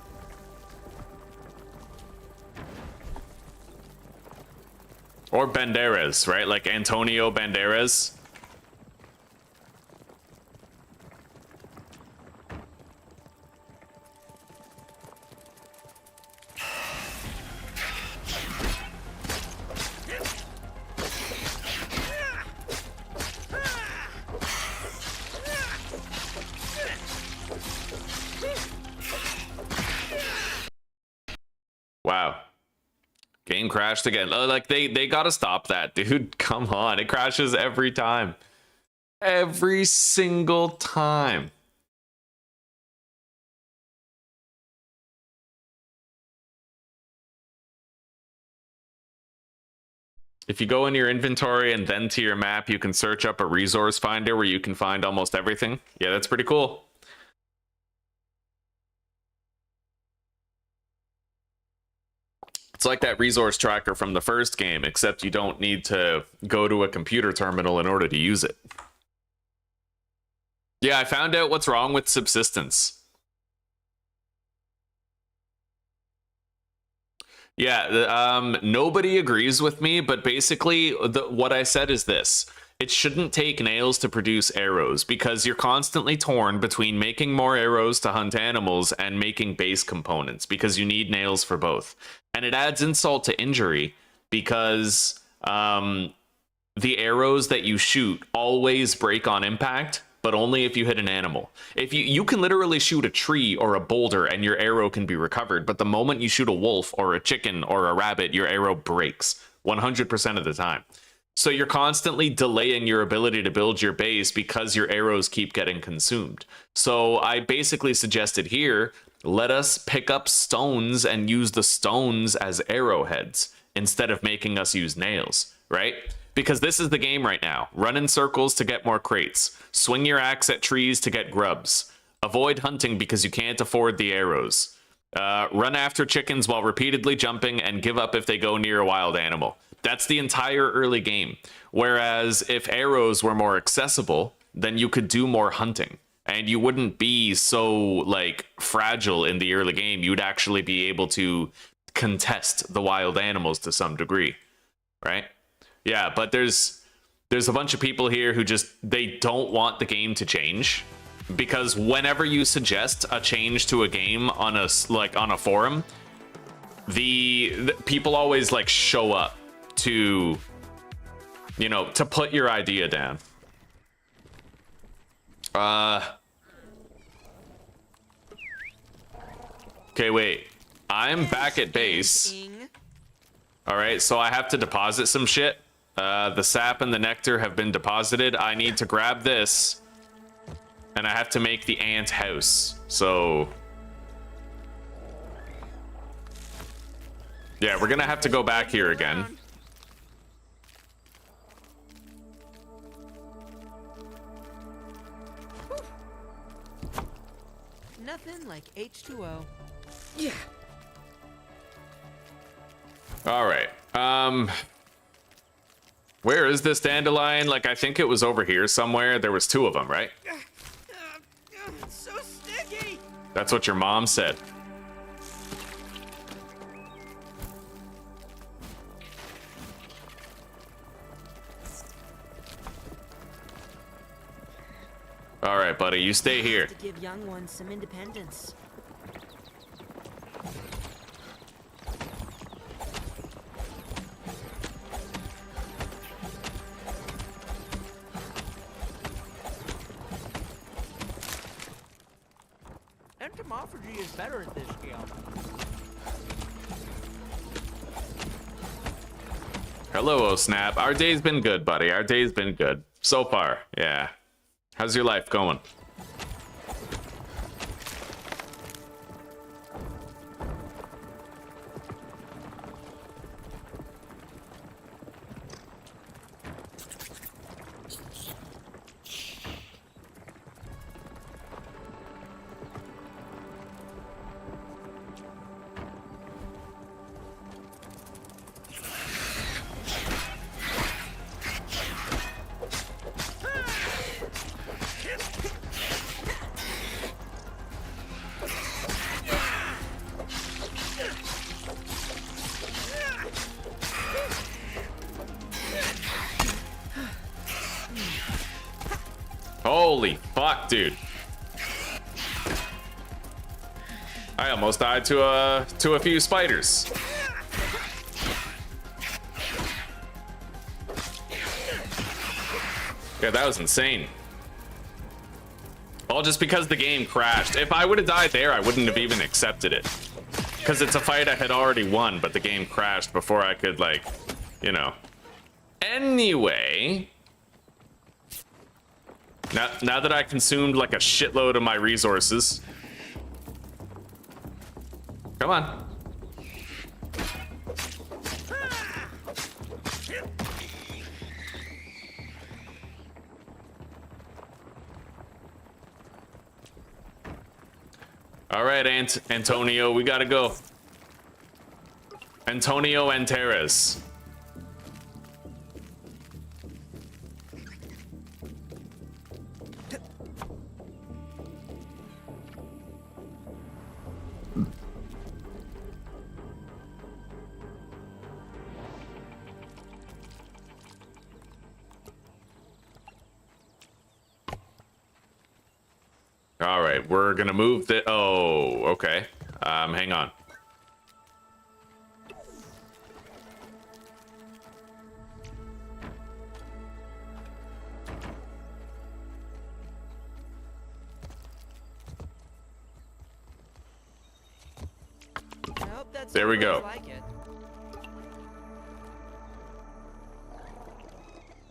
Or Banderas, right? Like Antonio Banderas. Wow. Game crashed again. Like, they gotta stop that, dude. Come on. It crashes every time. Every single time. If you go in your inventory and then to your map, you can search up a resource finder where you can find almost everything. Yeah, that's pretty cool. It's like that resource tracker from the first game, except you don't need to go to a computer terminal in order to use it. Yeah, I found out what's wrong with subsistence. Yeah, nobody agrees with me, but basically what I said is this. It shouldn't take nails to produce arrows because you're constantly torn between making more arrows to hunt animals and making base components because you need nails for both. And it adds insult to injury because the arrows that you shoot always break on impact, but only if you hit an animal. If you can literally shoot a tree or a boulder and your arrow can be recovered, but the moment you shoot a wolf or a chicken or a rabbit, your arrow breaks 100% of the time. So you're constantly delaying your ability to build your base because your arrows keep getting consumed. So I basically suggested here, let us pick up stones and use the stones as arrowheads instead of making us use nails, right? Because this is the game right now. Run in circles to get more crates. Swing your axe at trees to get grubs. Avoid hunting because you can't afford the arrows. Run after chickens while repeatedly jumping and give up if they go near a wild animal. That's the entire early game. Whereas if arrows were more accessible, then you could do more hunting. And you wouldn't be so, like, fragile in the early game. You'd actually be able to contest the wild animals to some degree, right? Yeah, but there's a bunch of people here who just, they don't want the game to change. Because whenever you suggest a change to a game on a forum, the people always, like, show up to, you know, to put your idea down. Okay, wait. I'm back at base. All right, so I have to deposit some shit. The sap and the nectar have been deposited. I need to grab this, and I have to make the ant house. So, yeah, we're gonna have to go back here again. Nothing like H2O. Yeah. All right. Where is this dandelion? Like, I think it was over here somewhere. There was two of them, right? It's so sticky. That's what your mom said. All right, buddy, you stay here. To give young ones some independence. Entomophagy is better at this game. Hello, oh snap. Our day's been good, buddy. Our day's been good. So far, yeah. How's your life going? Holy fuck, dude. I almost died to a few spiders. Yeah, that was insane. All just because the game crashed. If I would have died there, I wouldn't have even accepted it. because it's a fight I had already won, but the game crashed before I could, like, you know. Anyway, now that I consumed like a shitload of my resources, come on. All right, Antonio, we gotta go. Antonio Antares. All right, we're gonna move the. Oh, okay. Hang on. Nope, that's There we not go. like it.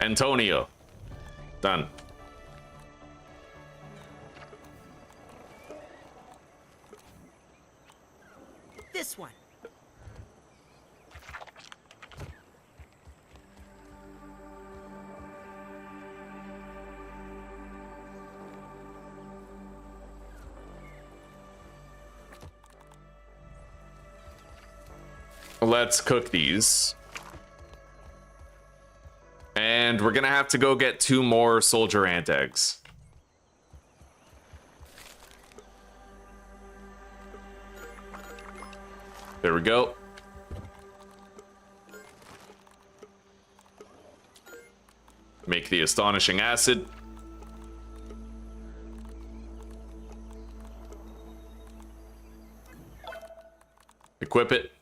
Antonio. Done. This one. Let's cook these. And we're gonna have to go get 2 more soldier ant eggs. There we go. Make the astonishing acid. Equip it.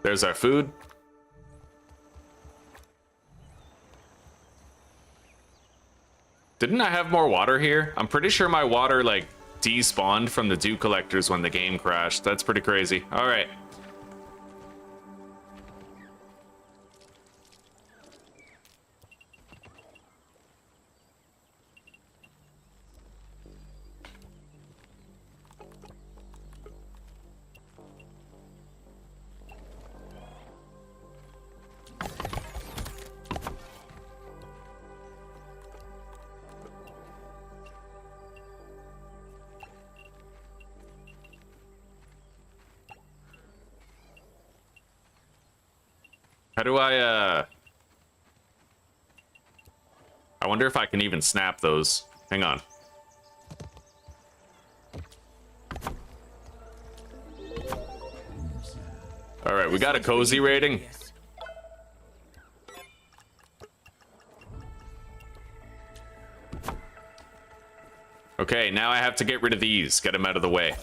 There's our food. Didn't I have more water here? I'm pretty sure my water, like, despawned from the dew collectors when the game crashed. That's pretty crazy. All right. How do I wonder if I can even snap those. Hang on. All right, we got a cozy rating. Okay, now I have to get rid of these. Get them out of the way.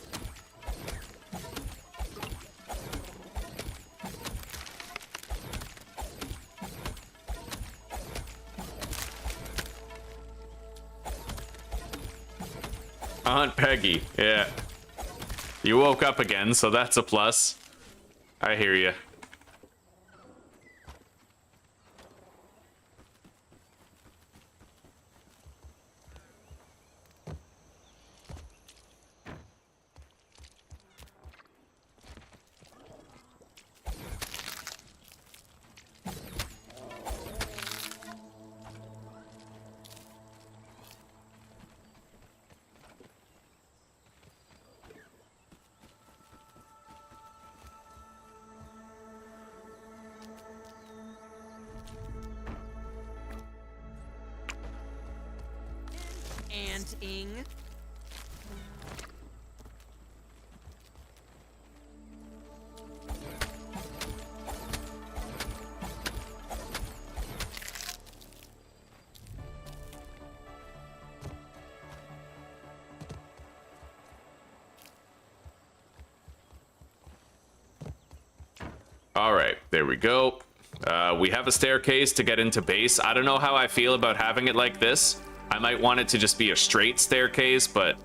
Aunt Peggy, yeah. You woke up again, so that's a plus. I hear you. Ant-ing. All right, there we go. We have a staircase to get into base. I don't know how I feel about having it like this. I might want it to just be a straight staircase, but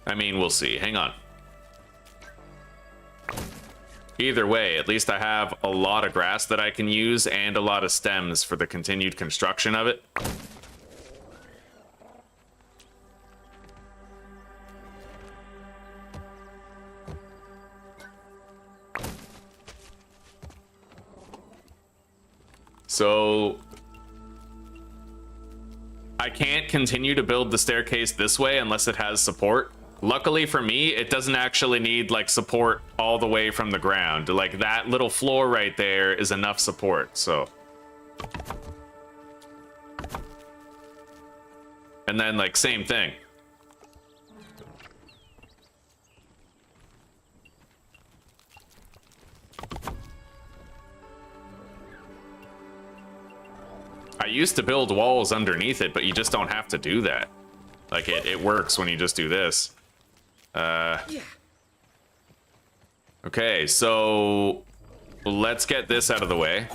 I mean, we'll see. Hang on. Either way, at least I have a lot of grass that I can use and a lot of stems for the continued construction of it. So I can't continue to build the staircase this way unless it has support. Luckily for me, it doesn't actually need like support all the way from the ground. Like that little floor right there is enough support, so. And then like same thing. I used to build walls underneath it, but you just don't have to do that. Like it works when you just do this. Okay, so let's get this out of the way.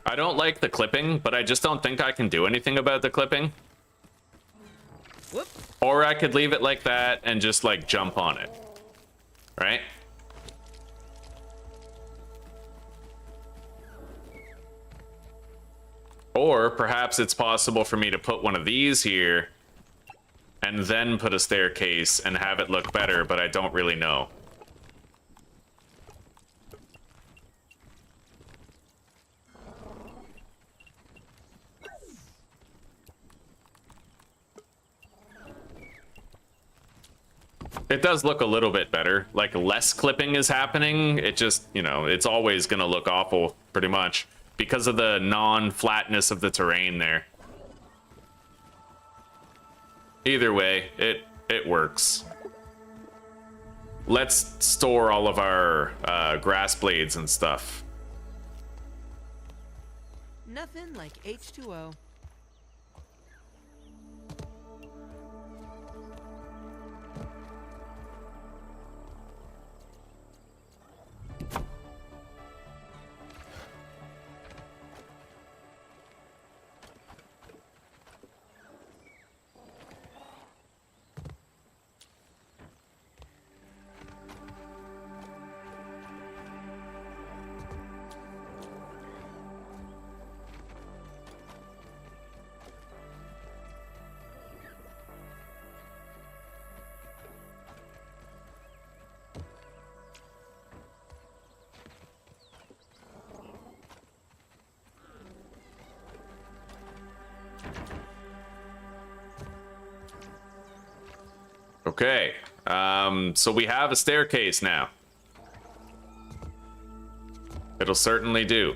I don't like the clipping, but I just don't think I can do anything about the clipping. Whoop. Or I could leave it like that and just like jump on it, right? Or perhaps it's possible for me to put one of these here and then put a staircase and have it look better, but I don't really know. It does look a little bit better. Like less clipping is happening. It just, you know, it's always gonna look awful pretty much because of the non-flatness of the terrain there. Either way, it works. Let's store all of our grass blades and stuff. Nothing like H2O. Okay, so we have a staircase now. It'll certainly do.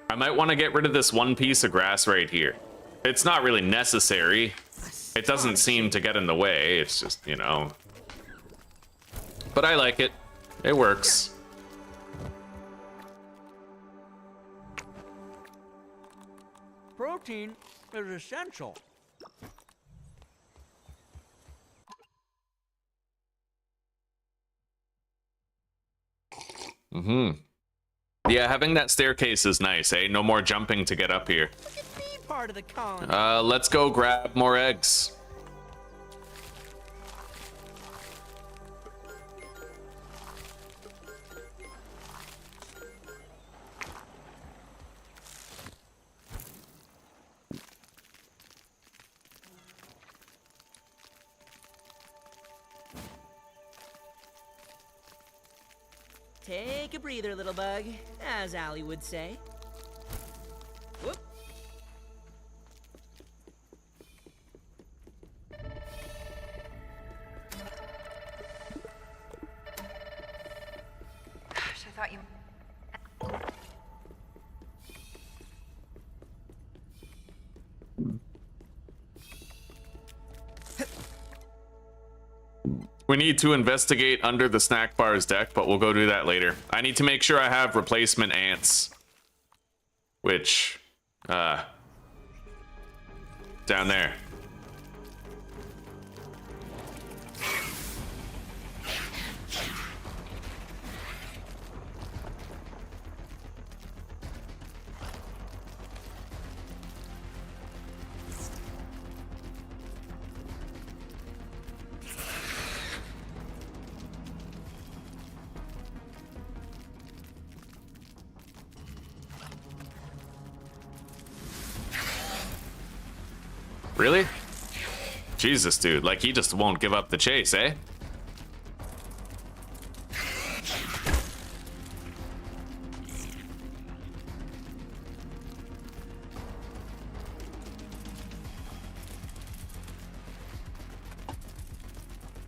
I might want to get rid of this one piece of grass right here. It's not really necessary. It doesn't seem to get in the way. It's just, you know. But I like it. It works. Protein is essential. Yeah, having that staircase is nice, eh? No more jumping to get up here. Be part of the colony. Let's go grab more eggs. Take a breather, little bug, as Allie would say. Whoop. Gosh, I thought you... We need to investigate under the snack bar's deck, but we'll go do that later. I need to make sure I have replacement ants. Which, down there. Really? Jesus, dude. Like, he just won't give up the chase, eh?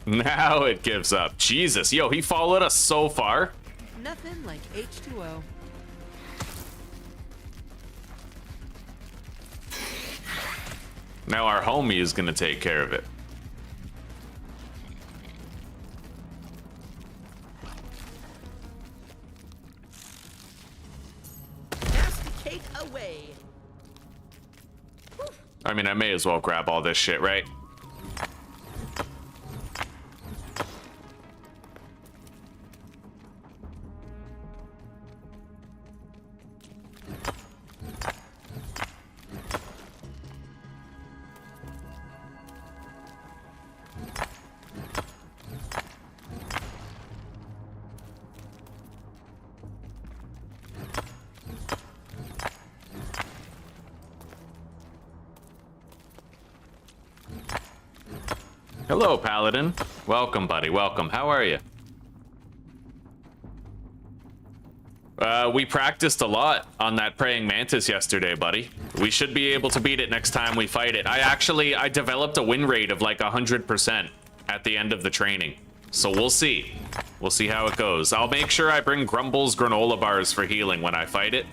Now it gives up. Jesus, yo, he followed us so far. Nothing like H2O. Now our homie is gonna take care of it. Masticate away. I mean, I may as well grab all this shit, right? Hello, Paladin. Welcome, buddy. Welcome. How are you? We practiced a lot on that praying mantis yesterday, buddy. We should be able to beat it next time we fight it. I developed a win rate of like 100% at the end of the training. So we'll see. We'll see how it goes. I'll make sure I bring Grumble's granola bars for healing when I fight it.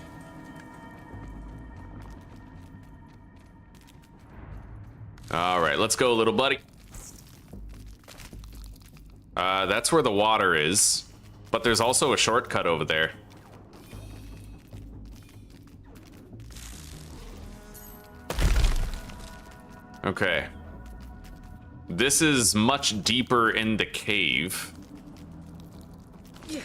All right, let's go, little buddy. That's where the water is, but there's also a shortcut over there. Okay. This is much deeper in the cave. Yeah.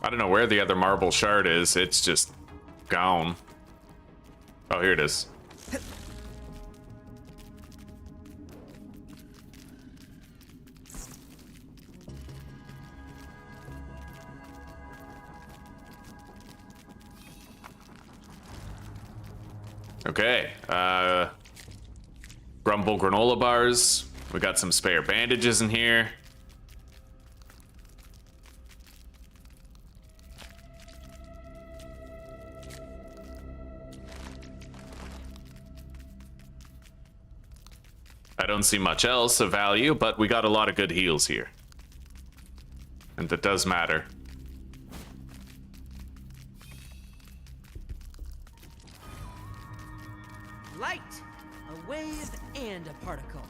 I don't know where the other marble shard is. It's just gone. Oh, here it is. Okay. Grumble granola bars. We got some spare bandages in here. I don't see much else of value, but we got a lot of good heals here. And that does matter. Light, a wave, and a particle.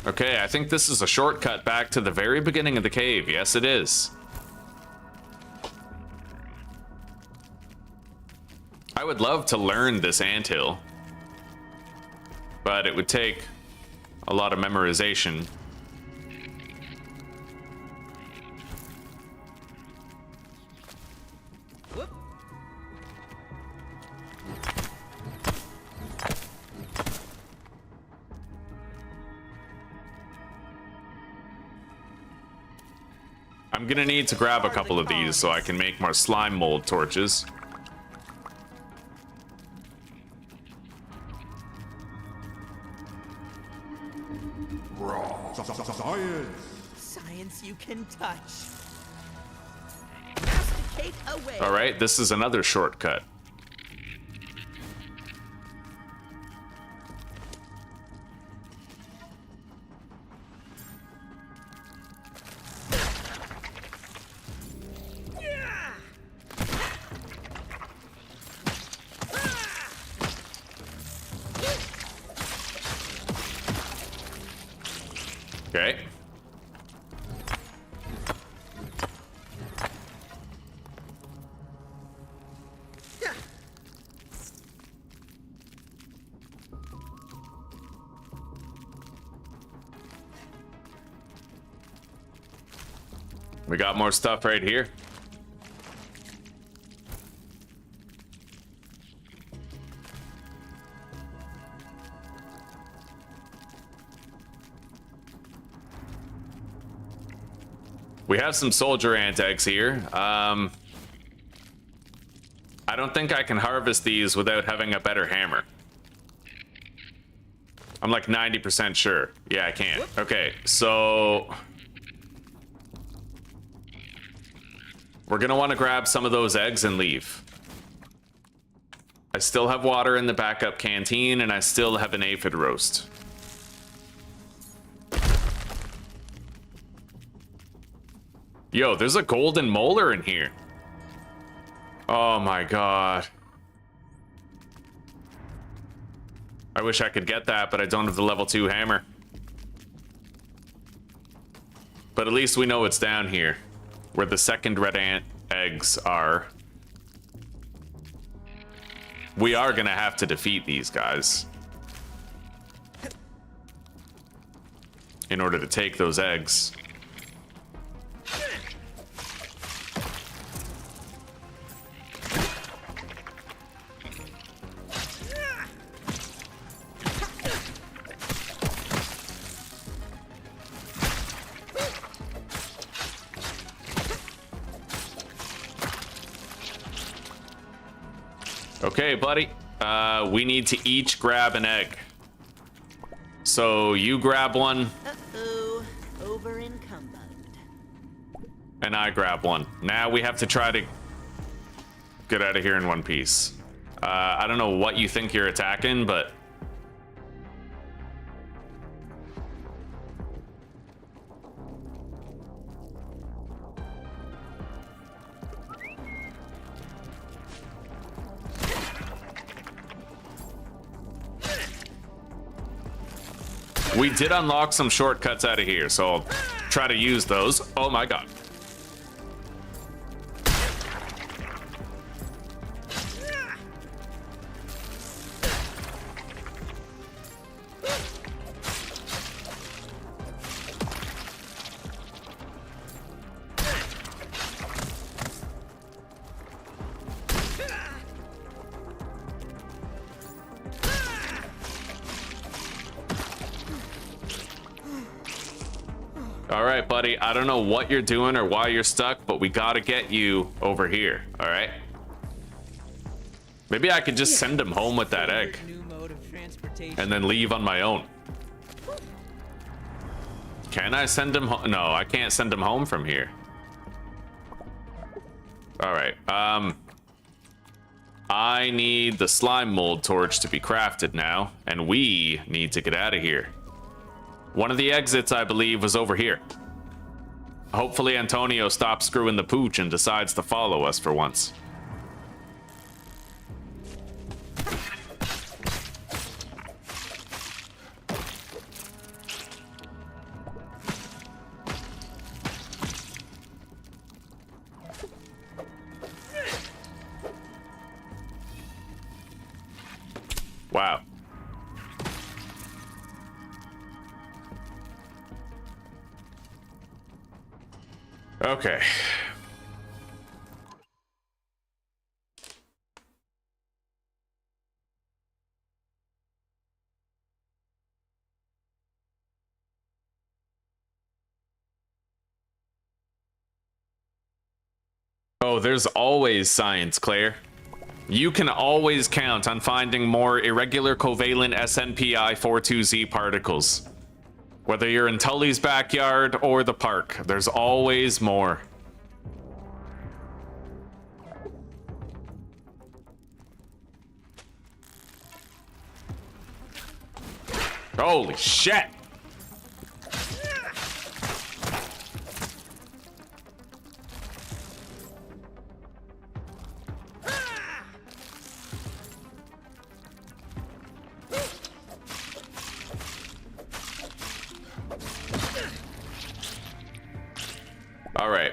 Okay, I think this is a shortcut back to the very beginning of the cave. Yes, it is. I would love to learn this anthill, but it would take a lot of memorization. Whoop. I'm gonna need to grab a couple of these so I can make more slime mold torches. Science. Science you can touch. Masticate away. All right, this is another shortcut. Okay. We got more stuff right here. We have some soldier ant eggs here. I don't think I can harvest these without having a better hammer. I'm like 90% sure. Yeah, I can. Okay, so we're gonna want to grab some of those eggs and leave. I still have water in the backup canteen, and I still have an aphid roast. Yo, there's a golden molar in here. Oh my god. I wish I could get that, but I don't have the level 2 hammer. But at least we know it's down here, where the second red ant eggs are. We are gonna have to defeat these guys in order to take those eggs. Okay, buddy. We need to each grab an egg. So you grab one. Uh-oh, over encumbered. And I grab one. Now we have to try to get out of here in one piece. I don't know what you think you're attacking, but we did unlock some shortcuts out of here, so I'll try to use those. Oh my god. All right, buddy. I don't know what you're doing or why you're stuck, but we gotta get you over here. All right. Maybe I could just send him home with that egg New mode of transportation. and then leave on my own. Can I send him home? No, I can't send him home from here. All right. I need the slime mold torch to be crafted now, and we need to get out of here. One of the exits, I believe, was over here. Hopefully Antonio stops screwing the pooch and decides to follow us for once. Wow. Okay. Oh, there's always science, Claire. You can always count on finding more irregular covalent SNPI 42Z particles. Whether you're in Tully's backyard or the park, there's always more. Holy shit! All right.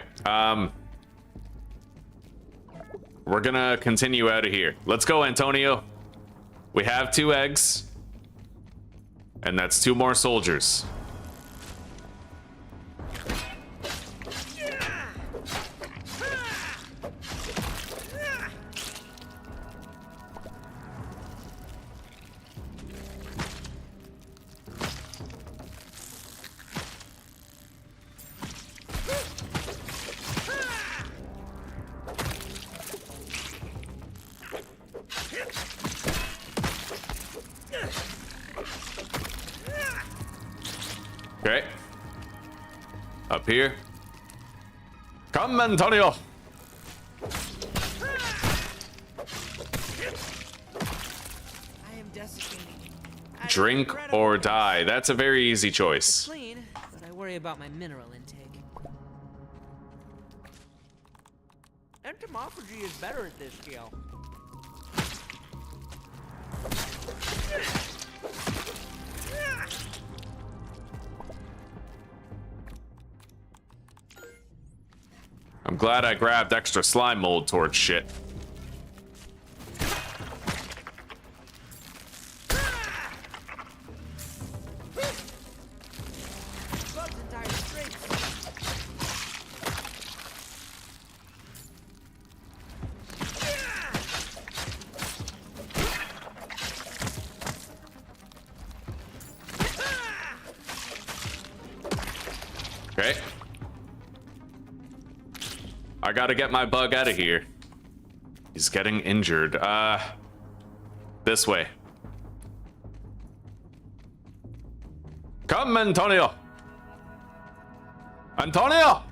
We're gonna continue out of here. Let's go, Antonio. We have 2 eggs. And that's 2 more soldiers. Okay. Up here. Come, Antonio. I am desiccating. Drink or die. That's a very easy choice. Clean, but I worry about my mineral intake. Entomophagy is better at this scale. I'm glad I grabbed extra slime mold torch shit. Okay. I gotta get my bug out of here. He's getting injured. This way. Come, Antonio. Antonio!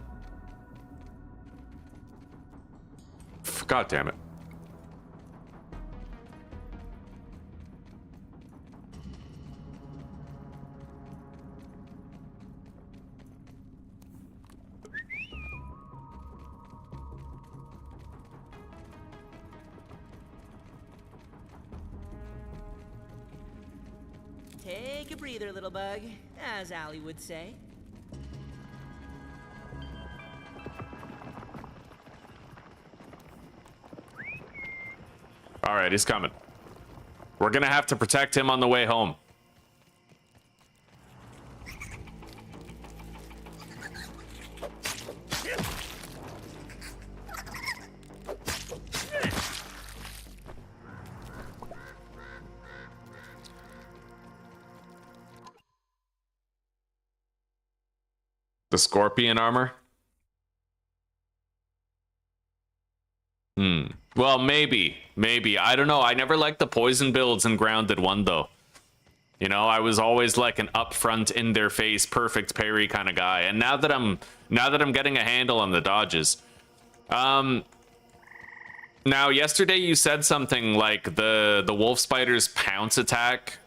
God damn it. Take a breather, little bug, as Allie would say. All right, he's coming. We're gonna have to protect him on the way home. The scorpion armor? Well, maybe. I don't know. I never liked the poison builds in Grounded 1, though. You know, I was always like an upfront, in their face, perfect parry kind of guy. And now that I'm getting a handle on the dodges. Now, yesterday you said something like the wolf spider's pounce attack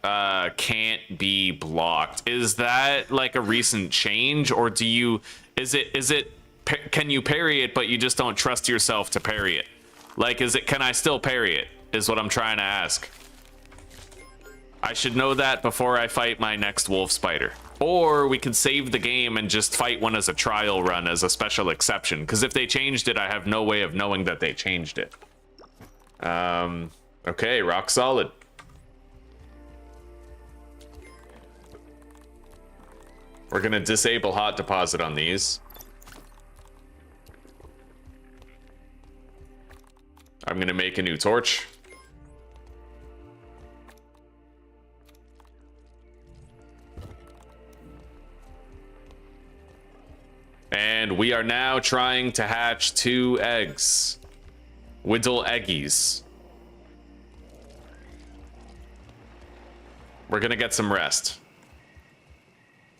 can't be blocked. Is that like a recent change, or can you parry it but you just don't trust yourself to parry it? Like, can I still parry it is what I'm trying to ask. I should know that before I fight my next wolf spider. Or we could save the game and just fight one as a trial run as a special exception, because if they changed it, I have no way of knowing that they changed it. Okay, rock solid. We're gonna disable hot deposit on these. I'm gonna make a new torch. And we we are now trying to hatch 2 eggs. Whittle eggies. We're gonna get some rest.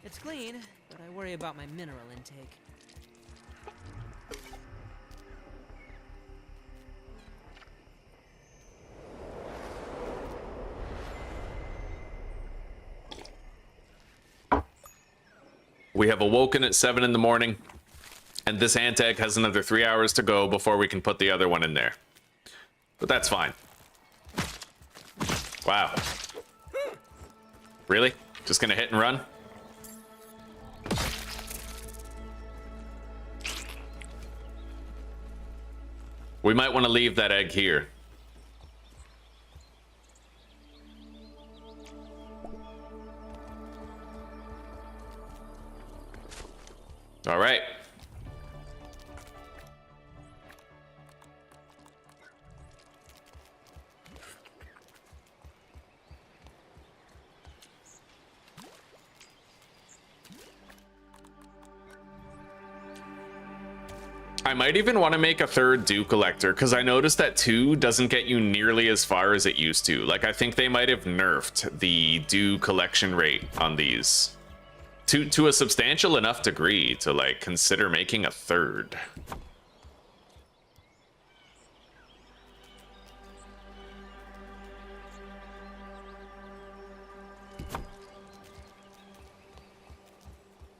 It's clean, but I worry about my mineral intake. We have awoken at 7 in the morning, and this ant egg has another 3 hours to go before we can put the other one in there. But that's fine. Wow. Really? Just gonna hit and run? We might want to leave that egg here. All right. I might even want to make a 3rd dew collector, because I noticed that 2 doesn't get you nearly as far as it used to. Like, I think they might have nerfed the dew collection rate on these to a substantial enough degree to, like, consider making a 3rd.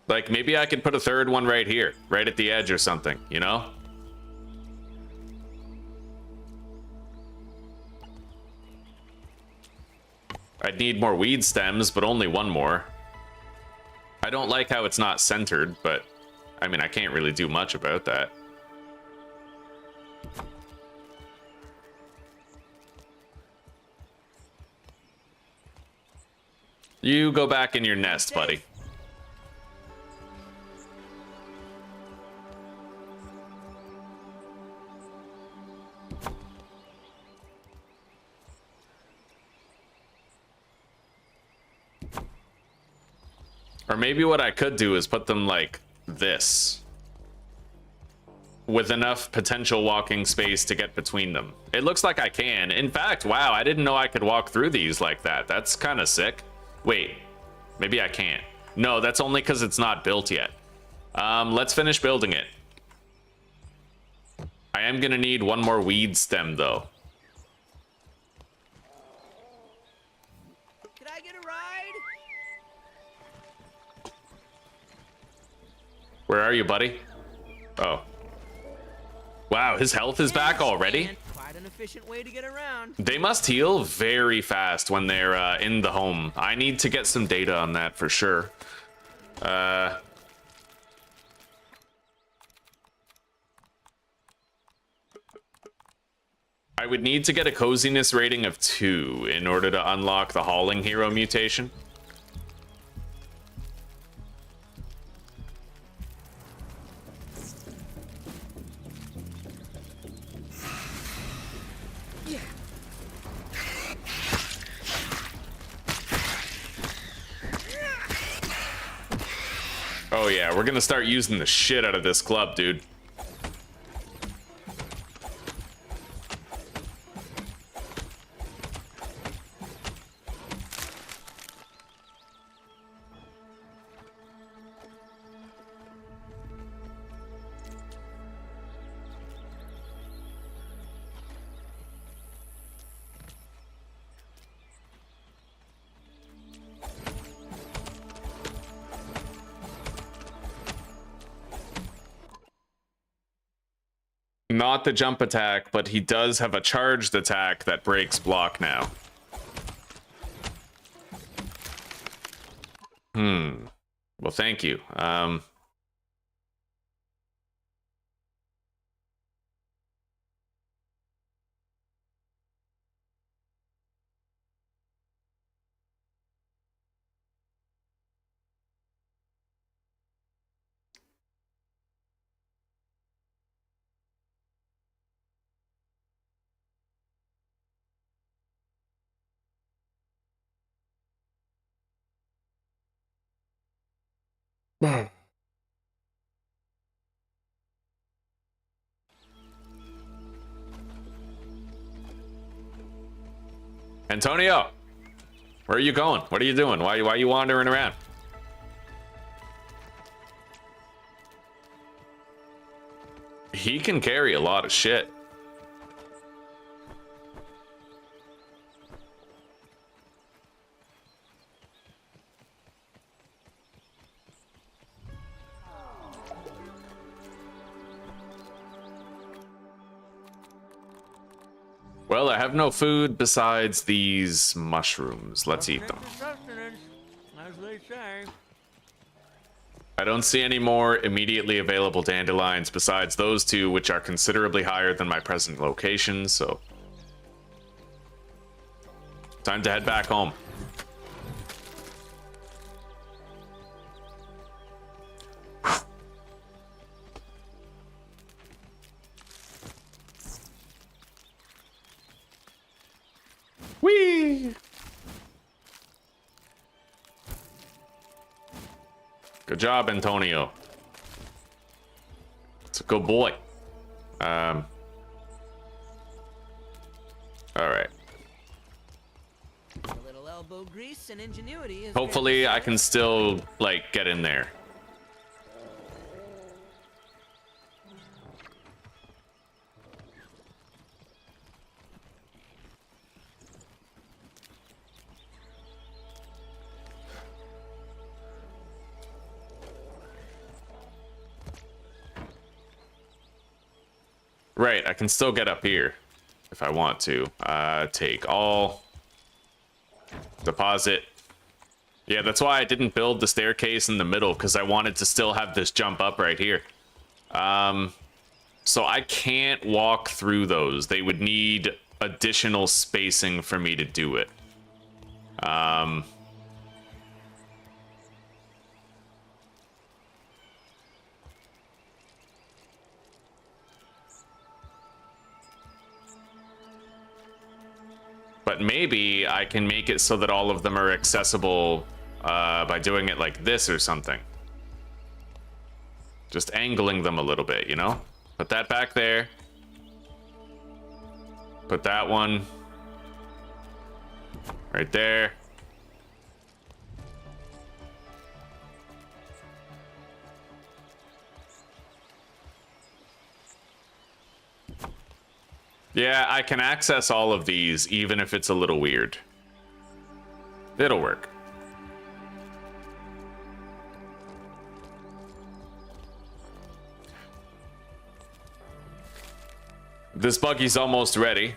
Like, maybe I could put a 3rd one right here, right at the edge or something, you know? I'd need more weed stems, but only 1 more. I don't like how it's not centered, but I mean, I can't really do much about that. You go back in your nest, buddy. Or maybe what I could do is put them like this, with enough potential walking space to get between them. It looks like I can. In fact, wow, I didn't know I could walk through these like that. That's kind of sick. Wait, maybe I can't. No, that's only because it's not built yet. Let's finish building it. I am gonna need 1 more weed stem though. Could I get a ride? Where are you, buddy? Oh. Wow, his health is back already? Quite an efficient way to get around. They must heal very fast when they're in the home. I need to get some data on that for sure. I would need to get a coziness rating of 2 in order to unlock the hauling hero mutation. Oh yeah, we're gonna start using the shit out of this club, dude. Not the jump attack, but he does have a charged attack that breaks block now. Well, thank you. Antonio, where are you going? What are you doing? Why are you wandering around? He can carry a lot of shit. Well, I have no food besides these mushrooms. Let's eat them. As they say. I don't see any more immediately available dandelions besides those two, which are considerably higher than my present location, so... time to head back home. Whee! Good job, Antonio. It's a good boy. All right. A little elbow grease and ingenuity is Hopefully, I can still, like, get in there. Right, I can still get up here if I want to. Take all. Deposit. Yeah, that's why I didn't build the staircase in the middle, because I wanted to still have this jump up right here. So I can't walk through those. They would need additional spacing for me to do it. But maybe I can make it so that all of them are accessible by doing it like this or something. Just angling them a little bit, you know? Put that back there. Put that one right there. Yeah, I can access all of these, even if it's a little weird. It'll work. This buggy's almost ready.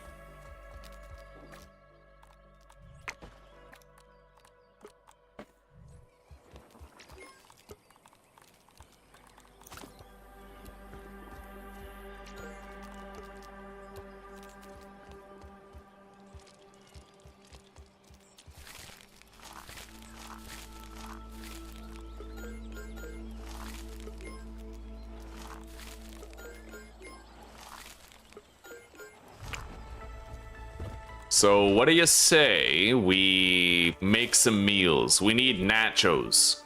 So what do you say we make some meals? We need nachos,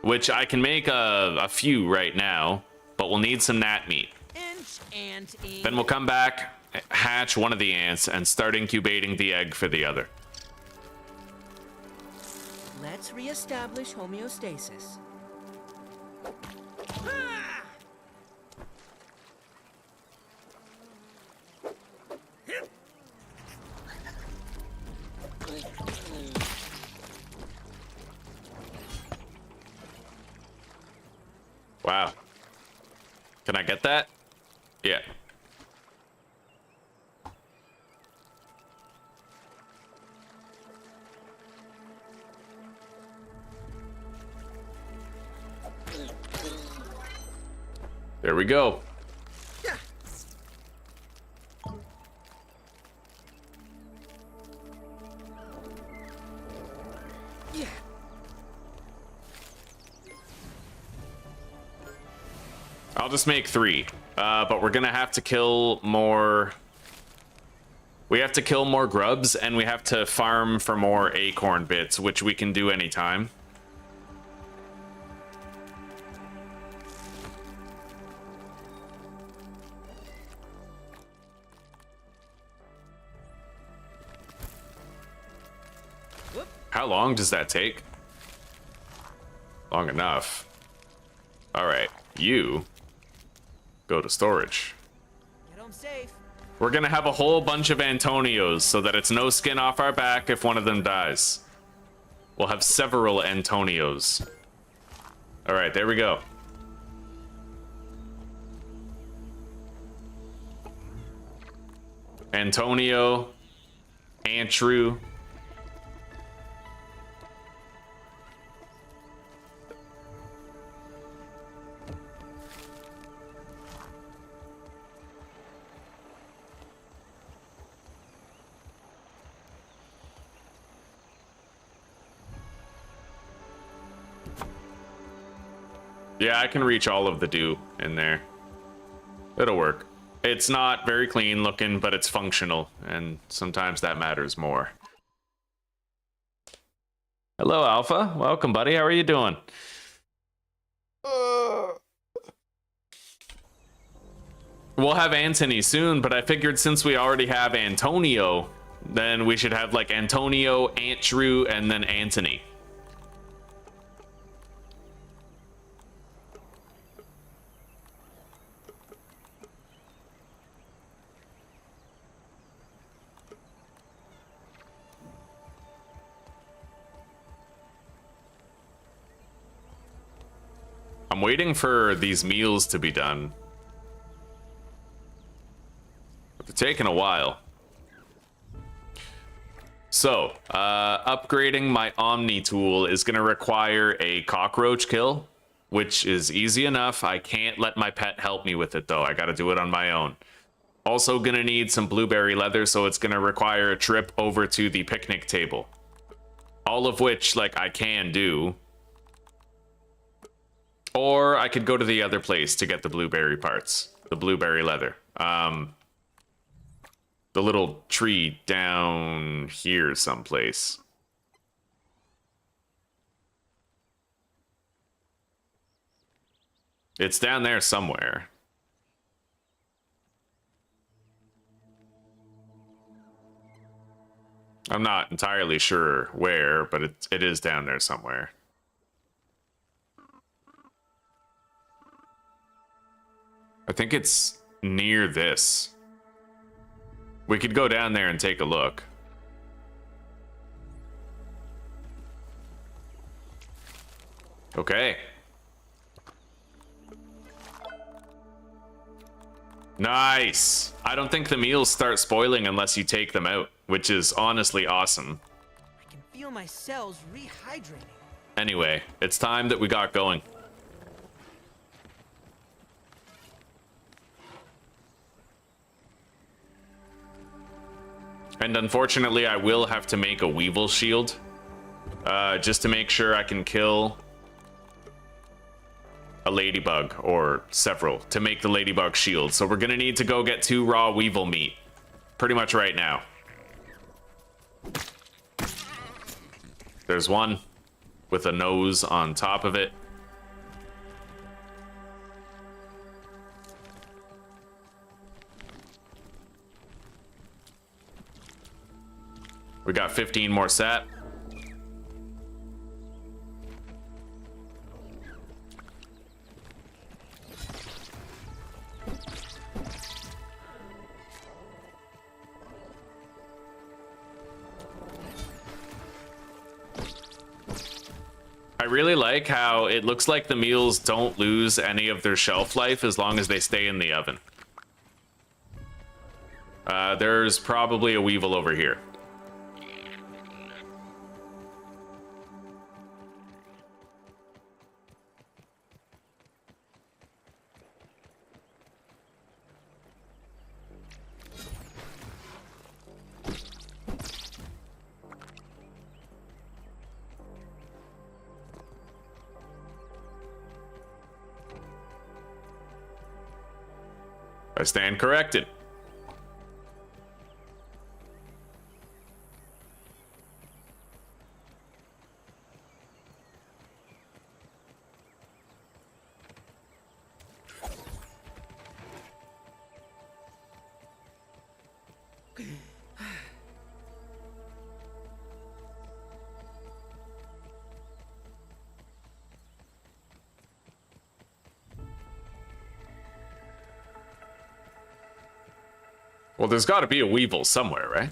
which I can make a few right now, but we'll need some gnat meat. Then we'll come back, hatch one of the ants, and start incubating the egg for the other. Let's reestablish homeostasis. Wow. Can I get that? Yeah. There we go. I'll just make 3, but we're gonna have to kill more. We have to kill more grubs, and we have to farm for more acorn bits, which we can do anytime. How long does that take? Long enough. All right, you go to storage. Get home safe. We're gonna have a whole bunch of Antonios so that it's no skin off our back if one of them dies. We'll have several Antonios. All right, there we go. Antonio, Andrew. Yeah, I can reach all of the dew in there. It'll work. It's not very clean looking, but it's functional, and sometimes that matters more. Hello, Alpha. Welcome, buddy. How are you doing? We'll have Anthony soon, but I figured since we already have Antonio, then we should have like Antonio, Andrew, and then Anthony. I'm waiting for these meals to be done. But they're taking a while. So, upgrading my Omni tool is going to require a cockroach kill, which is easy enough. I can't let my pet help me with it, though. I got to do it on my own. Also going to need some blueberry leather, so it's going to require a trip over to the picnic table. All of which, like, I can do. Or I could go to the other place to get the blueberry parts. The blueberry leather. The little tree down here someplace. It's down there somewhere. I'm not entirely sure where, but it is down there somewhere. I think it's near this. We could go down there and take a look. Okay. Nice. I don't think the meals start spoiling unless you take them out, which is honestly awesome. I can feel my cells rehydrating. Anyway, it's time that we got going. And unfortunately, I will have to make a Weevil shield. Just to make sure I can kill a ladybug, or several, to make the ladybug shield. So we're gonna need to go get 2 raw Weevil meat. Pretty much right now. There's one with a nose on top of it. We got 15 more sat. I really like how it looks like the meals don't lose any of their shelf life as long as they stay in the oven. There's probably a Weevil over here. I stand corrected. Well, there's got to be a weevil somewhere, right?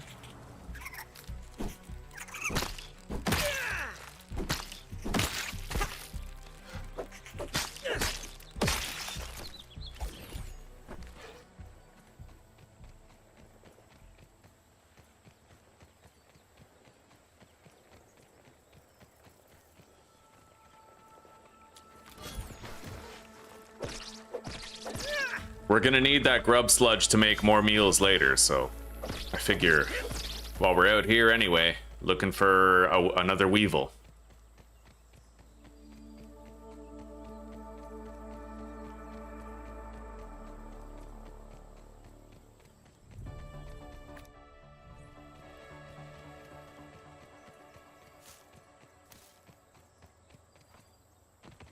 We're gonna need that grub sludge to make more meals later, so I figure while we're out here anyway, looking for another weevil.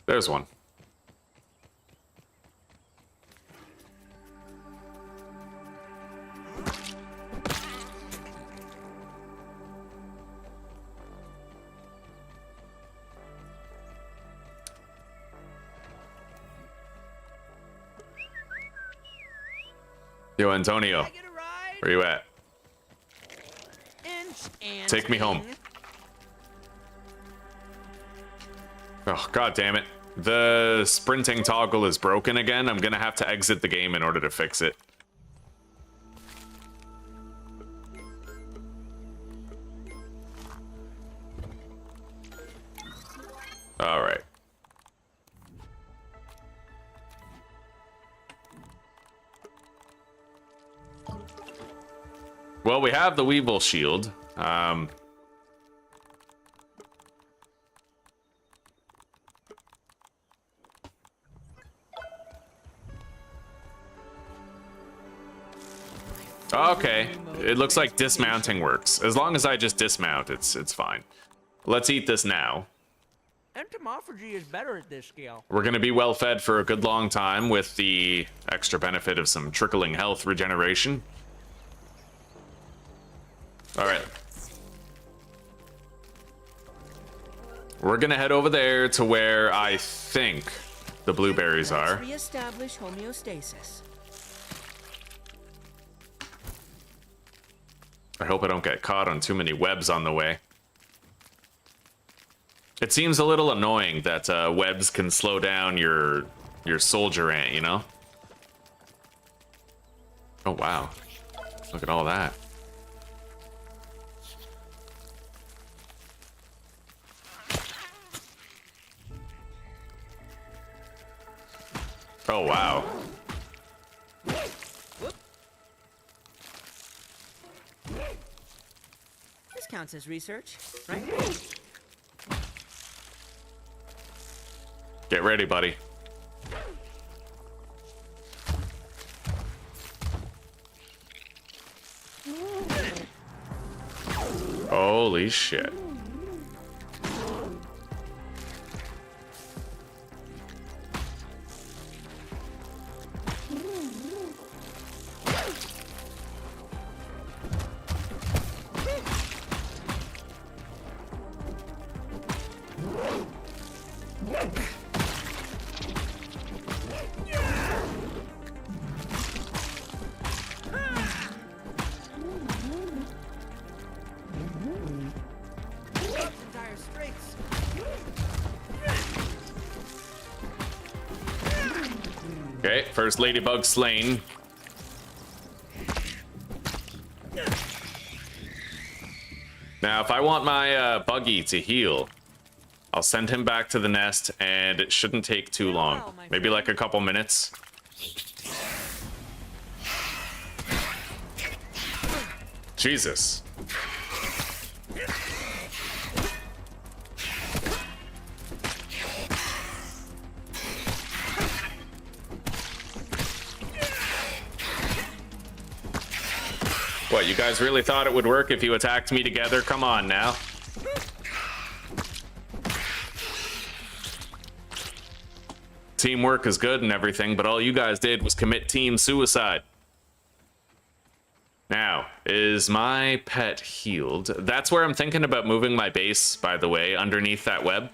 There's one. Yo, Antonio, where you at? Take me home. Oh, god damn it. The sprinting toggle is broken again. I'm gonna have to exit the game in order to fix it. All right. Well, we have the Weevil shield. Okay, it looks like dismounting works. As long as I just dismount, it's fine. Let's eat this now. Entomophagy is better at this scale. We're gonna be well fed for a good long time with the extra benefit of some trickling health regeneration. All right. We're gonna head over there to where I think the blueberries are. Let's reestablish homeostasis. I hope I don't get caught on too many webs on the way. It seems a little annoying that webs can slow down your soldier ant, you know? Oh wow. Look at all that. Oh wow. This counts as research, right? Get ready, buddy. Holy shit. Entire streets. Okay, first ladybug slain. Now, if I want my buggy to heal, I'll send him back to the nest, and it shouldn't take too long. Maybe like a couple minutes. Jesus. What, you guys really thought it would work if you attacked me together? Come on now. Teamwork is good and everything, but all you guys did was commit team suicide. Now, is my pet healed? That's where I'm thinking about moving my base, by the way, underneath that web.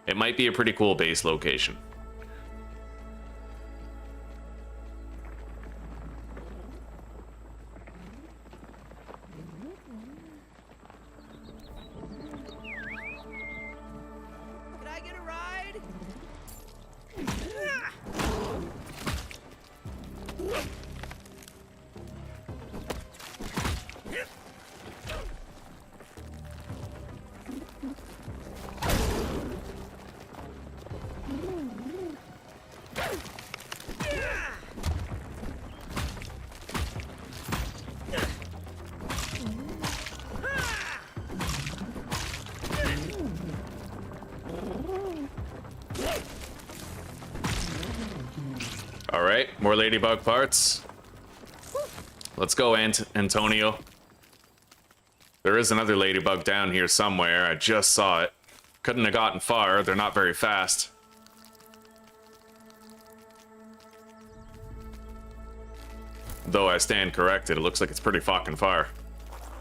It might be a pretty cool base location. All right, more ladybug parts. Let's go, Antonio. There is another ladybug down here somewhere. I just saw it. Couldn't have gotten far. They're not very fast. Though I stand corrected, it looks like it's pretty fucking far.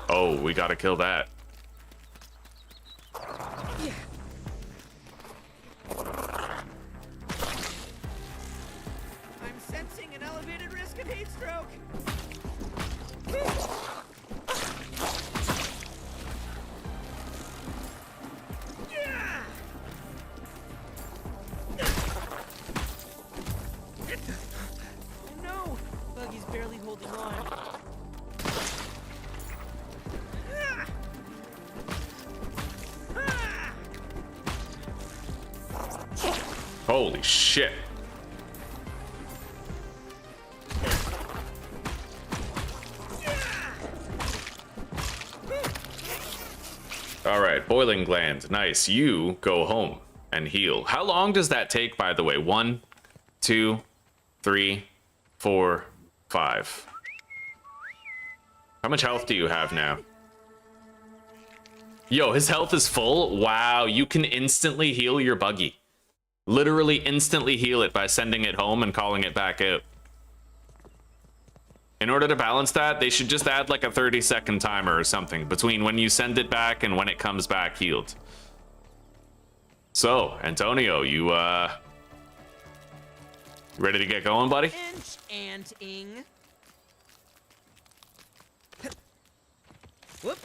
Oh, we gotta kill that. I'm sensing an elevated risk of heat stroke. Oh no! Buggy's barely holding on. Holy shit. All right, boiling gland. Nice. You go home and heal. How long does that take, by the way? 1, 2, 3, 4, 5. How much health do you have now? Yo, his health is full? Wow, you can instantly heal your buggy. Literally instantly heal it by sending it home and calling it back out. In order to balance that, they should just add like a 30-second timer or something between when you send it back and when it comes back healed. So, Antonio, you ready to get going, buddy? Enchanting. Whoop.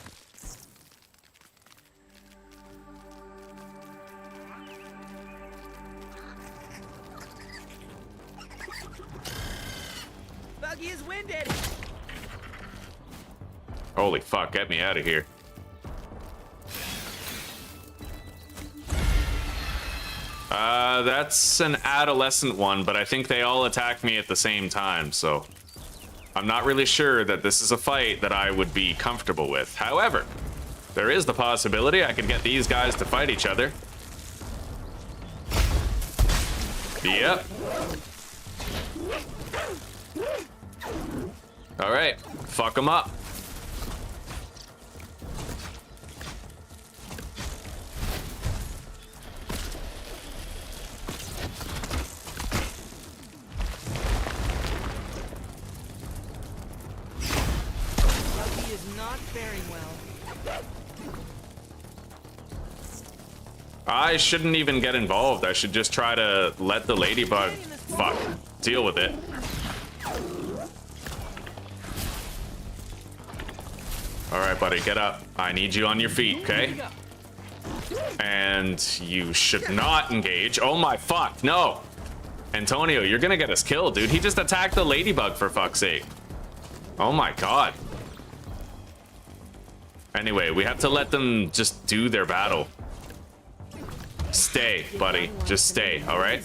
Buggy is winded. Holy fuck, get me out of here. That's an adolescent one, but I think they all attack me at the same time, so I'm not really sure that this is a fight that I would be comfortable with. However, there is the possibility I could get these guys to fight each other. Yep. All right, fuck them up. Buggy is not faring well. I shouldn't even get involved. I should just try to let the ladybug deal with it. All right, buddy, get up. I need you on your feet, okay? And you should not engage. Oh my fuck, no. Antonio, you're gonna get us killed, dude. He just attacked the ladybug, for fuck's sake. Oh my god. Anyway, we have to let them just do their battle. Stay, buddy. Just stay, all right?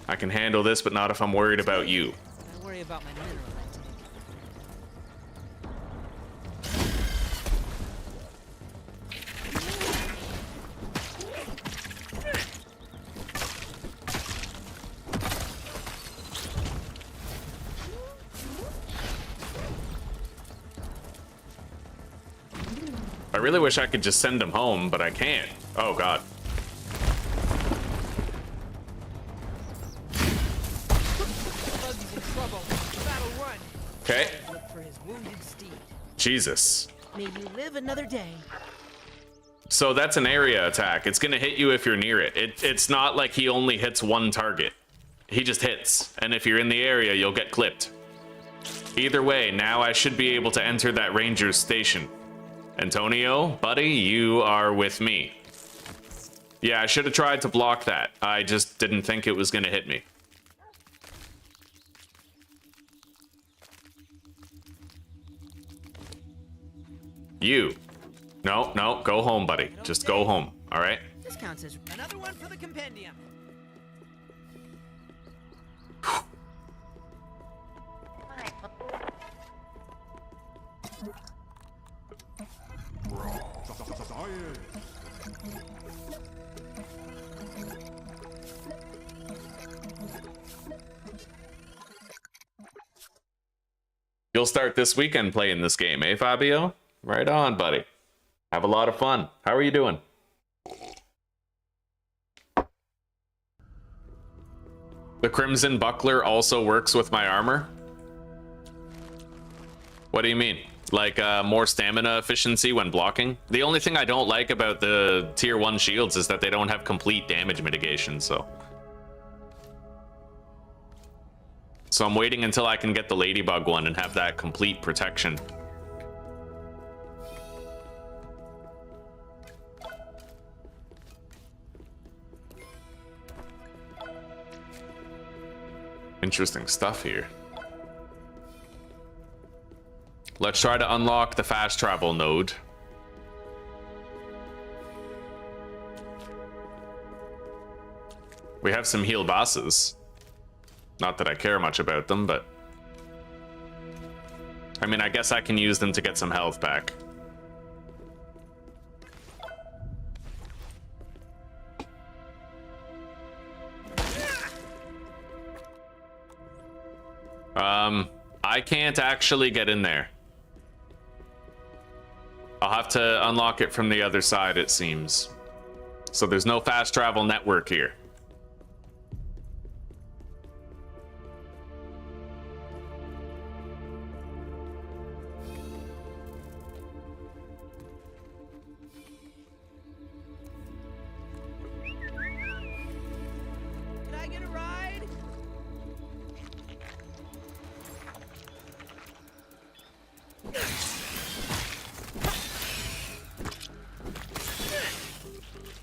I can handle this, but not if I'm worried about you. I worry about my mineral I really wish I could just send him home, but I can't. Oh god. Buggy's in trouble. Battle run. Okay. Look for his wounded steed. Jesus. May you live another day. So that's an area attack. It's gonna hit you if you're near it. It's not like he only hits one target. He just hits, and if you're in the area, you'll get clipped. Either way, now I should be able to enter that ranger's station. Antonio, buddy, you are with me. Yeah, I should have tried to block that. I just didn't think it was gonna hit me. You. No, no, go home, buddy. Just go home, all right? This counts as another one for the compendium. Science. You'll start this weekend playing this game, eh, Fabio? Right on, buddy. Have a lot of fun. How are you doing? The Crimson Buckler also works with my armor? What do you mean? Like more stamina efficiency when blocking? The only thing I don't like about the tier 1 shields is that they don't have complete damage mitigation, so I'm waiting until I can get the Ladybug one and have that complete protection. Interesting stuff here. Let's try to unlock the fast travel node. We have some heal bosses. Not that I care much about them, but I mean, I guess I can use them to get some health back. I can't actually get in there. I'll have to unlock it from the other side, it seems. So there's no fast travel network here. Can I get a ride?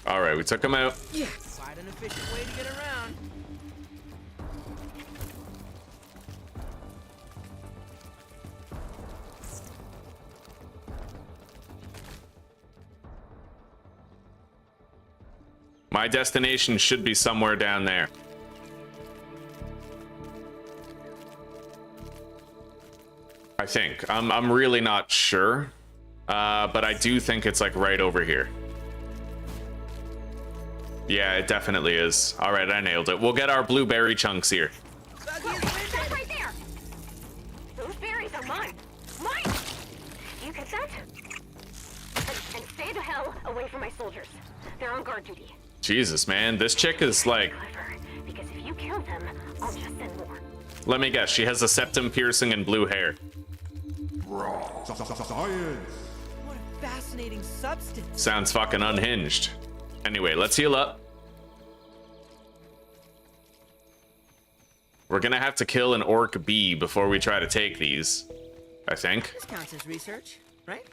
All right, we took him out. Yeah. Quite an efficient way to get around. My destination should be somewhere down there. I think. I'm really not sure. But I do think it's like right over here. Yeah, it definitely is. All right, I nailed it. We'll get our blueberry chunks here. Buggy Whoa, is winded. stop right there! Those berries are mine! Mine! You get that? And stay the hell away from my soldiers. They're on guard duty. Jesus, man. This chick is like... Clever, because if you kill them, I'll just send more. Let me guess. She has a septum piercing and blue hair. Science. What a fascinating substance. Sounds fucking unhinged. Anyway, let's heal up. We're gonna have to kill an orc bee before we try to take these, I think. This counts as research, right?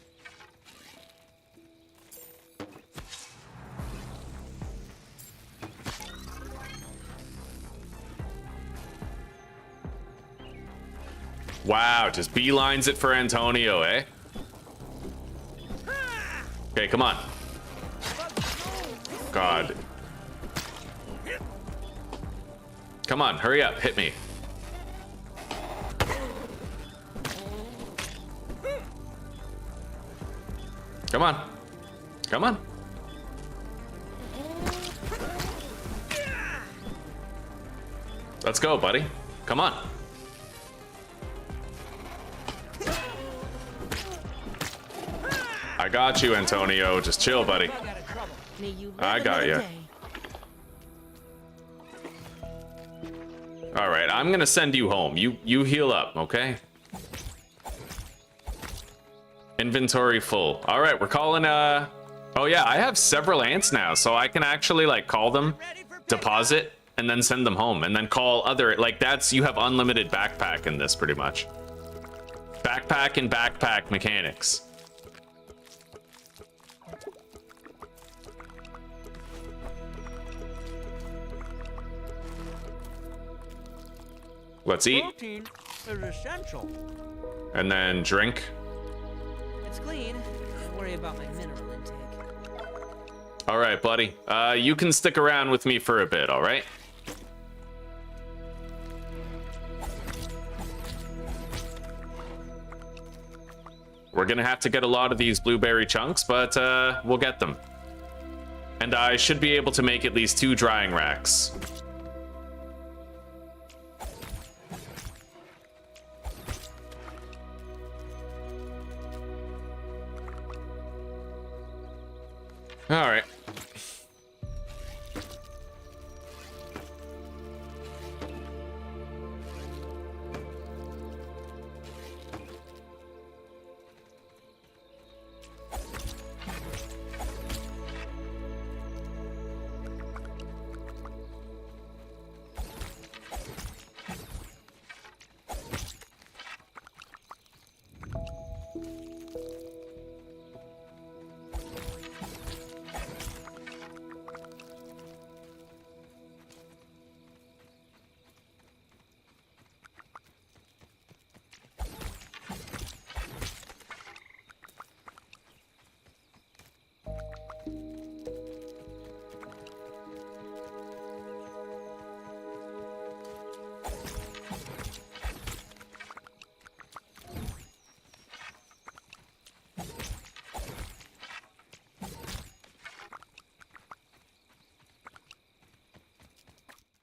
Wow, just beelines it for Antonio, eh? Okay, come on. God. Come on, hurry up, hit me. Come on. Come on. Let's go, buddy. Come on. I got you, Antonio. Just chill, buddy. I got you. All right, I'm gonna send you home. You heal up, okay? Inventory full. All right, we're calling. Oh yeah, I have several ants now, so I can actually like call them, deposit, and then send them home, and then call other. Like that's you have unlimited backpack in this pretty much. Backpack and backpack mechanics. Let's eat. Protein is essential. And then drink. It's clean. worry about my mineral intake. All right, buddy. You can stick around with me for a bit, all right? We're gonna have to get a lot of these blueberry chunks, but we'll get them. And I should be able to make at least 2 drying racks. All right.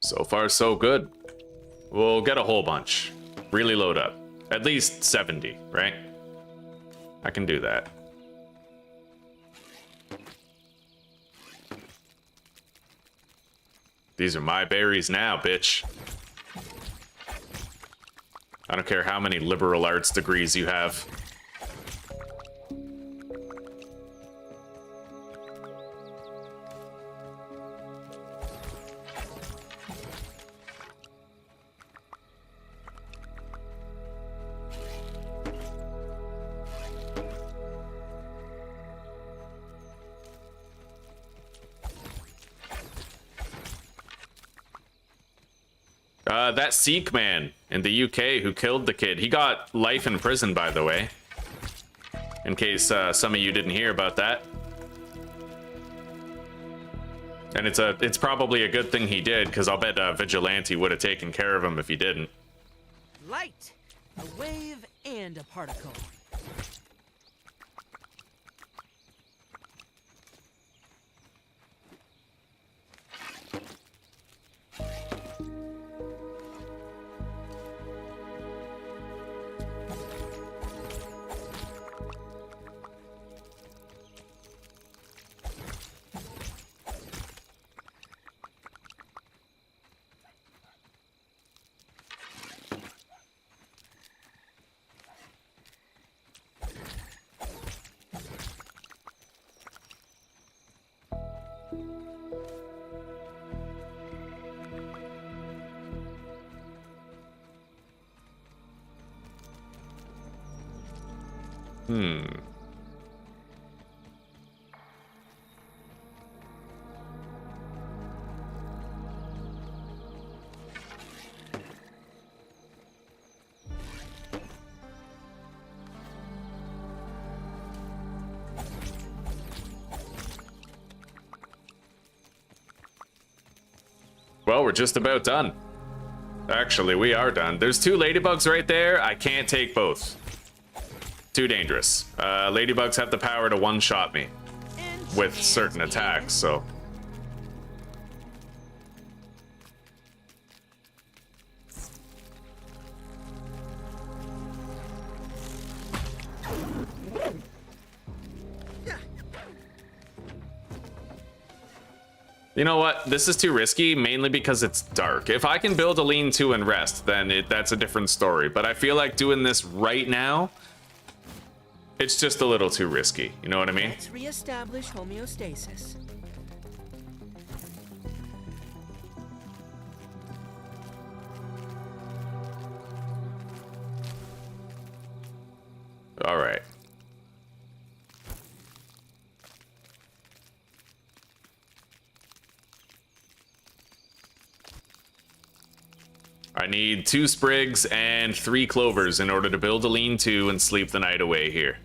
So far, so good. We'll get a whole bunch. Really load up. At least 70, right? I can do that. These are my berries now, bitch. I don't care how many liberal arts degrees you have. That Sikh man in the UK who killed the kid, he got life in prison, by the way. In case some of you didn't hear about that. And it's probably a good thing he did, because I'll bet Vigilante would have taken care of him if he didn't. Light, a wave, and a particle. Well, we're just about done. Actually, we are done. There's 2 ladybugs right there. I can't take both. Too dangerous. Ladybugs have the power to one-shot me with certain attacks, so... You know what? This is too risky, mainly because it's dark. If I can build a lean-to and rest, then that's a different story. But I feel like doing this right now, it's just a little too risky. You know what I mean? Let's reestablish homeostasis. All right. I need 2 sprigs and 3 clovers in order to build a lean-to and sleep the night away here.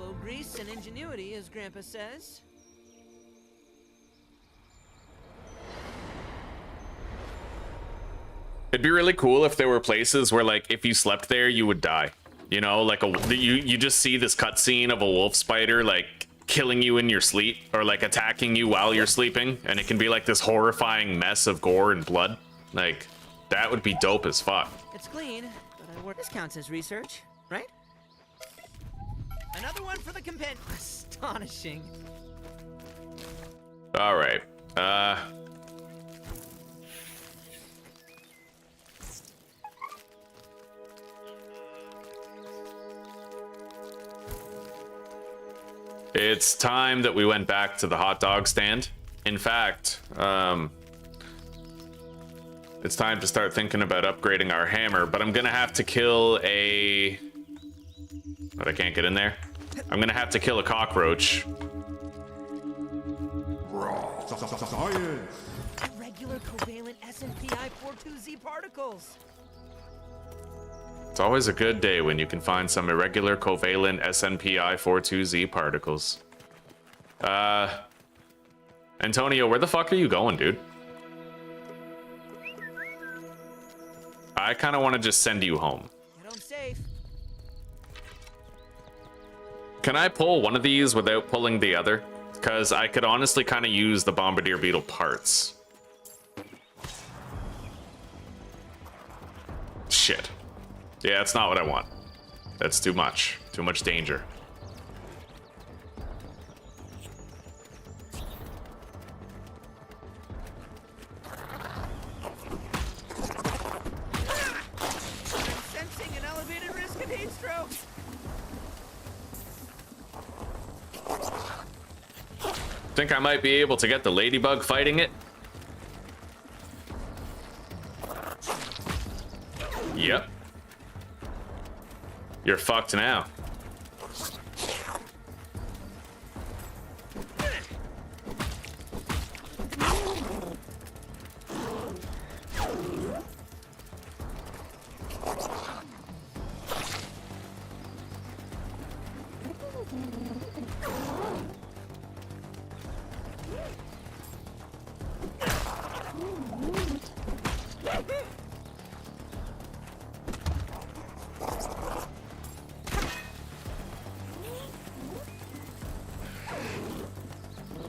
elbow grease and ingenuity, as Grandpa says. It'd be really cool if there were places where, like, if you slept there, you would die. You know, like you just see this cutscene of a wolf spider, like, killing you in your sleep, or like attacking you while you're sleeping, and it can be like this horrifying mess of gore and blood. Like, that would be dope as fuck. It's clean, but I work. This counts as research, right? Another one for the companion. Astonishing. All right. It's time that we went back to the hot dog stand. In fact, it's time to start thinking about upgrading our hammer, but I'm gonna have to kill a... But I can't get in there. I'm gonna have to kill a cockroach. Science. Irregular covalent SNPI 42Z particles. It's always a good day when you can find some irregular covalent SNPI 42Z particles. Antonio, where the fuck are you going, dude? I kind of want to just send you home. Get home safe. Can I pull one of these without pulling the other? Because I could honestly kind of use the bombardier beetle parts. Shit. Yeah, that's not what I want. That's too much. Too much danger. Sensing an elevated risk of heat stroke. Think I might be able to get the ladybug fighting it? Yep. You're fucked now.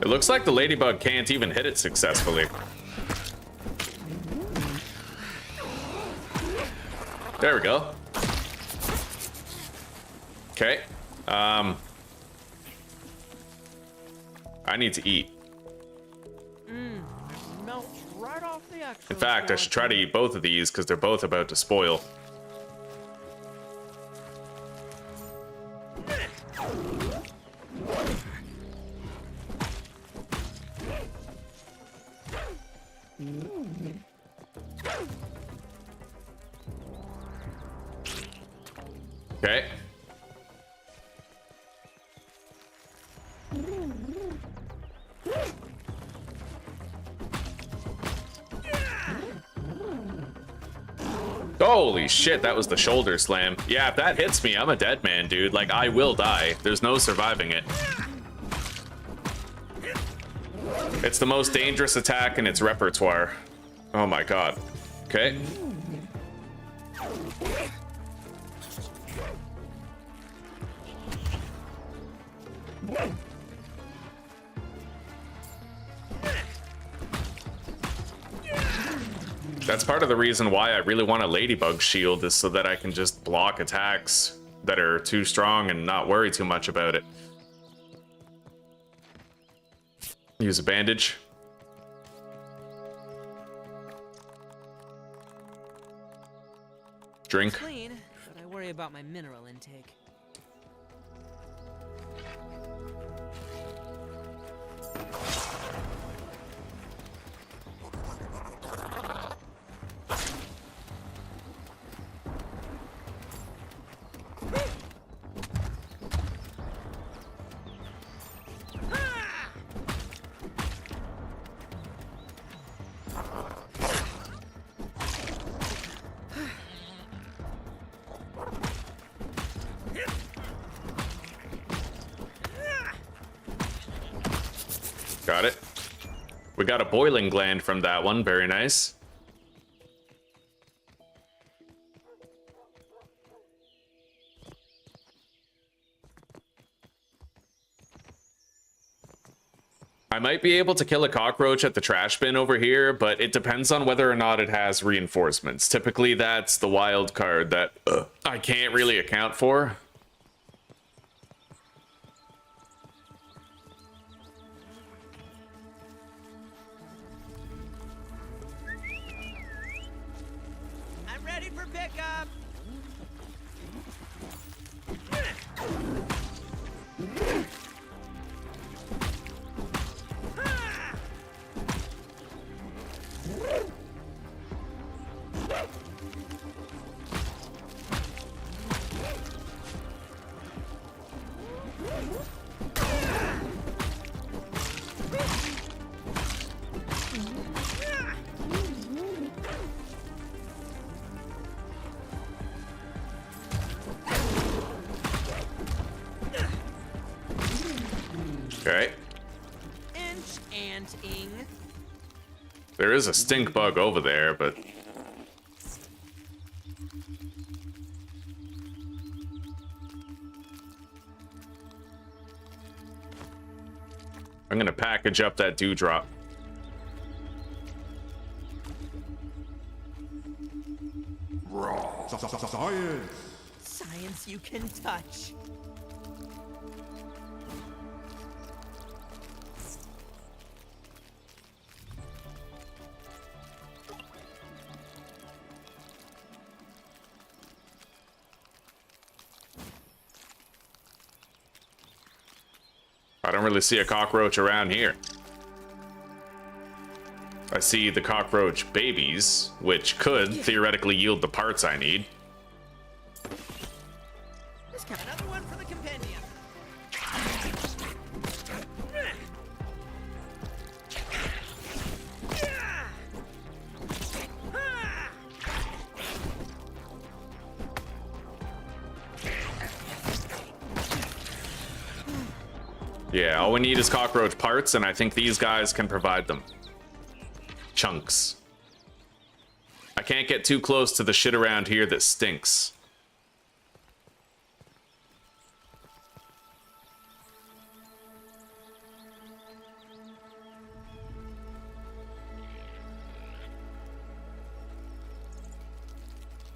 It looks like the ladybug can't even hit it successfully. There we go. Okay. I need to eat. Melts right off the exo. In fact, I should try to eat both of these because they're both about to spoil. Okay. Holy shit, that was the shoulder slam. Yeah, if that hits me, I'm a dead man, dude. Like, I will die. There's no surviving it. It's the most dangerous attack in its repertoire. Oh my god. Okay. That's part of the reason why I really want a ladybug shield, is so that I can just block attacks that are too strong and not worry too much about it. Use a bandage. Drink. Clean, but I worry about my mineral intake. Got it. We got a boiling gland from that one. Very nice. I might be able to kill a cockroach at the trash bin over here, but it depends on whether or not it has reinforcements. Typically, that's the wild card that I can't really account for. I'm ready for pickup. Okay. Inch and ing. There is a stink bug over there, but... I'm gonna package up that dewdrop. Science. Science you can touch. I don't really see a cockroach around here. I see the cockroach babies, which could theoretically yield the parts I need. This got another one for the compendium. Yeah, all we need is cockroach parts, and I think these guys can provide them. Chunks. I can't get too close to the shit around here that stinks.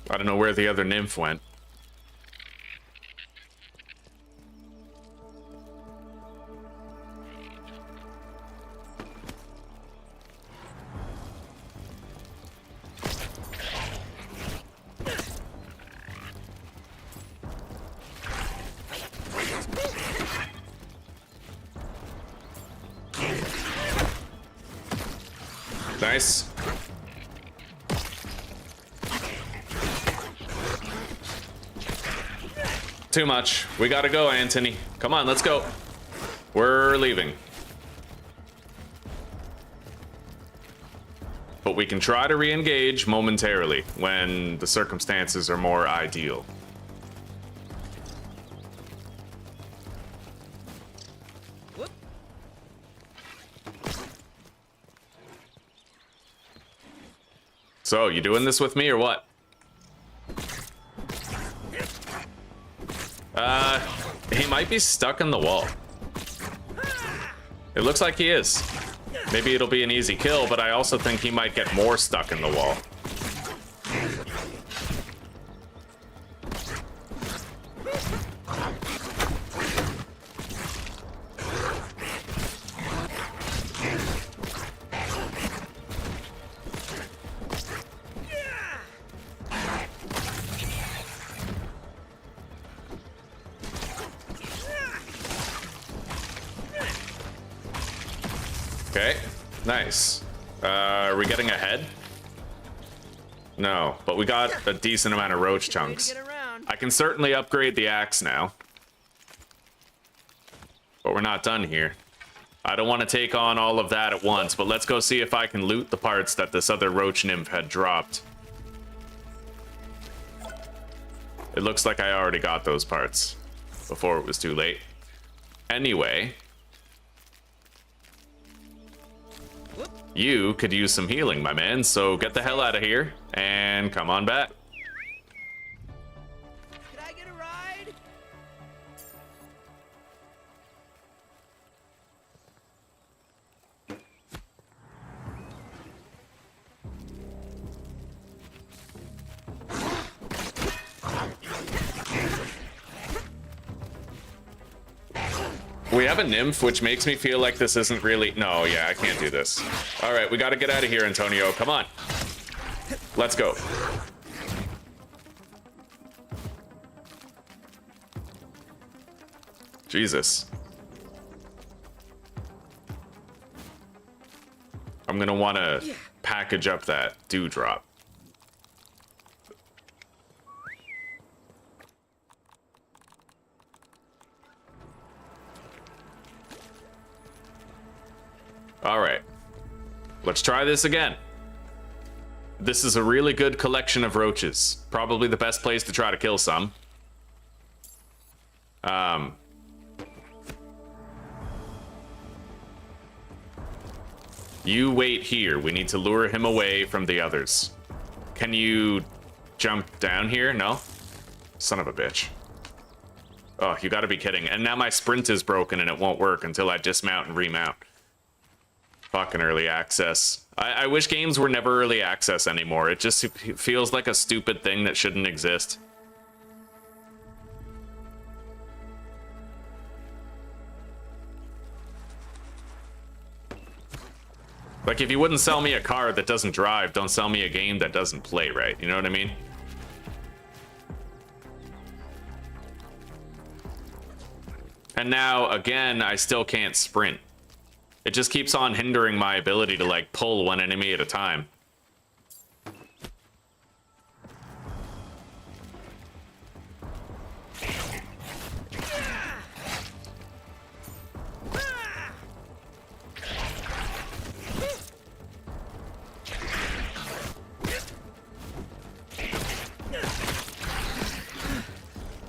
I don't know where the other nymph went. Nice. Too much. We gotta go, Anthony. Come on, let's go. We're leaving. But we can try to re-engage momentarily when the circumstances are more ideal. Whoop. So, you doing this with me or what? He might be stuck in the wall. It looks like he is. Maybe it'll be an easy kill, but I also think he might get more stuck in the wall. Okay, nice. Are we getting ahead? No, but we got a decent amount of roach chunks. Get around. I can certainly upgrade the axe now. But we're not done here. I don't want to take on all of that at once, but let's go see if I can loot the parts that this other roach nymph had dropped. It looks like I already got those parts before it was too late. Anyway, You could use some healing, my man, so get the hell out of here and come on back. Could I get a ride? We have a nymph, which makes me feel like this isn't really... No, yeah, I can't do this. All right, we got to get out of here, Antonio. Come on. Let's go. Jesus. I'm going to want to package up that dewdrop. All right, let's try this again. This is a really good collection of roaches. Probably the best place to try to kill some. You wait here. We need to lure him away from the others. Can you jump down here? No? Son of a bitch. Oh, you gotta be kidding. And now my sprint is broken and it won't work until I dismount and remount. Fucking early access. I wish games were never early access anymore. It just feels like a stupid thing that shouldn't exist. Like, if you wouldn't sell me a car that doesn't drive, don't sell me a game that doesn't play right. You know what I mean? And now, again, I still can't sprint. It just keeps on hindering my ability to, like, pull one enemy at a time.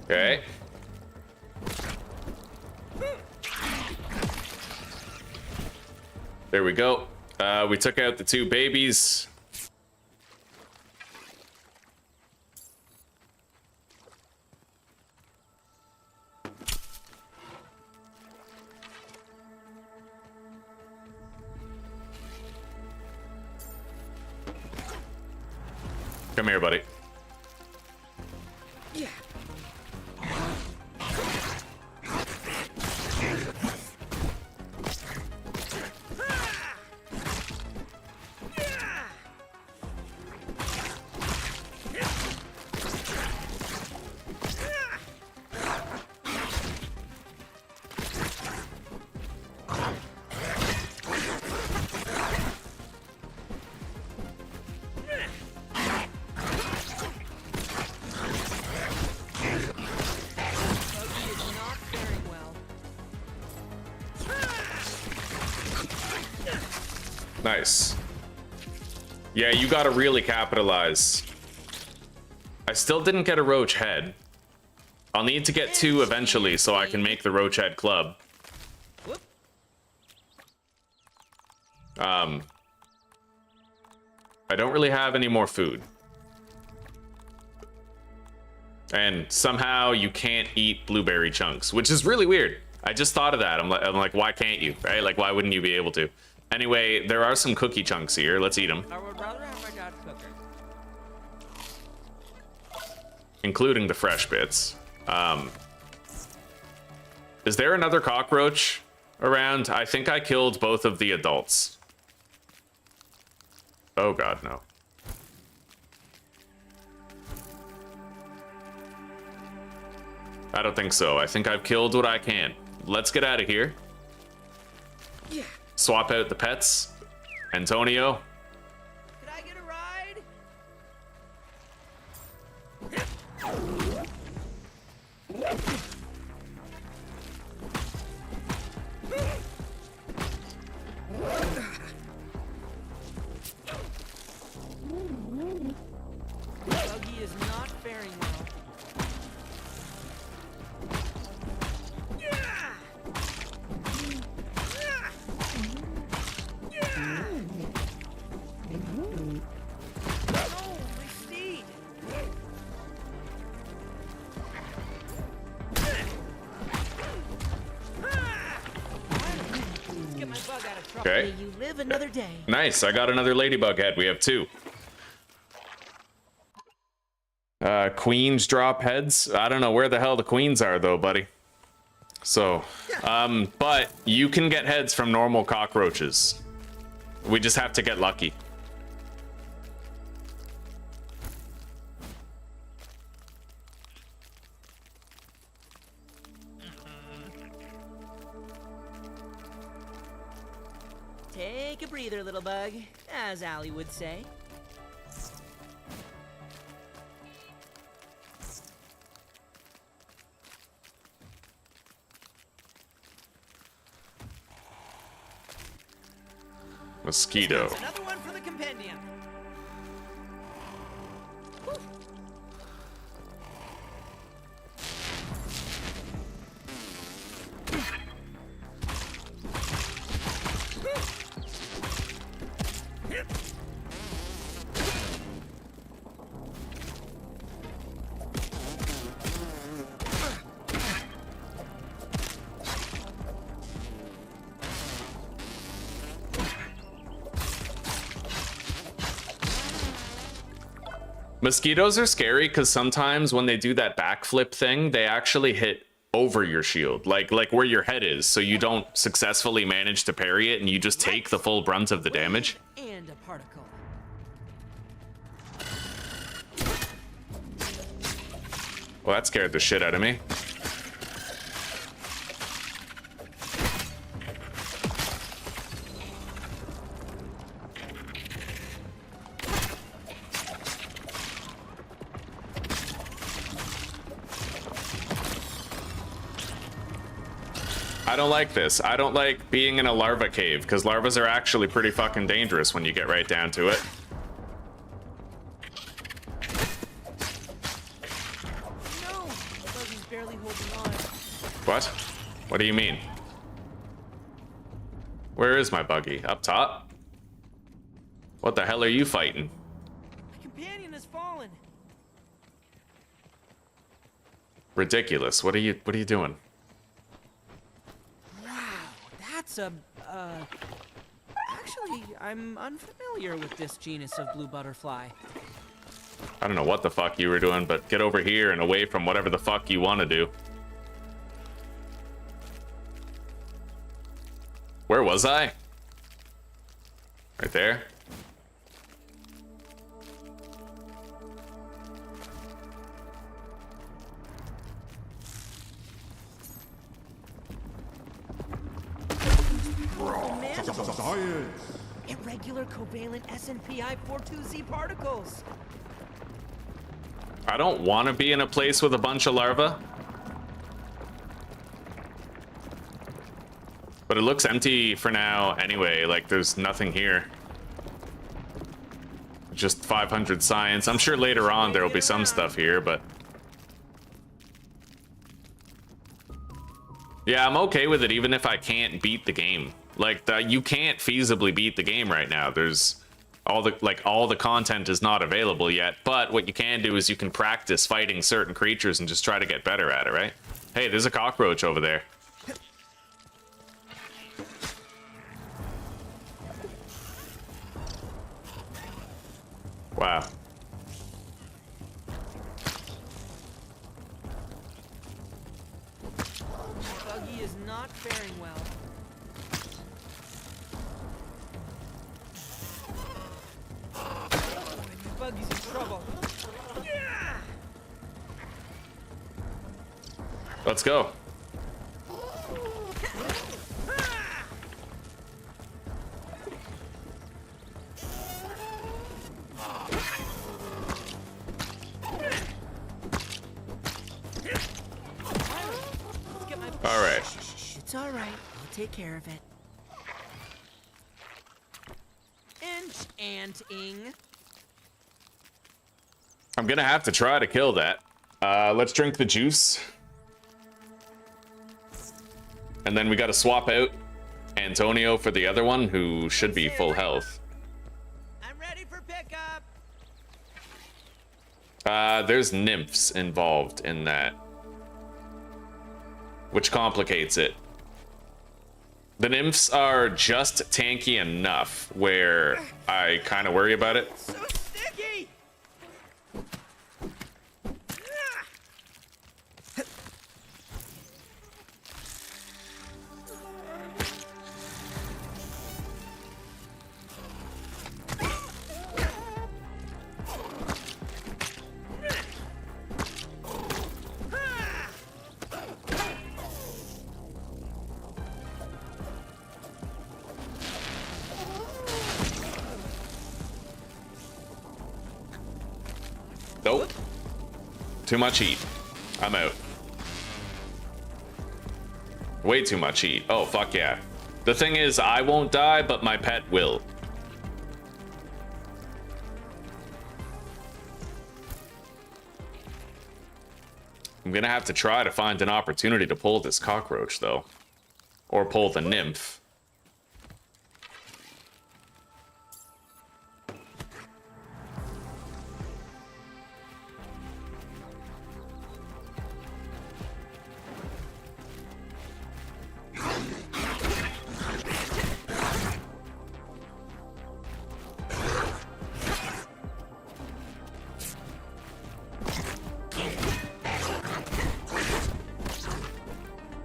Okay. There we go. We took out the two babies. Come here, buddy. Yeah. Nice. Yeah, you gotta really capitalize. I still didn't get a roach head. I'll need to get two eventually so I can make the roach head club. I don't really have any more food. And somehow you can't eat blueberry chunks, which is really weird. I just thought of that. I'm like, why can't you, right? Like, why wouldn't you be able to? Anyway, there are some cookie chunks here. Let's eat them. I would rather have my dad cook it. Including the fresh bits. Is there another cockroach around? I think I killed both of the adults. Oh god, no. I don't think so. I think I've killed what I can. Let's get out of here. Yeah. Swap out the pets. Antonio. Could I get a ride? Buggy is not faring well. Okay. May you live another day. Nice. I got another ladybug head. We have 2. Queens drop heads. I don't know where the hell the queens are though, buddy. So, but you can get heads from normal cockroaches. We just have to get lucky. Take a breather, little bug, as Allie would say. Mosquito. Another one for the compendium. Mosquitoes are scary because sometimes when they do that backflip thing, they actually hit over your shield, like where your head is, so you don't successfully manage to parry it and you just take the full brunt of the damage. And a particle. Well, that scared the shit out of me. I don't like this. I don't like being in a larva cave, because larvas are actually pretty fucking dangerous when you get right down to it. No, Buggy's barely holding on. What? What do you mean? Where is my buggy? Up top? What the hell are you fighting? My companion has fallen. Ridiculous. What are you doing? That's a, actually, I'm unfamiliar with this genus of blue butterfly. I don't know what the fuck you were doing, but get over here and away from whatever the fuck you want to do. Where was I? Right there? Science. Irregular covalent SNPI 42Z particles. I don't want to be in a place with a bunch of larvae. But it looks empty for now anyway, like there's nothing here. Just 500 science. I'm sure later on there will be some stuff here, but... yeah, I'm okay with it even if I can't beat the game. Like, you can't feasibly beat the game right now. There's all the content is not available yet, but what you can do is you can practice fighting certain creatures and just try to get better at it, right? Hey, there's a cockroach over there. Wow. Buggy is not faring well. Buggy's in trouble. Let's go. All right. It's all right. I'll take care of it. Enchanting. I'm gonna have to try to kill that. Let's drink the juice. And then we gotta swap out Antonio for the other one, who should be full health. I'm ready for pickup. There's nymphs involved in that, which complicates it. The nymphs are just tanky enough where I kind of worry about it. So sticky! Nope. Too much heat. I'm out. Way too much heat. Oh, fuck yeah. The thing is, I won't die, but my pet will. I'm gonna have to try to find an opportunity to pull this cockroach, though. Or pull the nymph.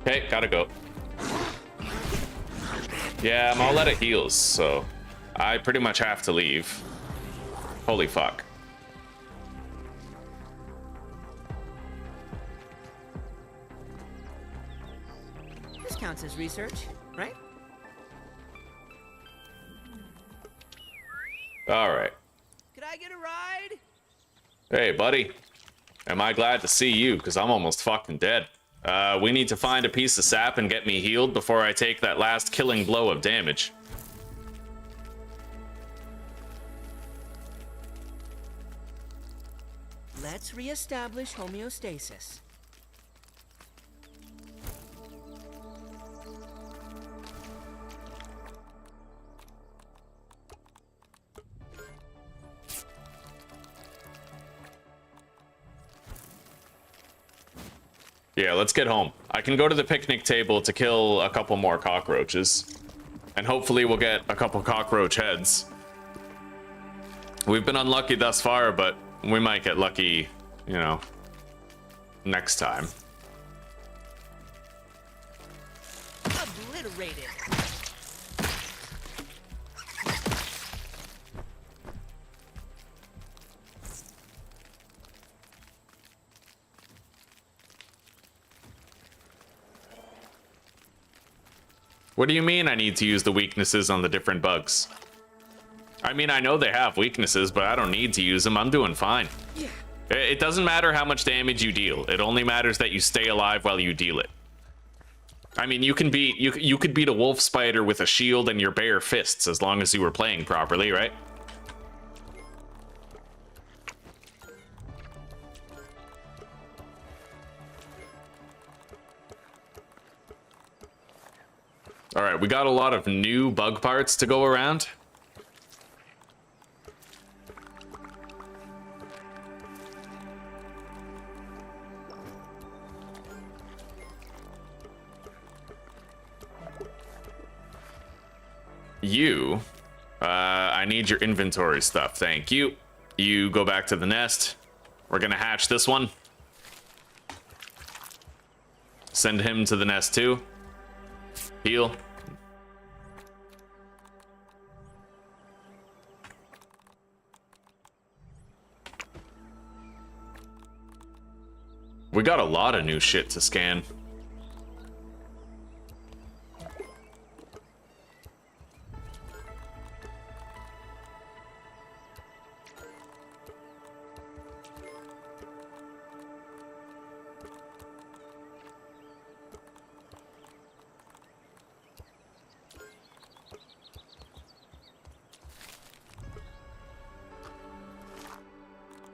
Okay, gotta go. Yeah, I'm all out of heals, so I pretty much have to leave. Holy fuck. This counts as research, right? Alright. Could I get a ride? Hey, buddy. Am I glad to see you, because I'm almost fucking dead. We need to find a piece of sap and get me healed before I take that last killing blow of damage. Let's reestablish homeostasis. Yeah, let's get home. I can go to the picnic table to kill a couple more cockroaches. And hopefully we'll get a couple cockroach heads. We've been unlucky thus far, but we might get lucky, you know, next time. Obliterated. What do you mean I need to use the weaknesses on the different bugs? I mean, I know they have weaknesses, but I don't need to use them. I'm doing fine. Yeah. It doesn't matter how much damage you deal. It only matters that you stay alive while you deal it. I mean, you can beat you could beat a wolf spider with a shield and your bare fists as long as you were playing properly, right? All right, we got a lot of new bug parts to go around. I need your inventory stuff. Thank you. You go back to the nest. We're gonna hatch this one. Send him to the nest too. Heal. We got a lot of new shit to scan.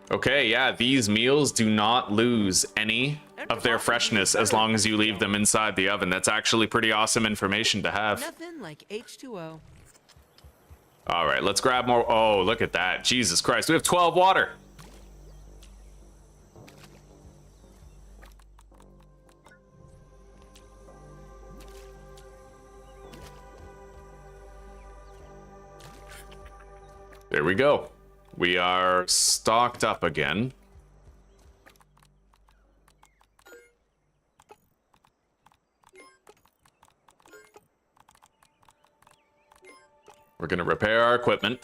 Okay, yeah, these meals do not lose any of their freshness as long as you leave them inside the oven. That's actually pretty awesome information to have. Nothing like H2O. All right, let's grab more. Oh, look at that. Jesus Christ, we have 12 water. There we go. We are stocked up again. We're gonna repair our equipment.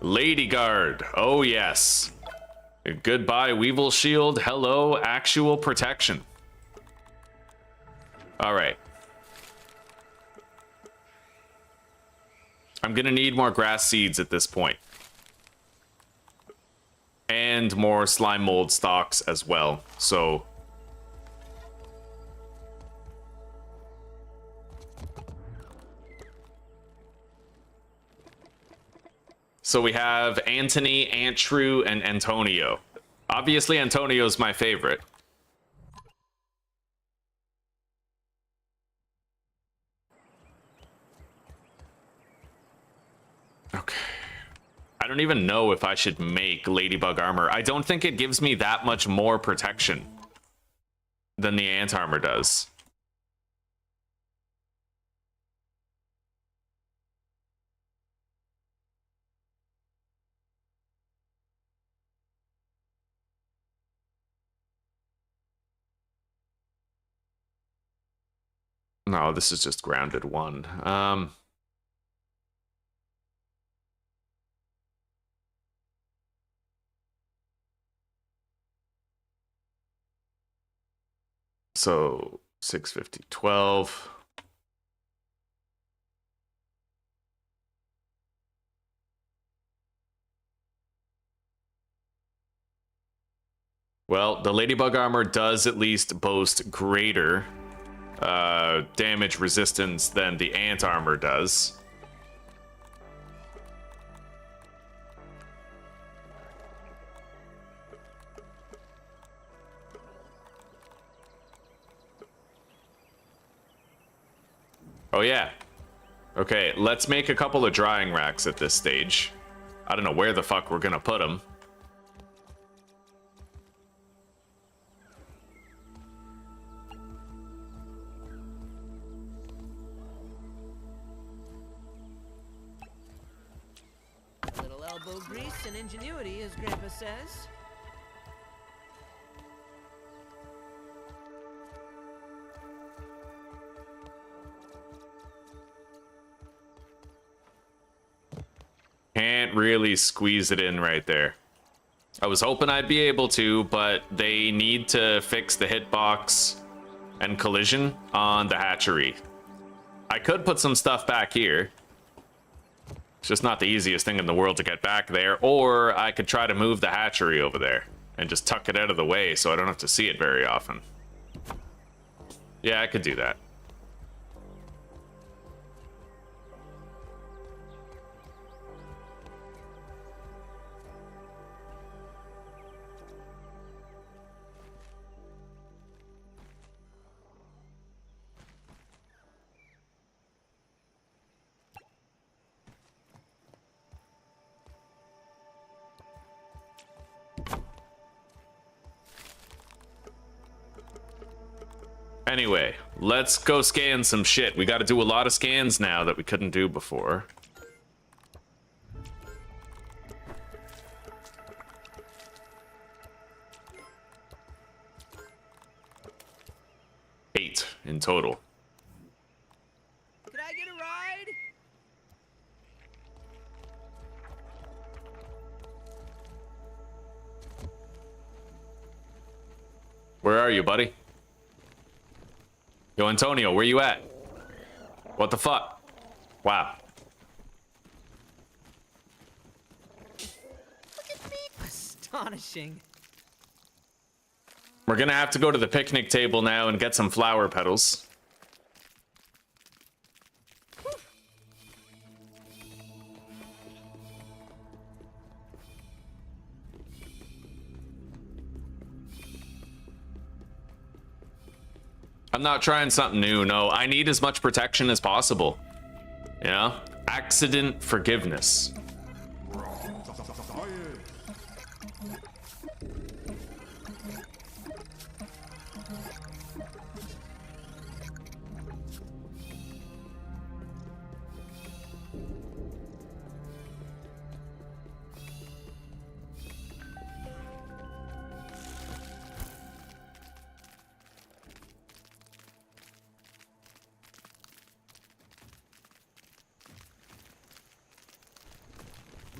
Lady Guard. Oh, yes. Goodbye, Weevil Shield. Hello, actual protection. All right. I'm gonna need more grass seeds at this point. And more slime mold stalks as well. So we have Anthony, Antru, and Antonio. Obviously, Antonio's my favorite. Okay. I don't even know if I should make Ladybug armor. I don't think it gives me that much more protection than the ant armor does. No, this is just grounded one. So 650, 12. Well, the Ladybug armor does at least boast greater damage resistance than the ant armor does. Oh yeah. Okay, let's make a couple of drying racks at this stage. I don't know where the fuck we're gonna put them. Little elbow grease and ingenuity, as Grandpa says. Can't really squeeze it in right there. I was hoping I'd be able to, but they need to fix the hitbox and collision on the hatchery. I could put some stuff back here. It's just not the easiest thing in the world to get back there, or I could try to move the hatchery over there and just tuck it out of the way so I don't have to see it very often. Yeah, I could do that. Anyway, let's go scan some shit. We got to do a lot of scans now that we couldn't do before. Eight in total. Could I get a ride? Where are you, buddy? Yo, Antonio, where you at? What the fuck? Wow. Astonishing. We're gonna have to go to the picnic table now and get some flower petals. I'm not trying something new. No, I need as much protection as possible. You know? Accident forgiveness.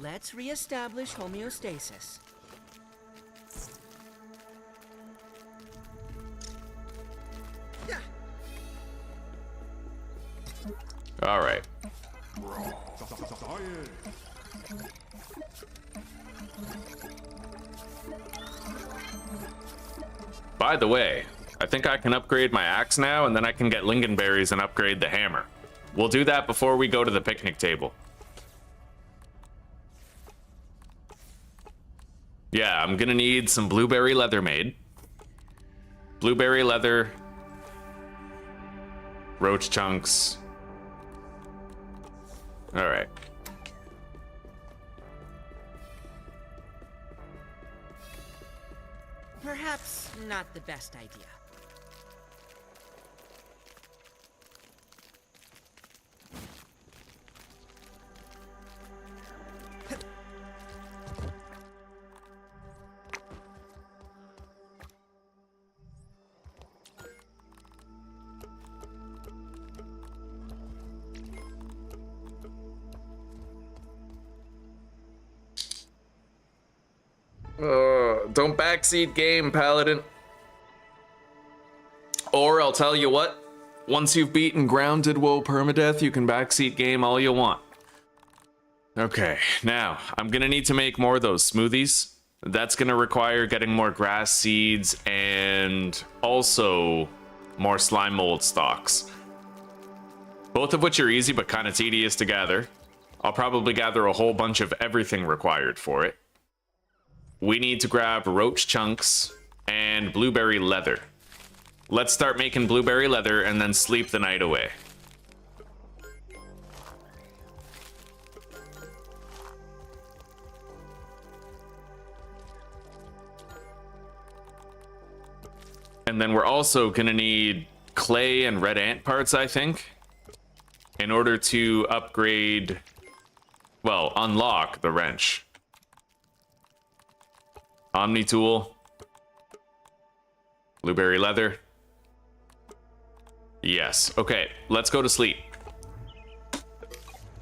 let's reestablish homeostasis. All right. Science. By the way, I think I can upgrade my axe now, and then I can get lingonberries and upgrade the hammer. We'll do that before we go to the picnic table. Yeah, I'm gonna need some blueberry leather made. Blueberry leather. Roach chunks. All right. Perhaps not the best idea. Don't backseat game, Paladin. Or I'll tell you what, once you've beaten grounded Whoa Permadeath, you can backseat game all you want. Okay, now, I'm gonna need to make more of those smoothies. That's gonna require getting more grass seeds and also more slime mold stalks. Both of which are easy but kind of tedious to gather. I'll probably gather a whole bunch of everything required for it. We need to grab roach chunks and blueberry leather. Let's start making blueberry leather and then sleep the night away. And then we're also gonna need clay and red ant parts, I think, in order to upgrade, well, unlock the wrench. Omni tool. Blueberry leather. Yes. Okay, let's go to sleep.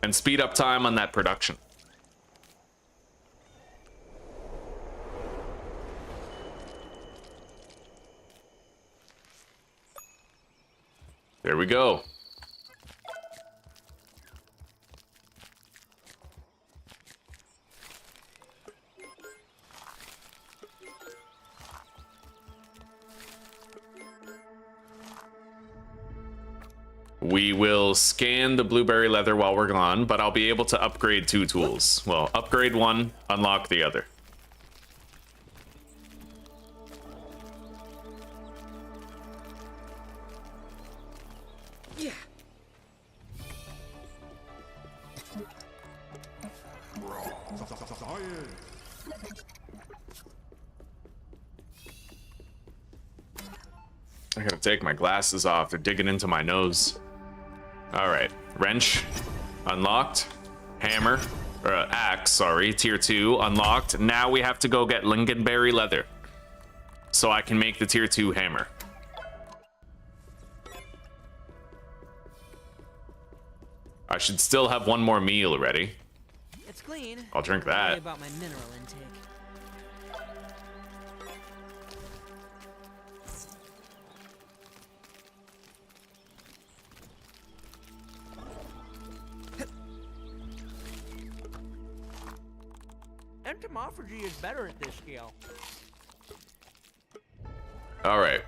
And speed up time on that production. There we go. We will scan the blueberry leather while we're gone, but I'll be able to upgrade 2 tools. Well, upgrade one, unlock the other. Yeah. Science. I gotta take my glasses off. They're digging into my nose. All right, wrench, unlocked. Hammer, or axe, sorry, tier 2, unlocked. Now we have to go get lingonberry leather so I can make the tier 2 hammer. I should still have one more meal ready. It's clean. I'll drink Don't worry that. about my mineral intake. Entomophagy is better at this scale. All right.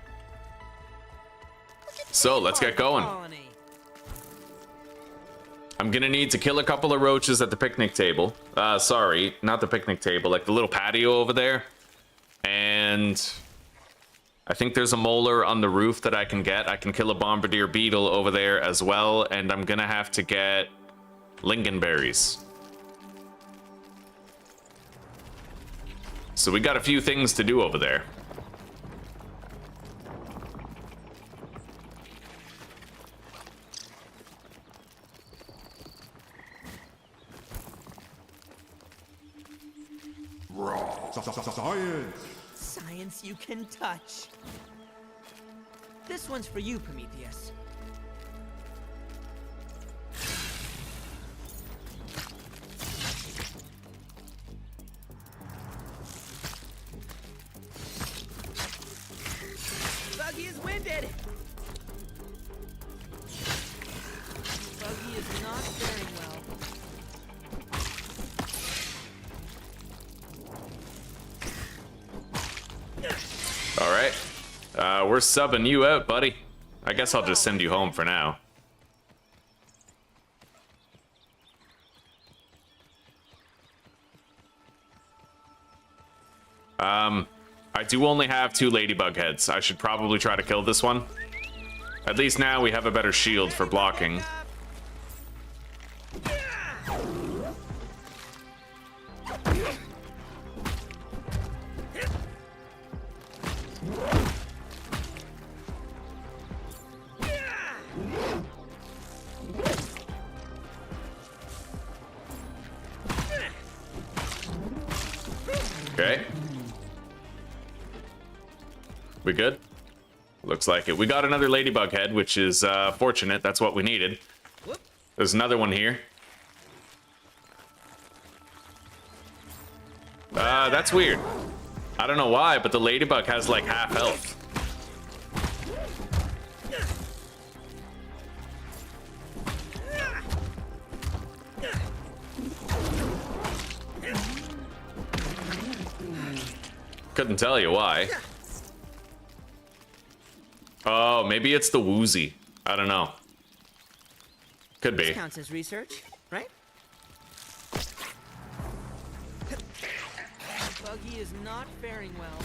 So let's get going. Colony. I'm gonna need to kill a couple of roaches at the picnic table. Sorry, not the picnic table, like the little patio over there. And I think there's a molar on the roof that I can get. I can kill a bombardier beetle over there as well. And I'm gonna have to get lingonberries. So we got a few things to do over there. Science. Science you can touch. This one's for you, Prometheus. All right. We're subbing you out, buddy. I guess I'll just send you home for now. I do only have 2 ladybug heads. I should probably try to kill this one. At least now we have a better shield for blocking. Okay. We good? Looks like it. We got another ladybug head, which is fortunate. That's what we needed. There's another one here. That's weird. I don't know why, but the ladybug has like half health. Couldn't tell you why. Oh, maybe it's the woozy. I don't know. Could be. This counts as research, right? Buggy is not faring well.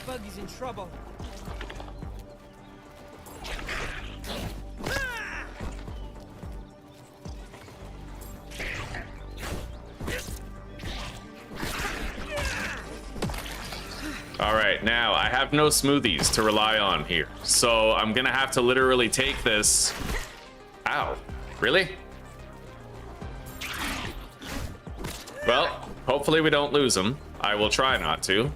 Buggy's in trouble. All right, now I have no smoothies to rely on here, so I'm gonna have to literally take this. Ow, really? Well, hopefully we don't lose him. I will try not to.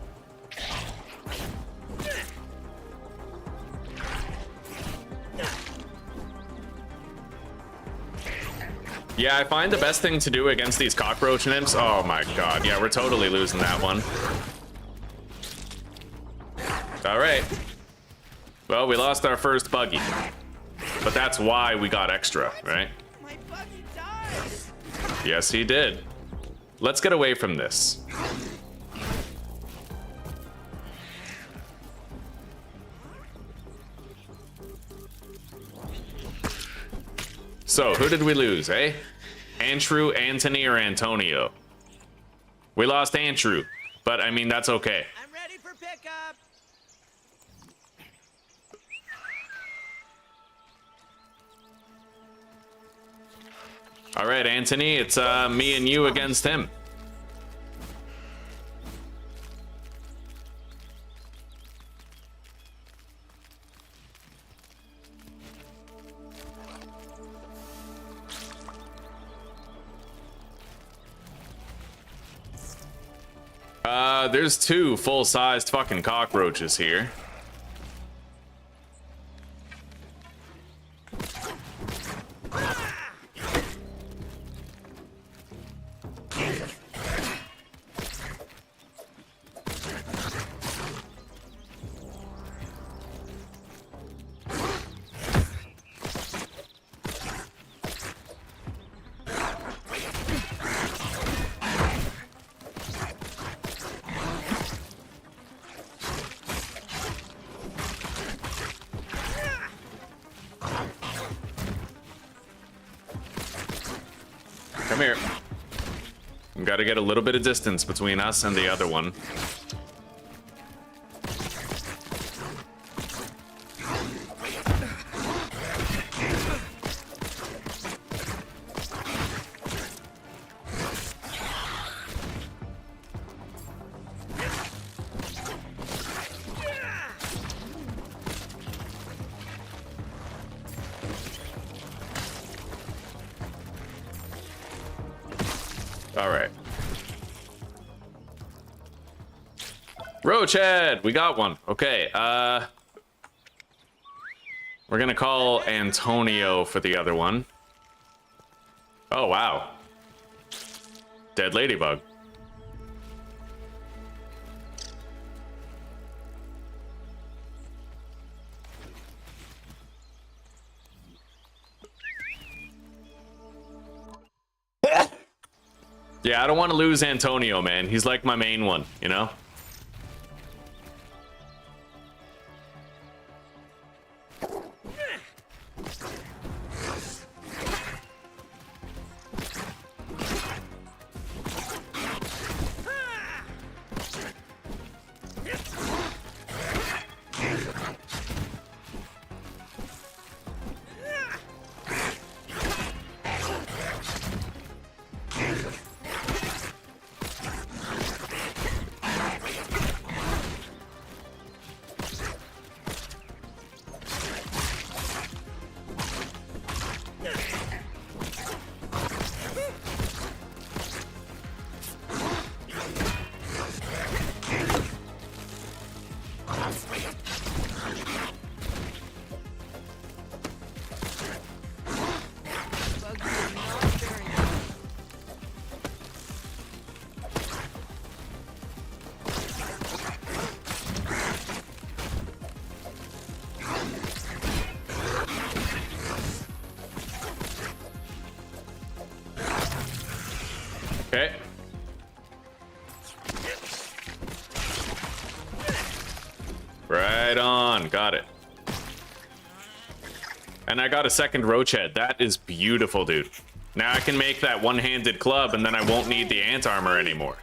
Yeah, I find the best thing to do against these cockroach nymphs. Oh my god, yeah, we're totally losing that one. All right. Well, we lost our first buggy, but that's why we got extra, right? My buggy dies. Yes, he did. Let's get away from this. So, who did we lose, eh? Andrew, Anthony, or Antonio? We lost Andrew, but I mean, that's okay. I'm ready for pickup. All right, Anthony, it's me and you against him. There's 2 full-sized fucking cockroaches here. Come here. We gotta get a little bit of distance between us and the other one. All right. Roachhead, we got one. Okay, we're gonna call Antonio for the other one. Oh, wow. Dead ladybug. Yeah, I don't want to lose Antonio, man. He's like my main one, you know? Okay. Right on. Got it. And I got a second roach head. That is beautiful, dude. Now I can make that one-handed club, and then I won't need the ant armor anymore.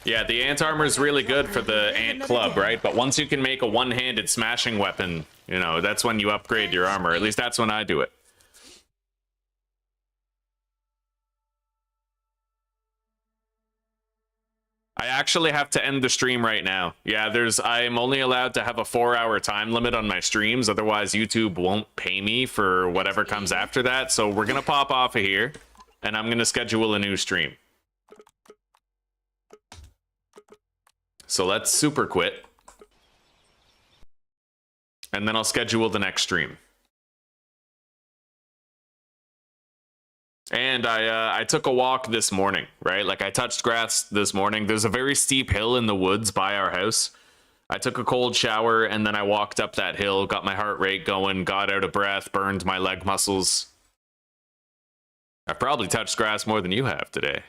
Yeah, the ant armor is really good for the ant club, right? But once you can make a one-handed smashing weapon, you know, that's when you upgrade your armor. At least that's when I do it. I actually have to end the stream right now. Yeah, I'm only allowed to have a 4-hour time limit on my streams. Otherwise, YouTube won't pay me for whatever comes after that. So we're going to pop off of here, and I'm going to schedule a new stream. So let's super quit. And then I'll schedule the next stream. And I took a walk this morning, right? Like, I touched grass this morning. There's a very steep hill in the woods by our house. I took a cold shower, and then I walked up that hill, got my heart rate going, got out of breath, burned my leg muscles. I've probably touched grass more than you have today.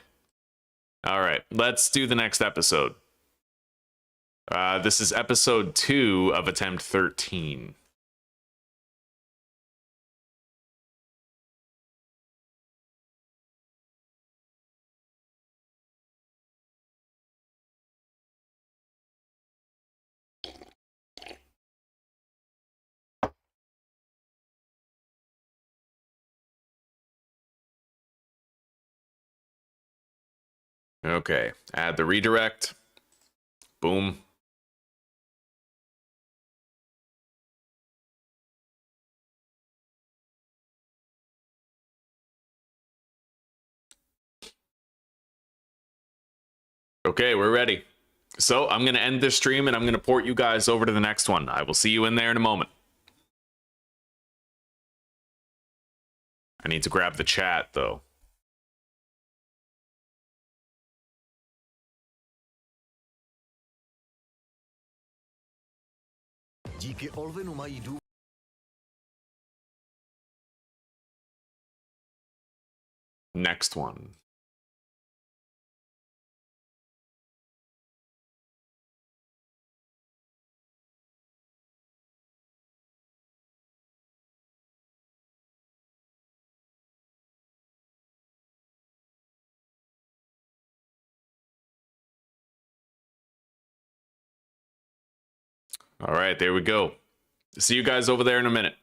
All right, let's do the next episode. This is episode 2 of attempt 13. Okay, add the redirect. Boom. Okay, we're ready. So I'm going to end this stream and I'm going to port you guys over to the next one. I will see you in there in a moment. I need to grab the chat, though. Next one. All right, there we go. See you guys over there in a minute.